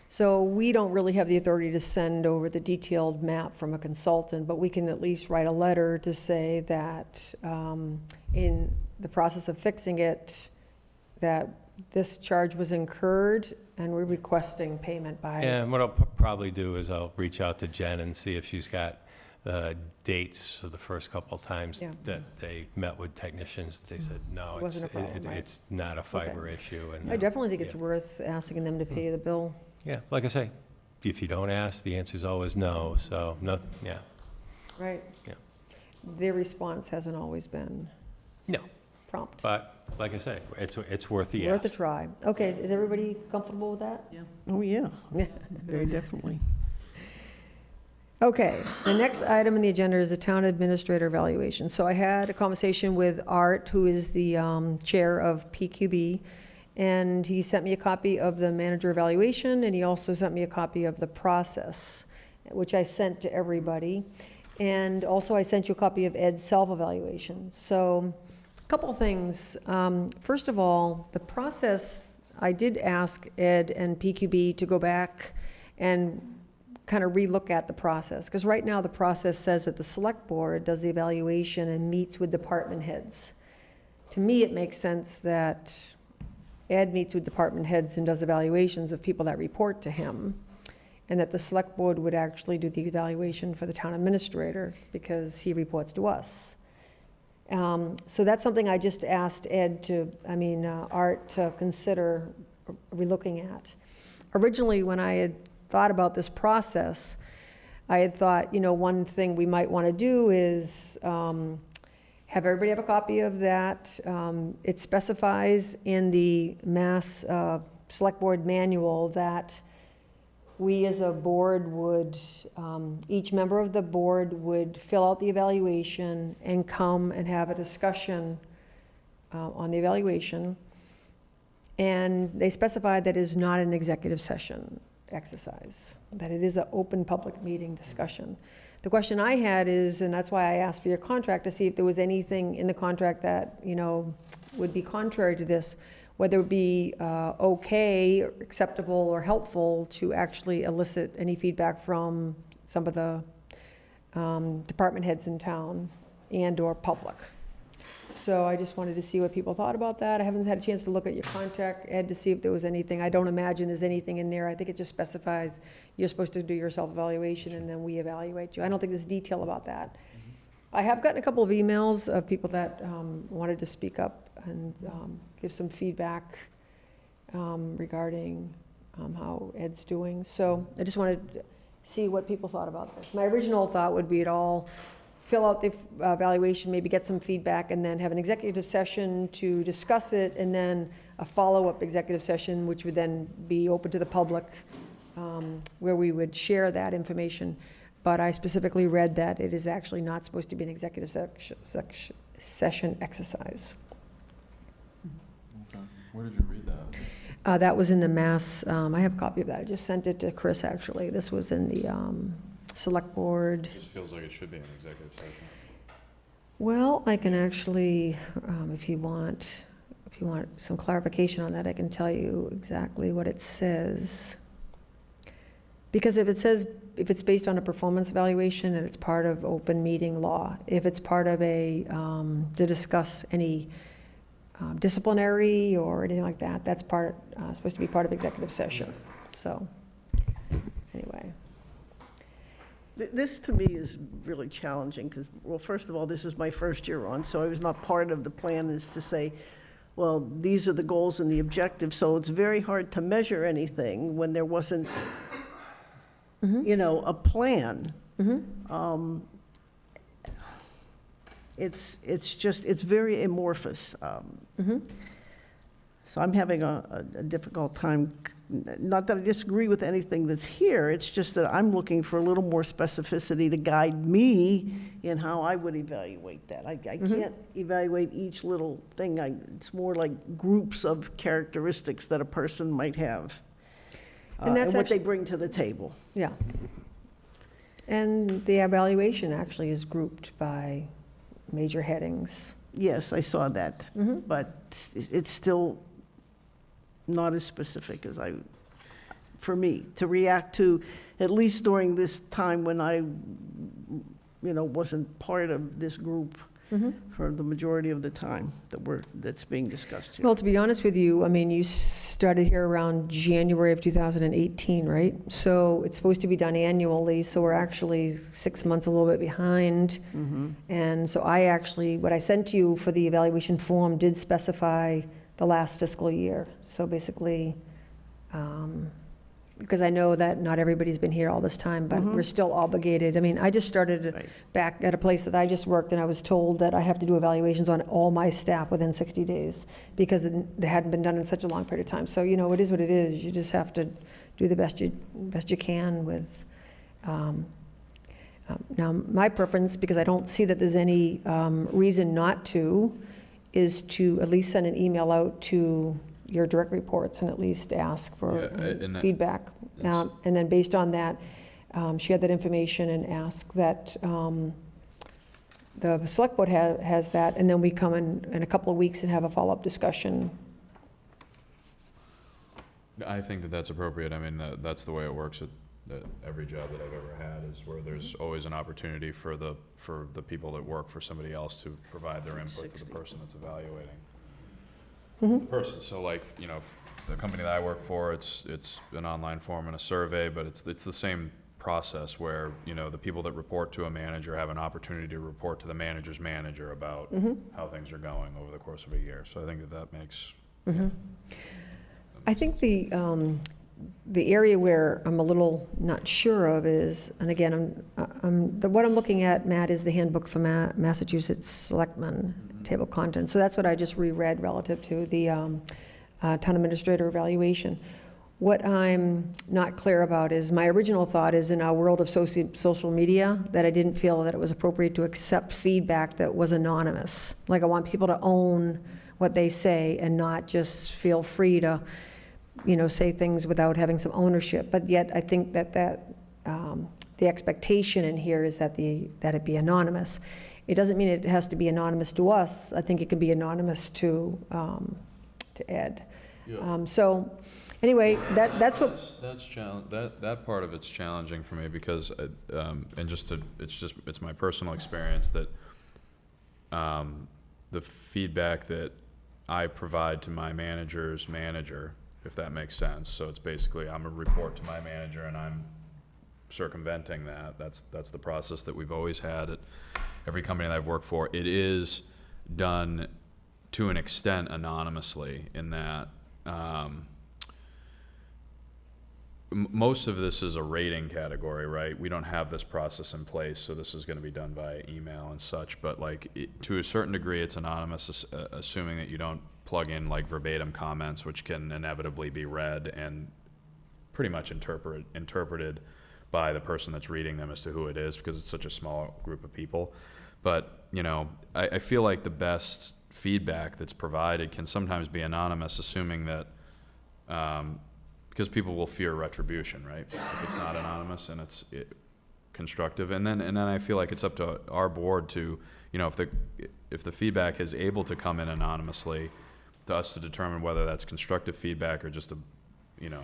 So we don't really have the authority to send over the detailed map from a consultant, but we can at least write a letter to say that in the process of fixing it, that this charge was incurred and we're requesting payment by. And what I'll probably do is I'll reach out to Jen and see if she's got dates of the first couple of times Yeah. that they met with technicians. They said, no, It wasn't a problem, right? it's not a fiber issue. And I definitely think it's yeah. worth asking them to pay the bill. Yeah, like I say, if you don't ask, the answer is always no. So, no, yeah, Right. Yeah. Their response hasn't always been no. prompt. But like I say, it's worth the Worth a ask. try. Okay, is everybody comfortable with that? Oh, yeah, very definitely. Okay, the next item on the agenda is the town administrator evaluation. So I had a conversation with Art, who is the chair of PQB, and he sent me a copy of the manager evaluation, and he also sent me a copy of the process, which I sent to everybody. And also I sent you a copy of Ed's self-evaluation. So a couple of things. First of all, the process, I did ask Ed and PQB to go back and kind of relook at the process, because right now the process says that the select board does the evaluation and meets with department heads. To me, it makes sense that Ed meets with department heads and does evaluations of people that report to him, and that the select board would actually do the evaluation for the town administrator, because he reports to us. So that's something I just asked Ed Art to consider relooking at. Originally, when I had thought about this process, I had thought, one thing we might want to do is have everybody have a copy of that. It specifies in the Mass Select Board Manual that we as a board would, each member of the board would fill out the evaluation and come and have a discussion on the evaluation. And they specify that it is not an executive session exercise, that it is an open public meeting discussion. The question I had is, and that's why I asked for your contract, to see if there was anything in the contract that, would be contrary to this, whether it would be okay, or acceptable, or helpful to actually elicit any feedback from some of the department heads in town and/or public. So I just wanted to see what people thought about that. I haven't had a chance to look at your contract, Ed, to see if there was anything. I don't imagine there's anything in there. I think it just specifies you're supposed to do your self-evaluation and then we evaluate you. I don't think there's detail about that. I have gotten a couple of emails of people that wanted to speak up and give some feedback regarding how Ed's doing. So I just wanted to see what people thought about this. My original thought would be fill out the evaluation, maybe get some feedback, and then have an executive session to discuss it, and then a follow-up executive session, which would then be open to the public, where we would share that information. But I specifically read that it is actually not supposed to be an executive session exercise. Okay. Where did you read that? That was in the Mass, I have a copy of that. I just sent it to Chris, actually. This was in the Select Board. It just feels like it should be an executive session. Well, I can actually, if you want some clarification on that, I can tell you exactly what it says. Because if it says, if it's based on a performance evaluation and it's part of open meeting law, if it's part of a, to discuss any disciplinary or anything like that, that's supposed to be part of executive session. So, anyway. This, to me, is really challenging, because, well, first of all, this is my first year on, so I was not part of the plan is to say, well, these are the goals and the objectives, so it's very hard to measure anything when there wasn't, you know, a plan. It's just, it's very amorphous. So I'm having a difficult time, not that I disagree with anything that's here, it's just that I'm looking for a little more specificity to guide me in how I would evaluate that. I can't evaluate each little thing. It's more like groups of characteristics that a person might have, And that's what actually- they bring to the table. Yeah. And the evaluation actually is grouped by major headings. Yes, I saw that, but it's still not as specific as for me, to react to, at least during this time when I, you know, wasn't part of this group for the majority of the time that's being discussed here. Well, to be honest with you, I mean, you started here around January of 2018, right? So it's supposed to be done annually, so we're actually 6 months a little bit behind. And so what I sent you for the evaluation form did specify the last fiscal year. So basically, because I know that not everybody's been here all this time, but we're still obligated. I mean, I just started back at a place that I just worked, and I was told that I have to do evaluations on all my staff within 60 days because they hadn't been done in such a long period of time. So, you know, it is what it is. You just have to do the best you can with. Now, my preference, because I don't see that there's any reason not to, is to at least send an email out to your direct reports and at least ask for feedback. And then based on that, share that information and ask that the select board has that, and then we come in a couple of weeks and have a follow-up discussion. I think that that's appropriate. I mean, that's the way it works at every job that I've ever had, is where there's always an opportunity for the people that work for somebody else to provide their input to the person that's evaluating the person. So, like, you know, the company that I work for, it's an online form and a survey, but it's the same process where, you know, the people that report to a manager have an opportunity to report to the manager's manager about how things are going over the course of a year. So I think that makes. I think the area where I'm a little not sure of is, and again, what I'm looking at, Matt, is the handbook for Massachusetts Selectmen table of contents. So that's what I just reread relative to the town administrator evaluation. What I'm not clear about is, my original thought is, in our world of social media, that I didn't feel that it was appropriate to accept feedback that was anonymous. Like, I want people to own what they say and not just feel free to, you know, say things without having some ownership. But yet, I think that the expectation in here is that it be anonymous. It doesn't mean it has to be anonymous to us. I think it can be anonymous to Ed. Yeah. So, anyway, that's what. That part of it's challenging for me because, it's my personal experience that the feedback that I provide to my manager's manager, if that makes sense. So it's basically, I'm a report to my manager and I'm circumventing that. That's the process that we've always had at every company that I've worked for. It is done to an extent anonymously, in that most of this is a rating category, right? We don't have this process in place, so this is going to be done by email and such. But like, to a certain degree, it's anonymous, assuming that you don't plug in like verbatim comments, which can inevitably be read and pretty much interpreted by the person that's reading them as to who it is, because it's such a small group of people. But, you know, I feel like the best feedback that's provided can sometimes be anonymous, assuming that, because people will fear retribution, right? If it's not anonymous and it's constructive. And then I feel like it's up to our board to, you know, if the feedback is able to come in anonymously, to us to determine whether that's constructive feedback or just a, you know,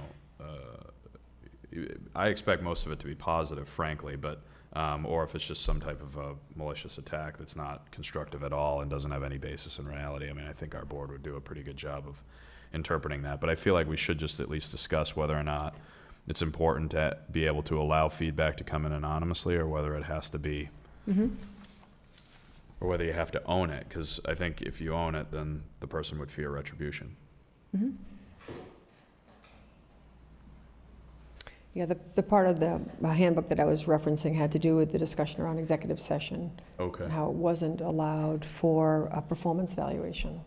I expect most of it to be positive, frankly, but, or if it's just some type of a malicious attack that's not constructive at all and doesn't have any basis in reality, I mean, I think our board would do a pretty good job of interpreting that. But I feel like we should just at least discuss whether or not it's important to be able to allow feedback to come in anonymously, or whether it has to be, or whether you have to own it, because I think if you own it, then the person would fear retribution. Yeah, the part of the handbook that I was referencing had to do with the discussion around executive session. Okay. And how it wasn't allowed for a performance evaluation.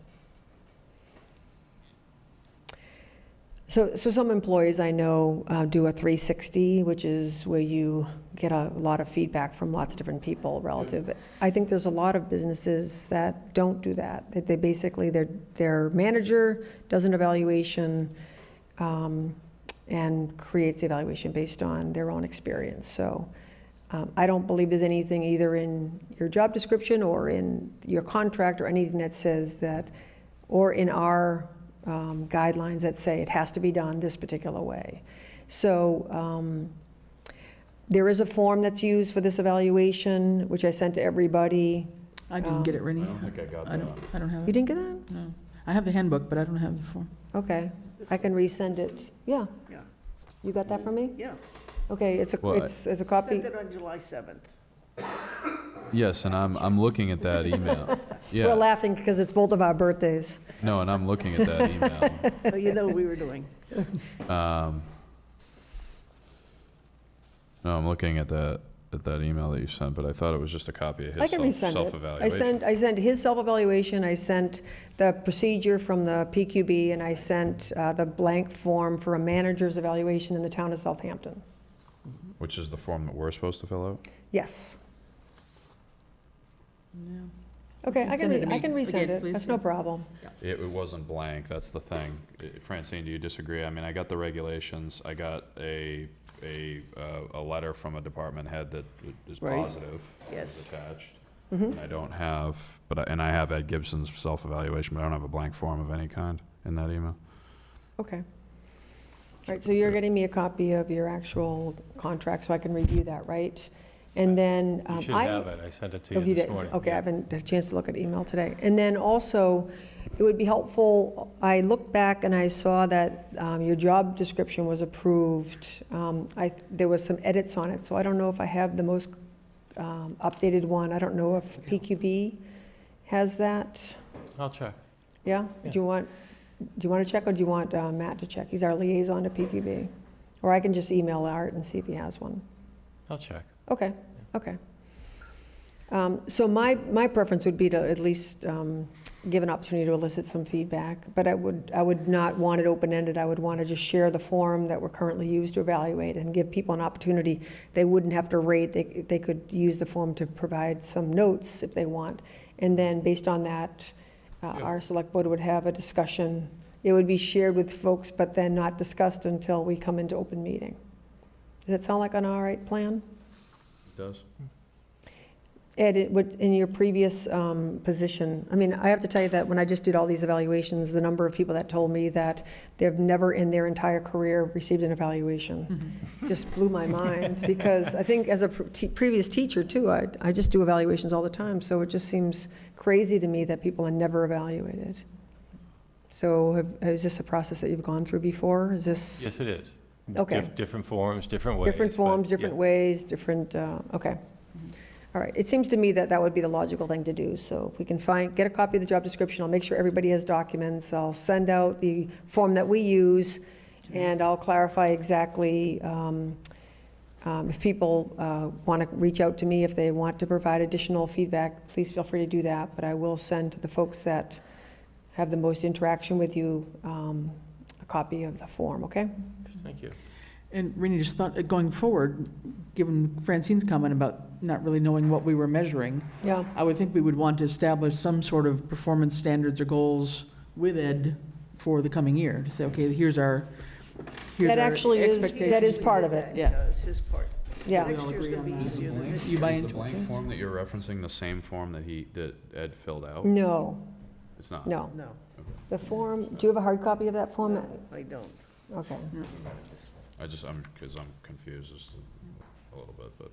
So some employees I know do a 360, which is where you get a lot of feedback from lots of different people relative. I think there's a lot of businesses that don't do that. That they basically, their manager does an evaluation and creates the evaluation based on their own experience. So I don't believe there's anything either in your job description or in your contract or anything that says that, or in our guidelines that say it has to be done this particular way. So there is a form that's used for this evaluation, which I sent to everybody. I didn't get it, Rennie. I don't think I got I that. don't have You it. didn't get that? No. I have the handbook, but I don't have the form. Okay, I can resend it. Yeah. Yeah. You got that from me? Yeah, Okay, Well, it's a copy. sent it on July 7th. Yes, and I'm looking at that email. We're Yeah, laughing because it's both of our birthdays. no, and I'm looking at that email. So you know what we were doing. No, I'm looking at that email that you sent, but I thought it was just a copy of I his can resend it. self-evaluation. I sent his self-evaluation, I sent the procedure from the PQB, and I sent the blank form for a manager's evaluation in the town of Southampton. Which is the form that we're supposed to fill out? Yes. Yeah. Okay, can send it to I me can resend again, it. please, That's yeah. no problem. It wasn't blank, that's the thing. Francine, do you disagree? I mean, I got the regulations, I got a letter from a department head that is Right. positive, Yes. is attached. Mm-hmm. And I don't have, and I have Ed Gibson's self-evaluation, but I don't have a blank form of any kind in that email. Okay. All right, so you're getting me a copy of your actual contract so I can review that, right? And then You should I... have it. I sent it to Oh, you you this did? morning. Okay, I Yeah. haven't had a chance to look at email today. And then also, it would be helpful, I looked back and I saw that your job description was approved. There was some edits on it, so I don't know if I have the most updated one. I don't know if PQB has that. I'll check. Yeah? Yeah. Do you want to check, or do you want Matt to check? He's our liaison to PQB. Or I can just email Art and see if he has one. I'll check. Okay, okay. So my preference would be to at least give an opportunity to elicit some feedback, but I would not want it open-ended. I would want to just share the form that we're currently used to evaluate and give people an opportunity. They wouldn't have to rate, they could use the form to provide some notes if they want. And then based on that, our select board would have a discussion. It would be shared with folks, but then not discussed until we come into open meeting. Does that sound like an all right plan? It does. Ed, in your previous position, I mean, I have to tell you that when I just did all these evaluations, the number of people that told me that they've never in their entire career received an evaluation just blew my mind, because I think as a previous teacher too, I just do evaluations all the time, so it just seems crazy to me that people are never evaluated. So is this a process that you've gone through before? Is this? Yes, it is. Okay. Different forms, different ways. Different but forms, yeah. different ways, different, okay. All right, it seems to me that that would be the logical thing to do. So if we can get a copy of the job description, I'll make sure everybody has documents. I'll send out the form that we use, and I'll clarify exactly if people want to reach out to me, if they want to provide additional feedback, please feel free to do that. But I will send to the folks that have the most interaction with you a copy of the form, okay? Thank you. And Renee, just thought, going forward, given Francine's comment about not really knowing what we were measuring, Yeah. I would think we would want to establish some sort of performance standards or goals with Ed for the coming year, to say, okay, here's our That actually is, that expectations. is part of it, Yeah. That's his part. yeah. We Next all year's agree gonna be on that. easier than this You year. buy Is into the blank it? form that you're referencing the same form that Ed filled out? No, It's not? no. No, The form, do you have a hard copy of that form? I don't. Okay. Because I'm confused just a little bit, but.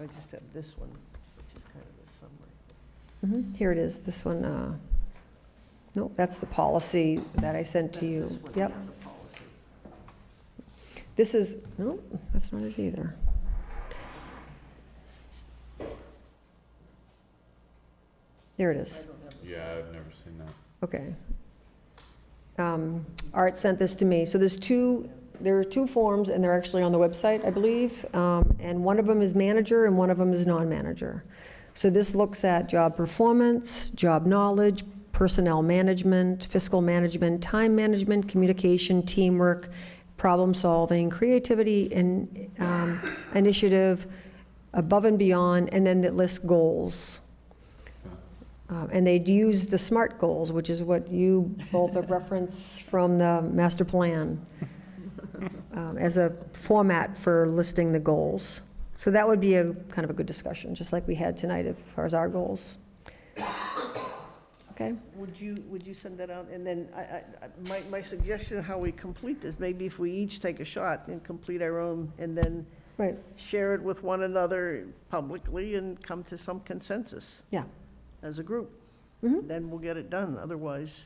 I just have this one, which is kind of a summary. Here it is, this one, nope, that's the policy that I sent to you. That's this one, Yep. yeah, the policy. This is, no, that's not it either. There it is. Yeah, I've never seen that. Okay. Art sent this to me. So there are two forms, and they're actually on the website, I believe. And one of them is manager, and one of them is non-manager. So this looks at job performance, job knowledge, personnel management, fiscal management, time management, communication, teamwork, problem solving, creativity, and initiative, above and beyond, and then it lists goals. And they'd use the SMART goals, which is what you both have referenced from the master plan, as a format for listing the goals. So that would be a kind of a good discussion, just like we had tonight as far as our goals. Okay? Would you send that out? And then my suggestion how we complete this, maybe if we each take a shot and complete our own, and then Right, share it with one another publicly and come to some consensus yeah. as a group. Mhm. Then we'll get it done. Otherwise,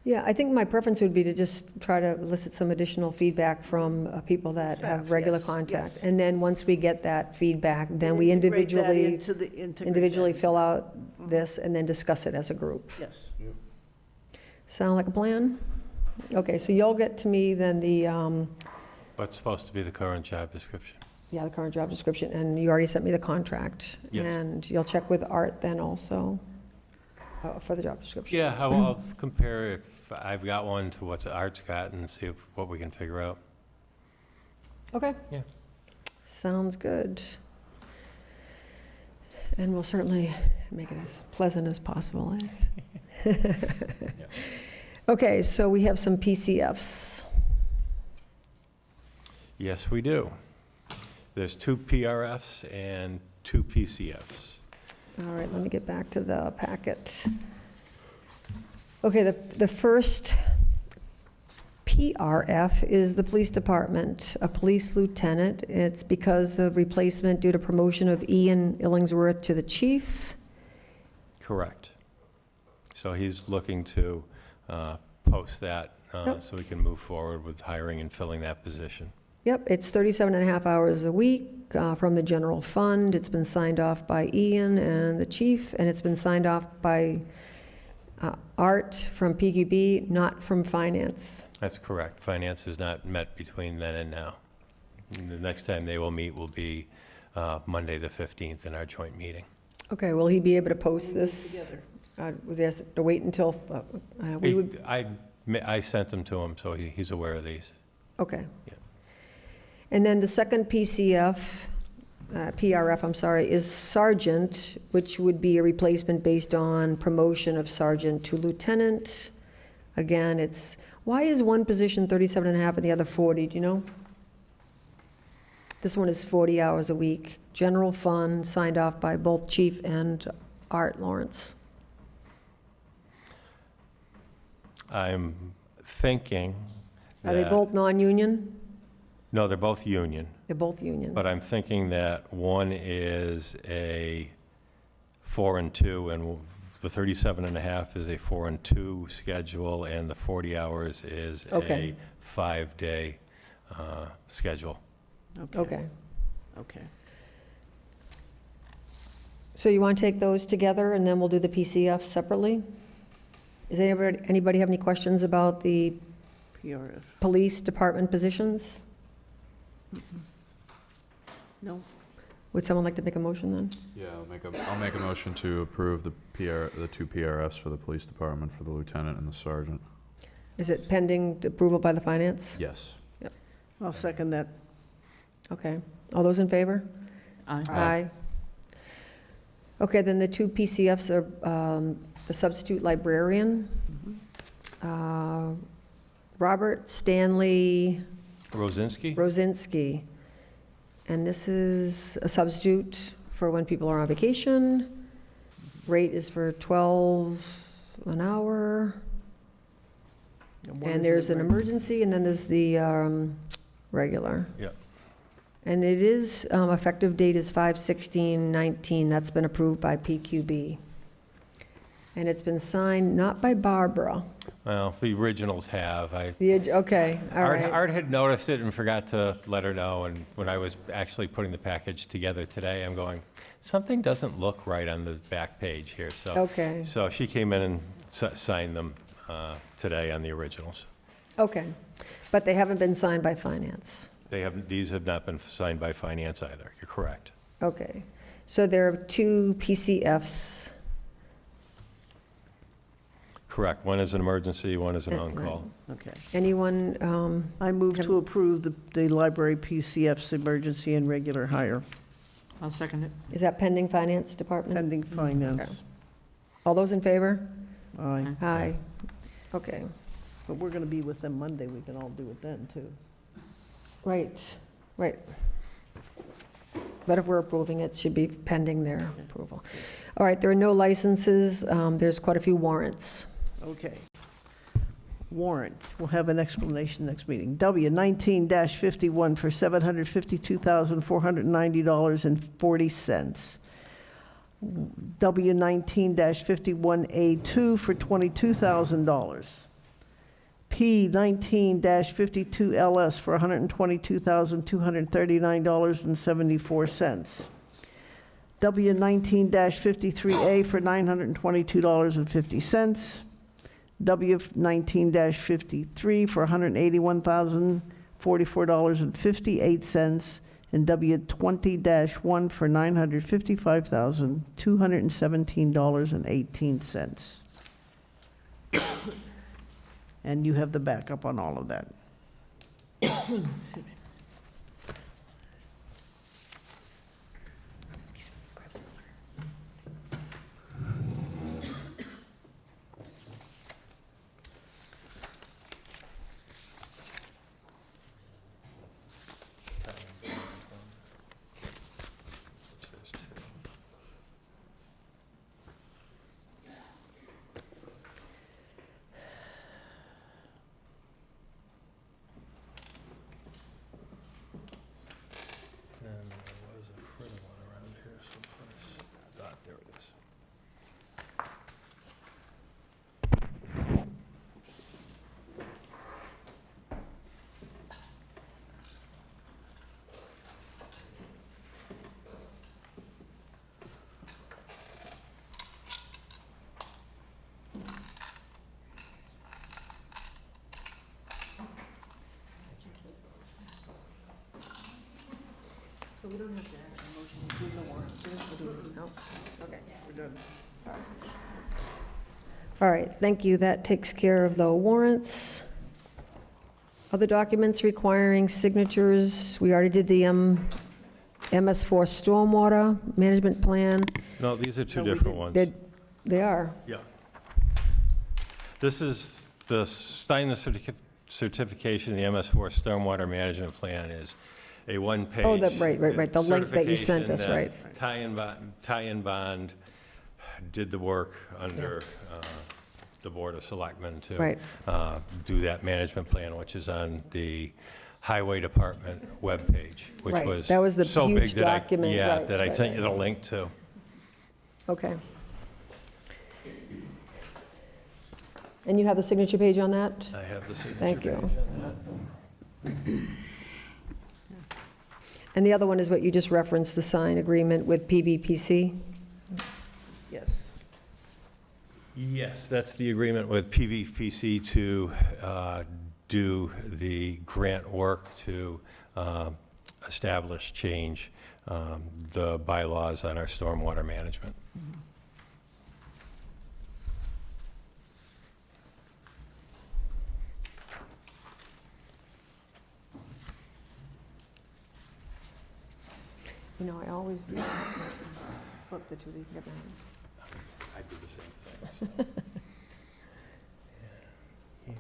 Yeah, I think my preference would be to just try to elicit some additional feedback from people that have Staff, regular yes, contact. yes. And then once we get that feedback, then we integrate that individually, into the- integrate individually that. fill out this and then discuss it as a group. Yes. Sound like a plan? Okay, so you'll get to me then the, What's supposed to be the current job description? yeah, the current job description, and you already sent me the contract. Yes. And you'll check with Art then also for the job description. Yeah, I'll compare if I've got one to what Art's got and see what we can figure out. Okay. Yeah. Sounds good. And we'll certainly make it as pleasant as possible. Eh? Okay, so we have some PCFs. Yes, we do. There's 2 PRFs and 2 PCFs. All right, let me get back to the packet. Okay, the first PRF is the police department, a police lieutenant. It's because of replacement due to promotion of Ian Illingsworth to the chief. Correct. So he's looking to post that Yep. so we can move forward with hiring and filling that position. Yep, it's 37 and a half hours a week from the general fund. It's been signed off by Ian and the chief, and it's been signed off by Art from PQB, not from finance. That's correct. Finance is not met between then and now. And the next time they will meet will be Monday, the 15th, in our joint meeting. Okay, will he be able to post this? Together. Would he have to wait until, we would, I sent them to him, so he's aware of these. okay. Yeah. And then the second PRF, I'm sorry, is sergeant, which would be a replacement based on promotion of sergeant to lieutenant. Again, why is one position 37 and a half and the other 40, do you know? This one is 40 hours a week. General fund, signed off by both chief and Art Lawrence. I'm thinking Are they that- both non-union? No, they're both union, They're both union. but I'm thinking that one is a 4 and 2, and the 37 and a half is a 4 and 2 schedule, and the 40 hours is Okay. a 5-day schedule. Okay. Okay. So you want to take those together, and then we'll do the PCF separately? Does anybody have any questions about the PRF. police department positions? No. Would someone like to make a motion then? Yeah, I'll make a motion to approve the 2 PRFs for the police department for the lieutenant and the sergeant. Is it pending approval by the finance? Yes. I'll second that. Okay. All those in favor? Aye. Aye. Okay, then the 2 PCFs are the substitute librarian, Robert Stanley Rosinski? Rosinski. And this is a substitute for when people are on vacation. Rate is for 12 an hour. And there's an emergency, and then there's the regular. Yeah. And it is, effective date is 5/16/19. That's been approved by PQB. And it's been signed not by Barbara. Well, the originals have. Okay, all right. Art had noticed it and forgot to let her know, and when I was actually putting the package together today, I'm going, something doesn't look right on the back page here, so. Okay. So she came in and signed them today on the originals. Okay, but they haven't been signed by finance. These have not been signed by finance either, you're correct. Okay, so there are 2 PCFs. Correct, one is an emergency, one is an on-call. Okay. Anyone, I move to approve the library PCF's emergency and regular hire, I'll second it. is that pending finance department? pending finance. All those in favor? Aye. Aye. Okay, But we're going to be with them Monday, we can all do it then, too. right, right. But if we're approving it, it should be pending their approval. All right, there are no licenses, there's quite a few warrants. Okay. Warrant, we'll have an explanation next meeting. W 19-51 for $752,490.40. W 19-51A2 for $22,000. P 19-52LS for $122,239.74. W 19-53A for $922.50. W 19-53 for $181,044.58, and W 20-1 for $955,217.18. And you have the backup on all of that. And there was a further one around here someplace. There it is. So we don't have to action motion to do the warrants, no? Okay. We're done. All right. All right, thank you. That takes care of the warrants. Other documents requiring signatures, we already did the MS4 stormwater management plan. No, these are two No, we different didn't. ones. They are. Yeah. This is the sign the certification, the MS4 stormwater management plan is a one-page. Oh, right, the link that you sent us, certification right. that Tie-in Bond did the work under the Board of Selectmen to Right. do that management plan, which is on the Highway Department webpage, which Right, was that was the so huge big that I, document, yeah, right, that I right, sent right. you the link to. Okay. And you have the signature page on that? I have the signature Thank page you. on that. And the other one is what you just referenced, the sign agreement with PVPC? Yes. Yes, that's the agreement with PVPC to do the grant work to establish, change the bylaws on our stormwater management. You know, I always do that. Flip the two together. I do the same thing. Here.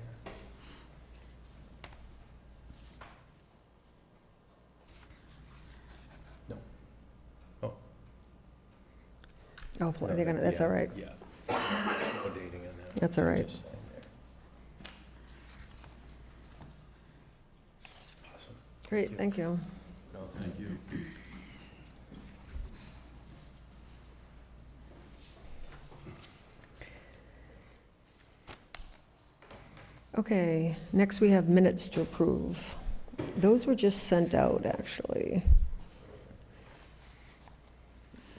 No. Oh. Oh, they're gonna, that's all right. Yeah. No dating on that. That's all right. Just sign there. Great, thank you. No, thank you. Okay, next we have minutes to approve. Those were just sent out, actually.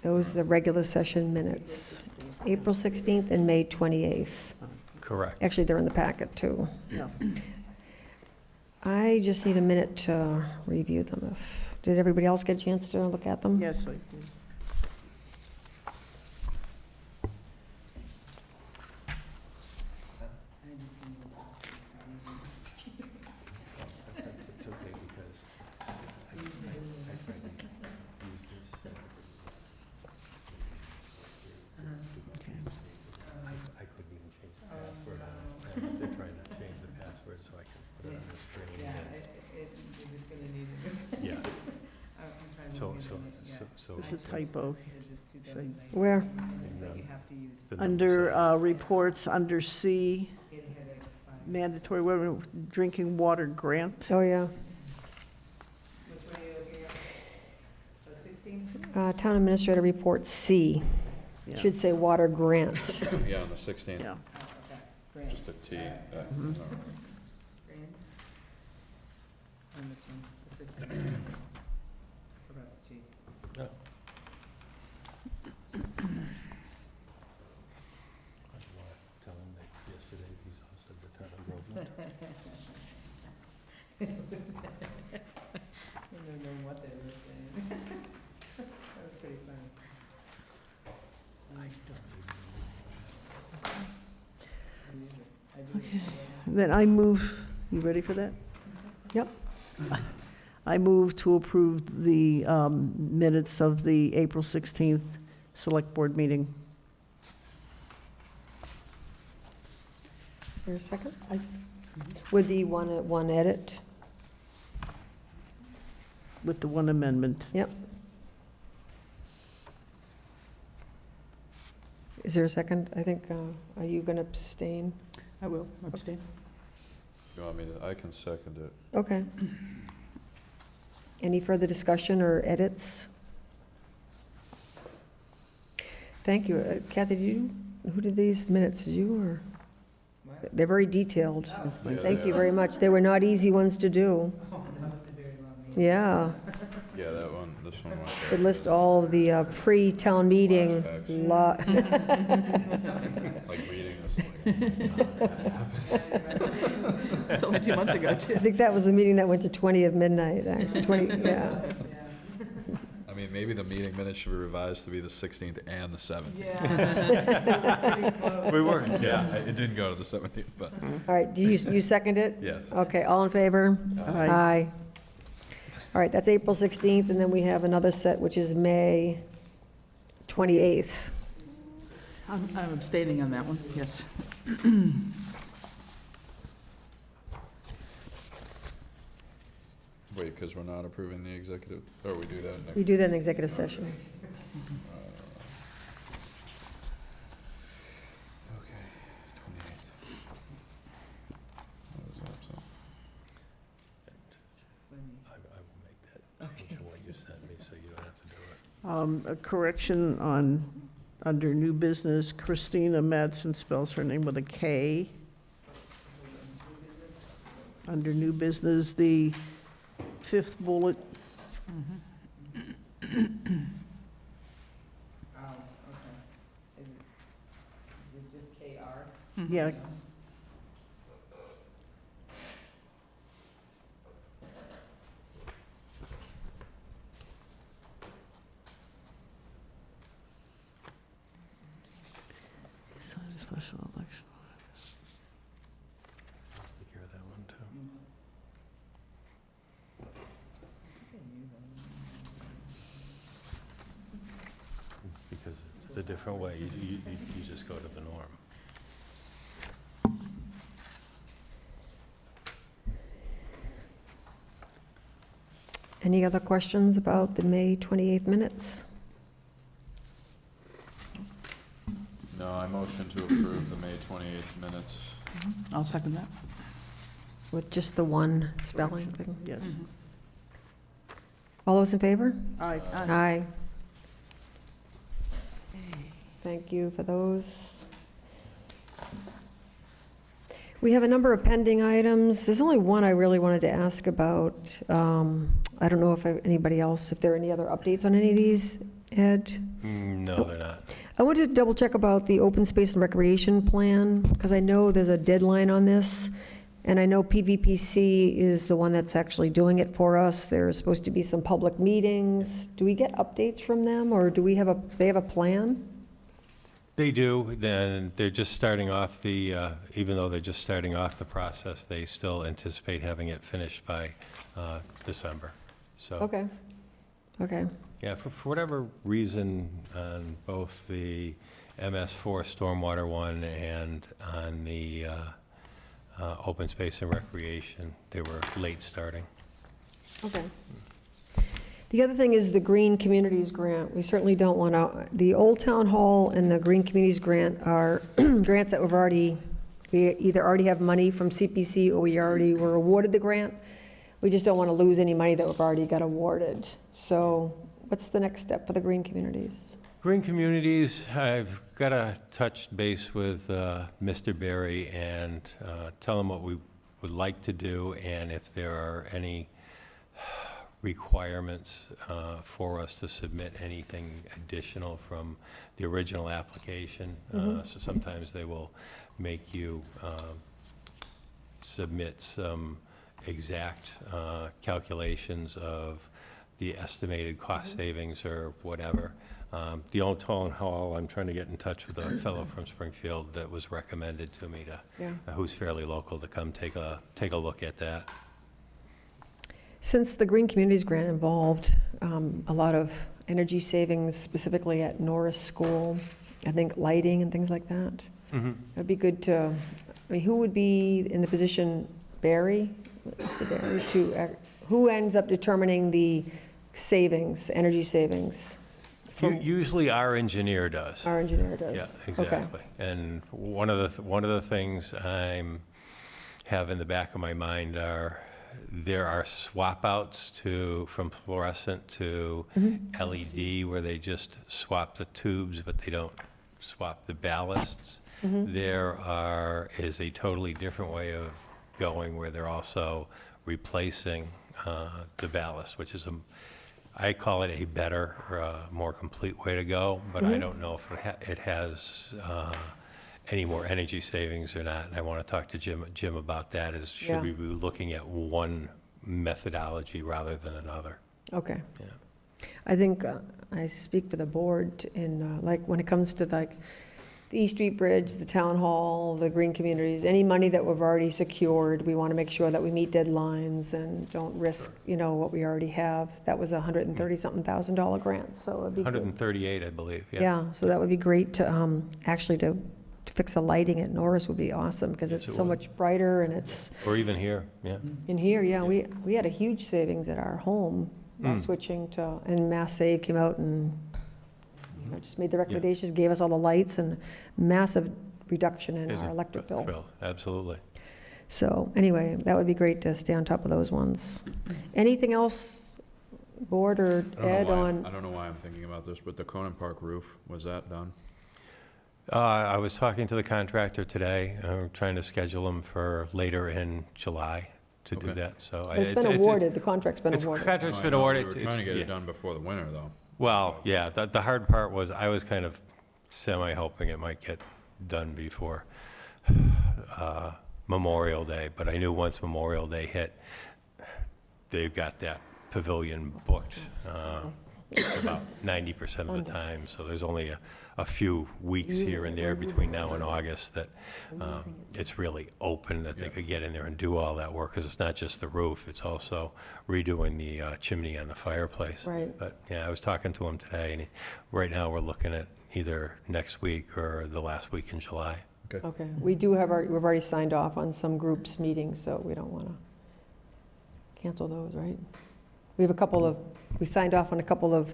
Those are the regular session minutes, April 16th and May 28th. Correct. Actually, they're in the packet, too. Yeah. I just need a minute to review them. Did everybody else get a chance to look at them? Yes, I did. It's okay because I tried to use this. I couldn't even change the password on it. And they're trying to change the password so I can put it on the screen. Yeah. So. There's a typo. Should I- Where? and, the number Under side. reports, under C, mandatory drinking water grant. Oh, yeah. Town Administrator Report C. Yeah. Should say water grant. Yeah, on the 16th. Yeah. Just a T. Mhm. No. I want to tell him that yesterday he's hosted the town of Groveland. Then I move, you ready for that? Yep. I move to approve the minutes of the April 16th Select Board meeting. Is there a second? With the one edit? With the one amendment. Yep. Is there a second? I think, are you going to abstain? I will abstain. You want me to, I can second it. Okay. Any further discussion or edits? Thank you. Kathy, who did these minutes? Did you or? They're very detailed. Yeah, Thank they you are. very much. They were not easy ones to do. Yeah. Yeah, that one, this one went It lists all of the pre-town meeting Flashbacks. law. like reading this. Like, It's only 2 months ago, too. I think that was the meeting that went to 20 of midnight, actually, 20, yeah. I mean, maybe the meeting minutes should be revised to be the 16th and the 17th. Yeah. We were, Yeah, it didn't go to the 17th, but All right, do you second it? yes. Okay, all in favor? Aye. All right, that's April 16th, and then we have another set, which is May 28th. I'm abstaining on that one, yes. Wait, because we're not approving the executive, or we do that next? We do that in executive session. Okay, 28th. What is that, so? I will make that change to what you sent me, so you don't have to do it. A correction on, under new business, Christina Madsen spells her name with a K. Under new business, the fifth bullet, Oh, okay. Is it just KR? yeah. Special election. Take care of that one, too. Because it's the different way, you just go to the norm. Any other questions about the May 28th minutes? No, I motion to approve the May 28th minutes. I'll second that. With just the one spelling thing? Yes. All those in favor? Aye. Aye. Thank you for those. We have a number of pending items. There's only one I really wanted to ask about. I don't know if anybody else, if there are any other updates on any of these, Ed? No, they're not. I wanted to double check about the open space and recreation plan, because I know there's a deadline on this, and I know PVPC is the one that's actually doing it for us. There's supposed to be some public meetings. Do we get updates from them, or do we have they have a plan? They do, then they're just starting off even though they're just starting off the process, they still anticipate having it finished by December. So, Okay. Okay. yeah, for whatever reason, on both the MS4 stormwater one and on the open space and recreation, they were late starting. Okay. The other thing is the Green Communities Grant. We certainly don't want to, the Old Town Hall and the Green Communities Grant are grants that we either already have money from CPC or we already were awarded the grant. We just don't want to lose any money that we've already got awarded. So what's the next step for the Green Communities? Green Communities, I've got to touch base with Mr. Berry and tell him what we would like to do and if there are any requirements for us to submit anything additional from the original application. So sometimes they will make you submit some exact calculations of the estimated cost savings or whatever. The Old Town Hall, I'm trying to get in touch with a fellow from Springfield that was recommended to me who's fairly local, to come take a look at that. Since the Green Communities Grant involved a lot of energy savings, specifically at Norris School, I think lighting and things like that, it'd be good to, I mean, who would be in the position, Barry, Mr. Barry, who ends up determining the savings, energy savings? Usually our engineer does. Our engineer does? Yeah, exactly. And one of the things I'm have in the back of my mind are, there are swap outs from fluorescent to LED where they just swap the tubes, but they don't swap the ballasts. There is a totally different way of going where they're also replacing the ballast, which is I call it a better, more complete way to go, but I don't know if it has any more energy savings or not. And I want to talk to Jim about that. Should we be looking at one methodology rather than another? Okay. Yeah. I think I speak for the board in, like, when it comes to like the East Street Bridge, the Town Hall, the Green Communities, any money that we've already secured, we want to make sure that we meet deadlines and don't risk, what we already have. That was a $130-something thousand grant, so it'd be good. 138, I believe. Yeah, so that would be great to actually to fix the lighting at Norris would be awesome, because Yes, it's it so would. much brighter, and it's Or even here, yeah. in here, yeah, we had a huge savings at our home switching to, and Mass Save came out and just made the recommendations, gave us all the lights, and massive reduction in our electric bill. Absolutely. So anyway, that would be great to stay on top of those ones. Anything else, board or Ed, on? I don't know why I'm thinking about this, but the Conan Park roof, was that done? I was talking to the contractor today, trying to schedule him for later in July to do Okay. that, so. It's been awarded, the contract's been It's awarded. contract's No, I been know, awarded. We were It's- trying to get yeah. it done before the winter, though. Well, yeah, the hard part was, I was kind of semi-hoping it might get done before Memorial Day, but I knew once Memorial Day hit, they've got that pavilion booked about 90% of the time, so there's only a few weeks here and there between now and August that it's really open, that they could get in there and do all that work, because it's not just the roof, it's also redoing the chimney on the fireplace. Right. But, yeah, I was talking to him today, and right now we're looking at either next week or the last week in July. Okay, we do have we've already signed off on some groups meetings, so we don't want to cancel those, right? We have we signed off on a couple of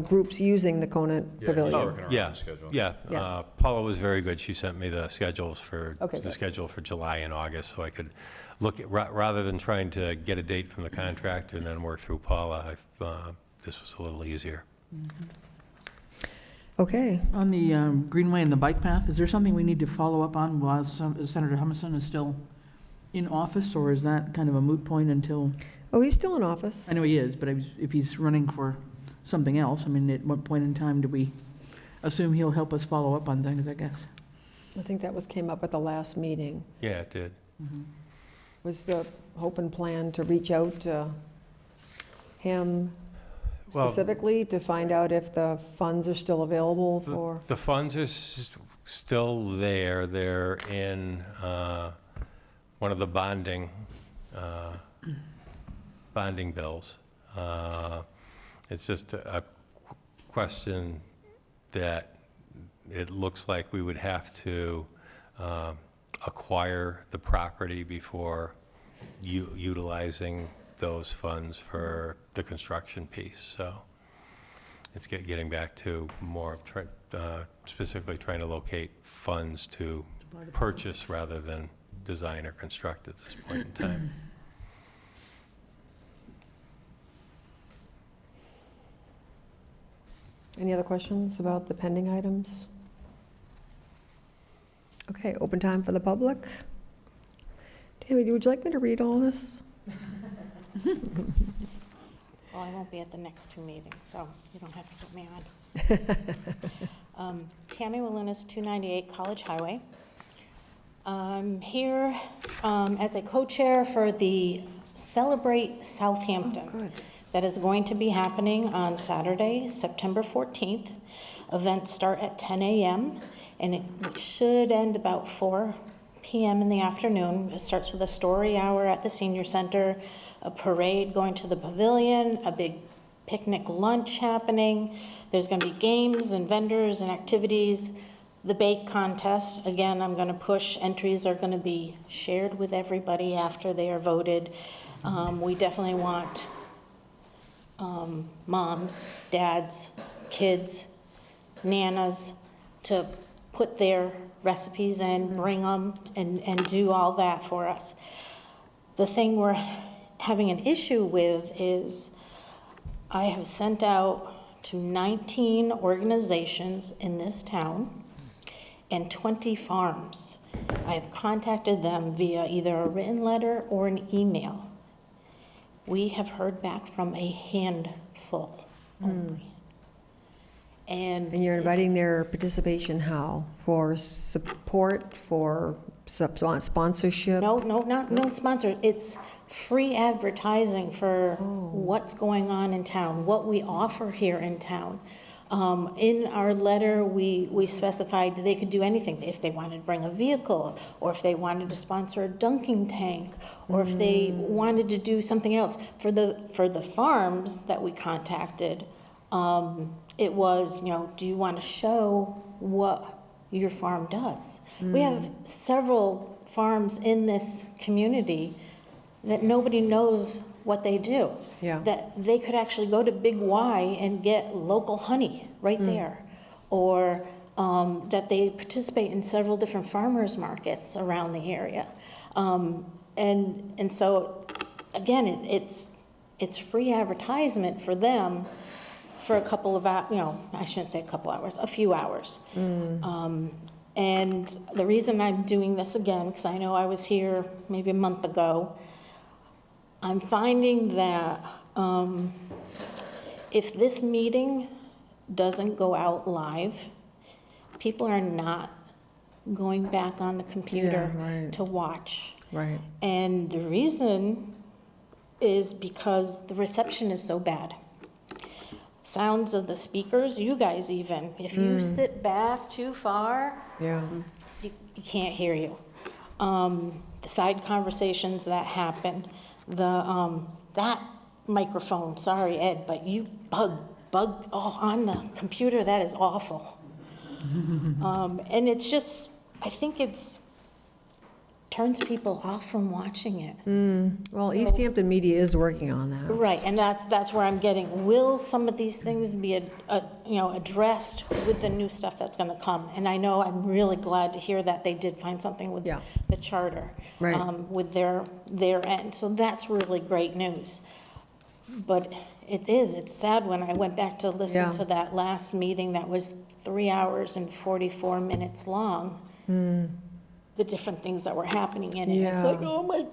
groups using the Conant Pavilion. Yeah, yeah. Yeah. Paula was very good. She sent me the schedules for, Okay, the good. schedule for July and August, so I could look at, rather than trying to get a date from the contractor and then work through Paula, this was a little easier. Okay. On the Greenway and the bike path, is there something we need to follow up on while Senator Humison is still in office, or is that kind of a moot point until, Oh, he's still in office. I know he is, but if he's running for something else, I mean, at what point in time do we assume he'll help us follow up on things, I guess? I think that came up at the last meeting. Yeah, it did. Was the hope and plan to reach out to him Well, specifically to find out if the funds are still available for? the funds are still there. They're in one of the bonding bills. It's just a question that it looks like we would have to acquire the property before utilizing those funds for the construction piece. So it's getting back to more of specifically trying to locate funds to purchase rather than design or construct at this point in time. Any other questions about the pending items? Okay, open time for the public. Tammy, would you like me to read all this? Well, I won't be at the next two meetings, so you don't have to put me on. Tammy Walunas, 298 College Highway. I'm here as a co-chair for the Celebrate Southampton. Good. That is going to be happening on Saturday, September 14th. Events start at 10 a.m. and it should end about 4 p.m. in the afternoon. It starts with a story hour at the senior center, a parade going to the pavilion, a big picnic lunch happening. There's going to be games and vendors and activities. The bake contest, again, I'm going to push. Entries are going to be shared with everybody after they are voted. We definitely want moms, dads, kids, nanas to put their recipes in, bring them, and do all that for us. The thing we're having an issue with is I have sent out to 19 organizations in this town and 20 farms. I have contacted them via either a written letter or an email. We have heard back from a handful only. And you're inviting their participation how? For support, for sponsorship? No sponsor. It's free advertising for what's going on in town, what we offer here in town. In our letter, we specified they could do anything. If they wanted to bring a vehicle, or if they wanted to sponsor a dunking tank, or if they wanted to do something else. For the farms that we contacted, it was, do you want to show what your farm does? We have several farms in this community that nobody knows what they do. Yeah. That they could actually go to Big Y and get local honey right there. Or that they participate in several different farmers markets around the area. And so, again, it's free advertisement for them for a couple of hours, I shouldn't say a couple hours, a few hours. And the reason I'm doing this again, because I know I was here maybe a month ago, I'm finding that if this meeting doesn't go out live, people are not going back on the computer to watch. Right. And the reason is because the reception is so bad. Sounds of the speakers, you guys even, if you sit back too far, Yeah. you can't hear you. The side conversations that happen, that microphone, sorry, Ed, but you bug on the computer, that is awful. And it's just, I think it's turns people off from watching it. Well, Easthampton Media is working on that. Right, and that's where I'm getting, will some of these things be, addressed with the new stuff that's gonna come? And I know, I'm really glad to hear that they did find something with Yeah. the charter. Right. With their end, so that's really great news. But it's sad when I went back to listen Yeah. to that last meeting that was 3 hours and 44 minutes long. The different things that were happening in it. It's Yeah. like, oh my,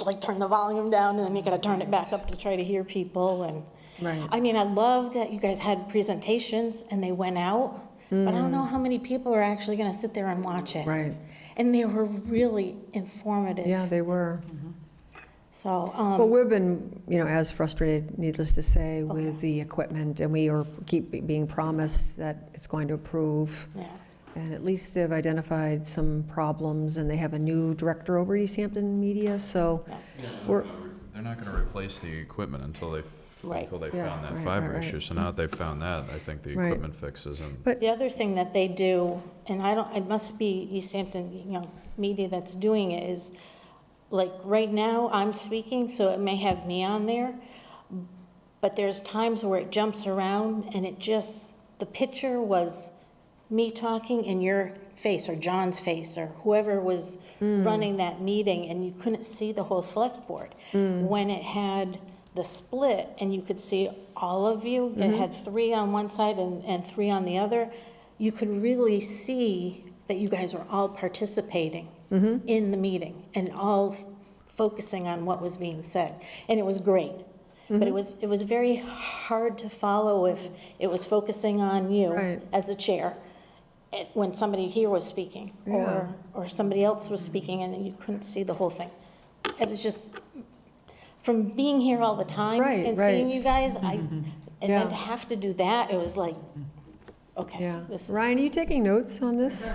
like turn the volume down and then you gotta turn it back up to try to hear people and. Right. I mean, I love that you guys had presentations and they went out, but I don't know how many people are actually gonna sit there and watch it. Right. And they were really informative. Yeah, they were. So, Well, we've been, as frustrated, needless to say, with the equipment, and we keep being promised that it's going to improve. yeah. And at least they've identified some problems, and they have a new director over at Easthampton Media, so we're, They're not going to replace the equipment until they Right. Yeah, found that right, fiber right. issue. So now that they've found that, I think the Right. equipment fix isn't. but, The other thing that they do, and it must be Easthampton, Media that's doing it, is, like, right now, I'm speaking, so it may have me on there, but there's times where it jumps around, and the picture was me talking in your face, or John's face, or whoever was running that meeting, and you couldn't see the whole select board. When it had the split, and you could see all of you, it had 3 on one side and 3 on the other, you could really see that you guys were all participating in the meeting and all focusing on what was being said. And it was great. But it was very hard to follow if it was focusing on you Right. as the chair when somebody here was speaking Yeah. or somebody else was speaking and you couldn't see the whole thing. It was just, from being here all the time Right, and seeing right. you guys, and Yeah. then to have to do that, it was like, okay. yeah. This is, Ryan, are you taking notes on this?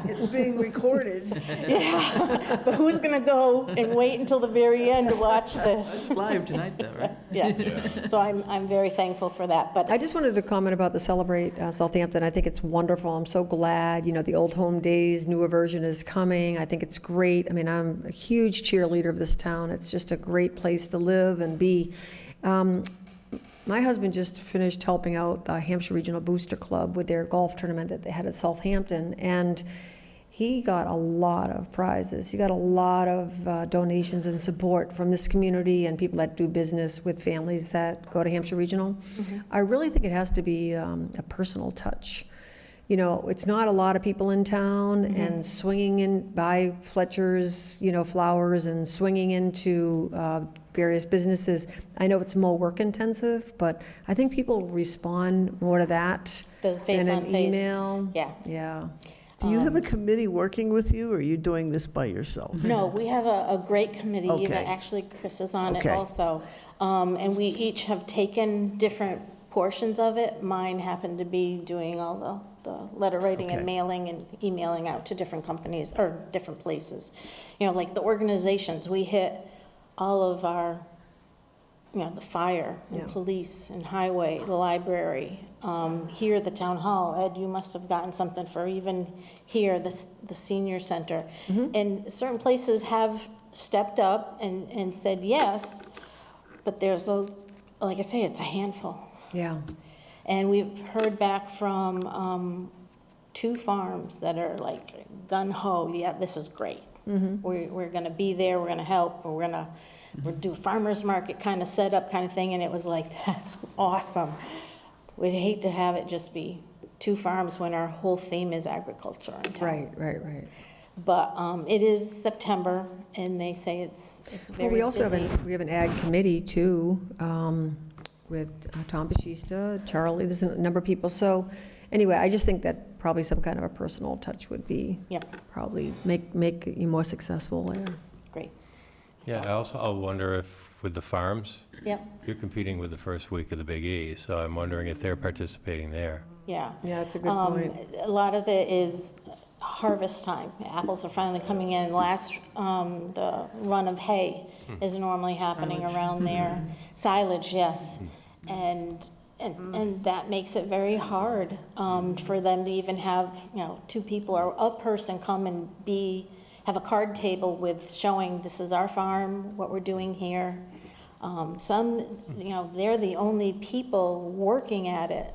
It's being recorded. yeah, but who's gonna go and wait until the very end to watch this? It's live tonight, though, right? Yeah, so I'm very thankful for that, but I just wanted to comment about the Celebrate Southampton. I think it's wonderful. I'm so glad, the Old Home Days, newer version is coming. I think it's great. I mean, I'm a huge cheerleader of this town. It's just a great place to live and be. My husband just finished helping out the Hampshire Regional Booster Club with their golf tournament that they had at Southampton, and he got a lot of prizes. He got a lot of donations and support from this community and people that do business with families that go to Hampshire Regional. I really think it has to be a personal touch. It's not a lot of people in town, and swinging in by Fletcher's, flowers, and swinging into various businesses. I know it's more work intensive, but I think people respond more to that the face than on an face. email. Yeah. Yeah. Do you have a committee working with you, or are you doing this by yourself? No, we have a great committee. Even Okay. actually, Chris is on it Okay. also. And we each have taken different portions of it. Mine happened to be doing all the letter writing and Okay. mailing and emailing out to different companies or different places. Like the organizations, we hit all of our, the fire and Yeah. police and highway, the library, here at the town hall. Ed, you must have gotten something for even here, the senior center. And certain places have stepped up and said yes, but there's like I say, it's a handful. Yeah. And we've heard back from 2 farms that are like gung-ho, yeah, this is great. We're gonna be there, we're gonna help, we'll do a farmer's market kind of setup kind of thing, and it was like, that's awesome. We'd hate to have it just be 2 farms when our whole theme is agriculture in town. Right. But it is September, and they say it's very Well, we also busy. have an ag committee too, with Tom Bashista, Charlie, there's a number of people. So anyway, I just think that probably some kind of a personal touch would be, Yeah, probably make you more successful there. great. Yeah, I'll wonder if, with the farms, Yep, you're competing with the first week of the Big E, so I'm wondering if they're participating there. yeah. Yeah, that's a good point. A lot of it is harvest time. Apples are finally coming in. The run of hay is normally happening around there. Silage, yes. And that makes it very hard for them to even have, 2 people or a person come and have a card table with showing this is our farm, what we're doing here. Some, they're the only people working at it.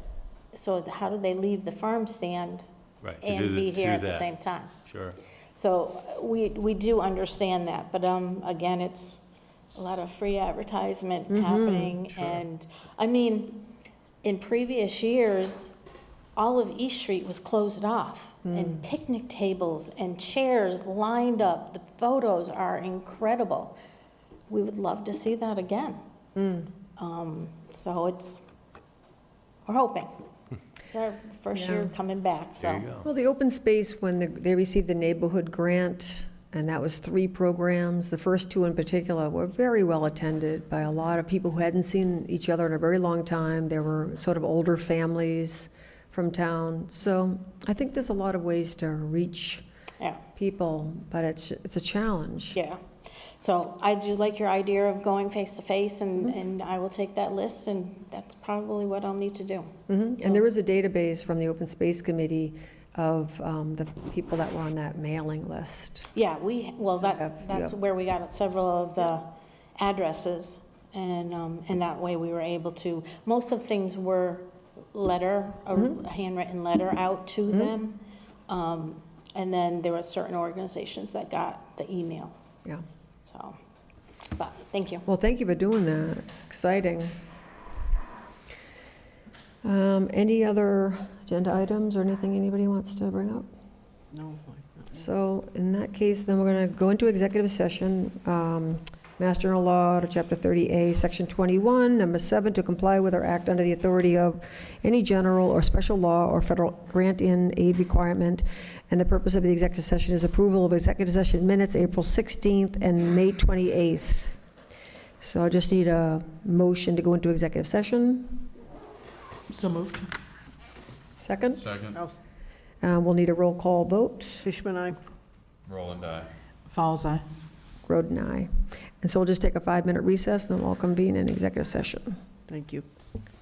So how do they leave the farm stand Right, to and do be here at the that. same time? Sure. So we do understand that, but again, it's a lot of free advertisement happening. Sure. And, I mean, in previous years, all of East Street was closed off, and picnic tables and chairs lined up. The photos are incredible. We would love to see that again. So we're hoping. It's our first year coming back, so. There you go. Well, the open space, when they received the neighborhood grant, and that was 3 programs, the first 2 in particular were very well attended by a lot of people who hadn't seen each other in a very long time. There were sort of older families from town. So I think there's a lot of ways to reach Yeah. people, but it's a challenge. Yeah. So I do like your idea of going face to face, and I will take that list, and that's probably what I'll need to do. And there is a database from the Open Space Committee of the people that were on that mailing list. Yeah, So that's yeah. where we got several of the addresses, and that way we were able to, most of the things were a handwritten letter out to them. And then there were certain organizations that got the email, Yeah. so, but, thank you. Well, thank you for doing that. It's exciting. Any other agenda items or anything anybody wants to bring up? No. So in that case, then we're going to go into executive session. Mass General Law, to Chapter 30A, Section 21, Number 7, to comply with or act under the authority of any general or special law or federal grant-in aid requirement. And the purpose of the executive session is approval of executive session minutes, April 16th and May 28th. So I just need a motion to go into executive session. So moved. Second? Second. We'll need a roll call vote. Fishman, aye. Roll and die. Fowles eye. Groden, aye. And so we'll just take a 5-minute recess, then we'll convene in executive session. Thank you.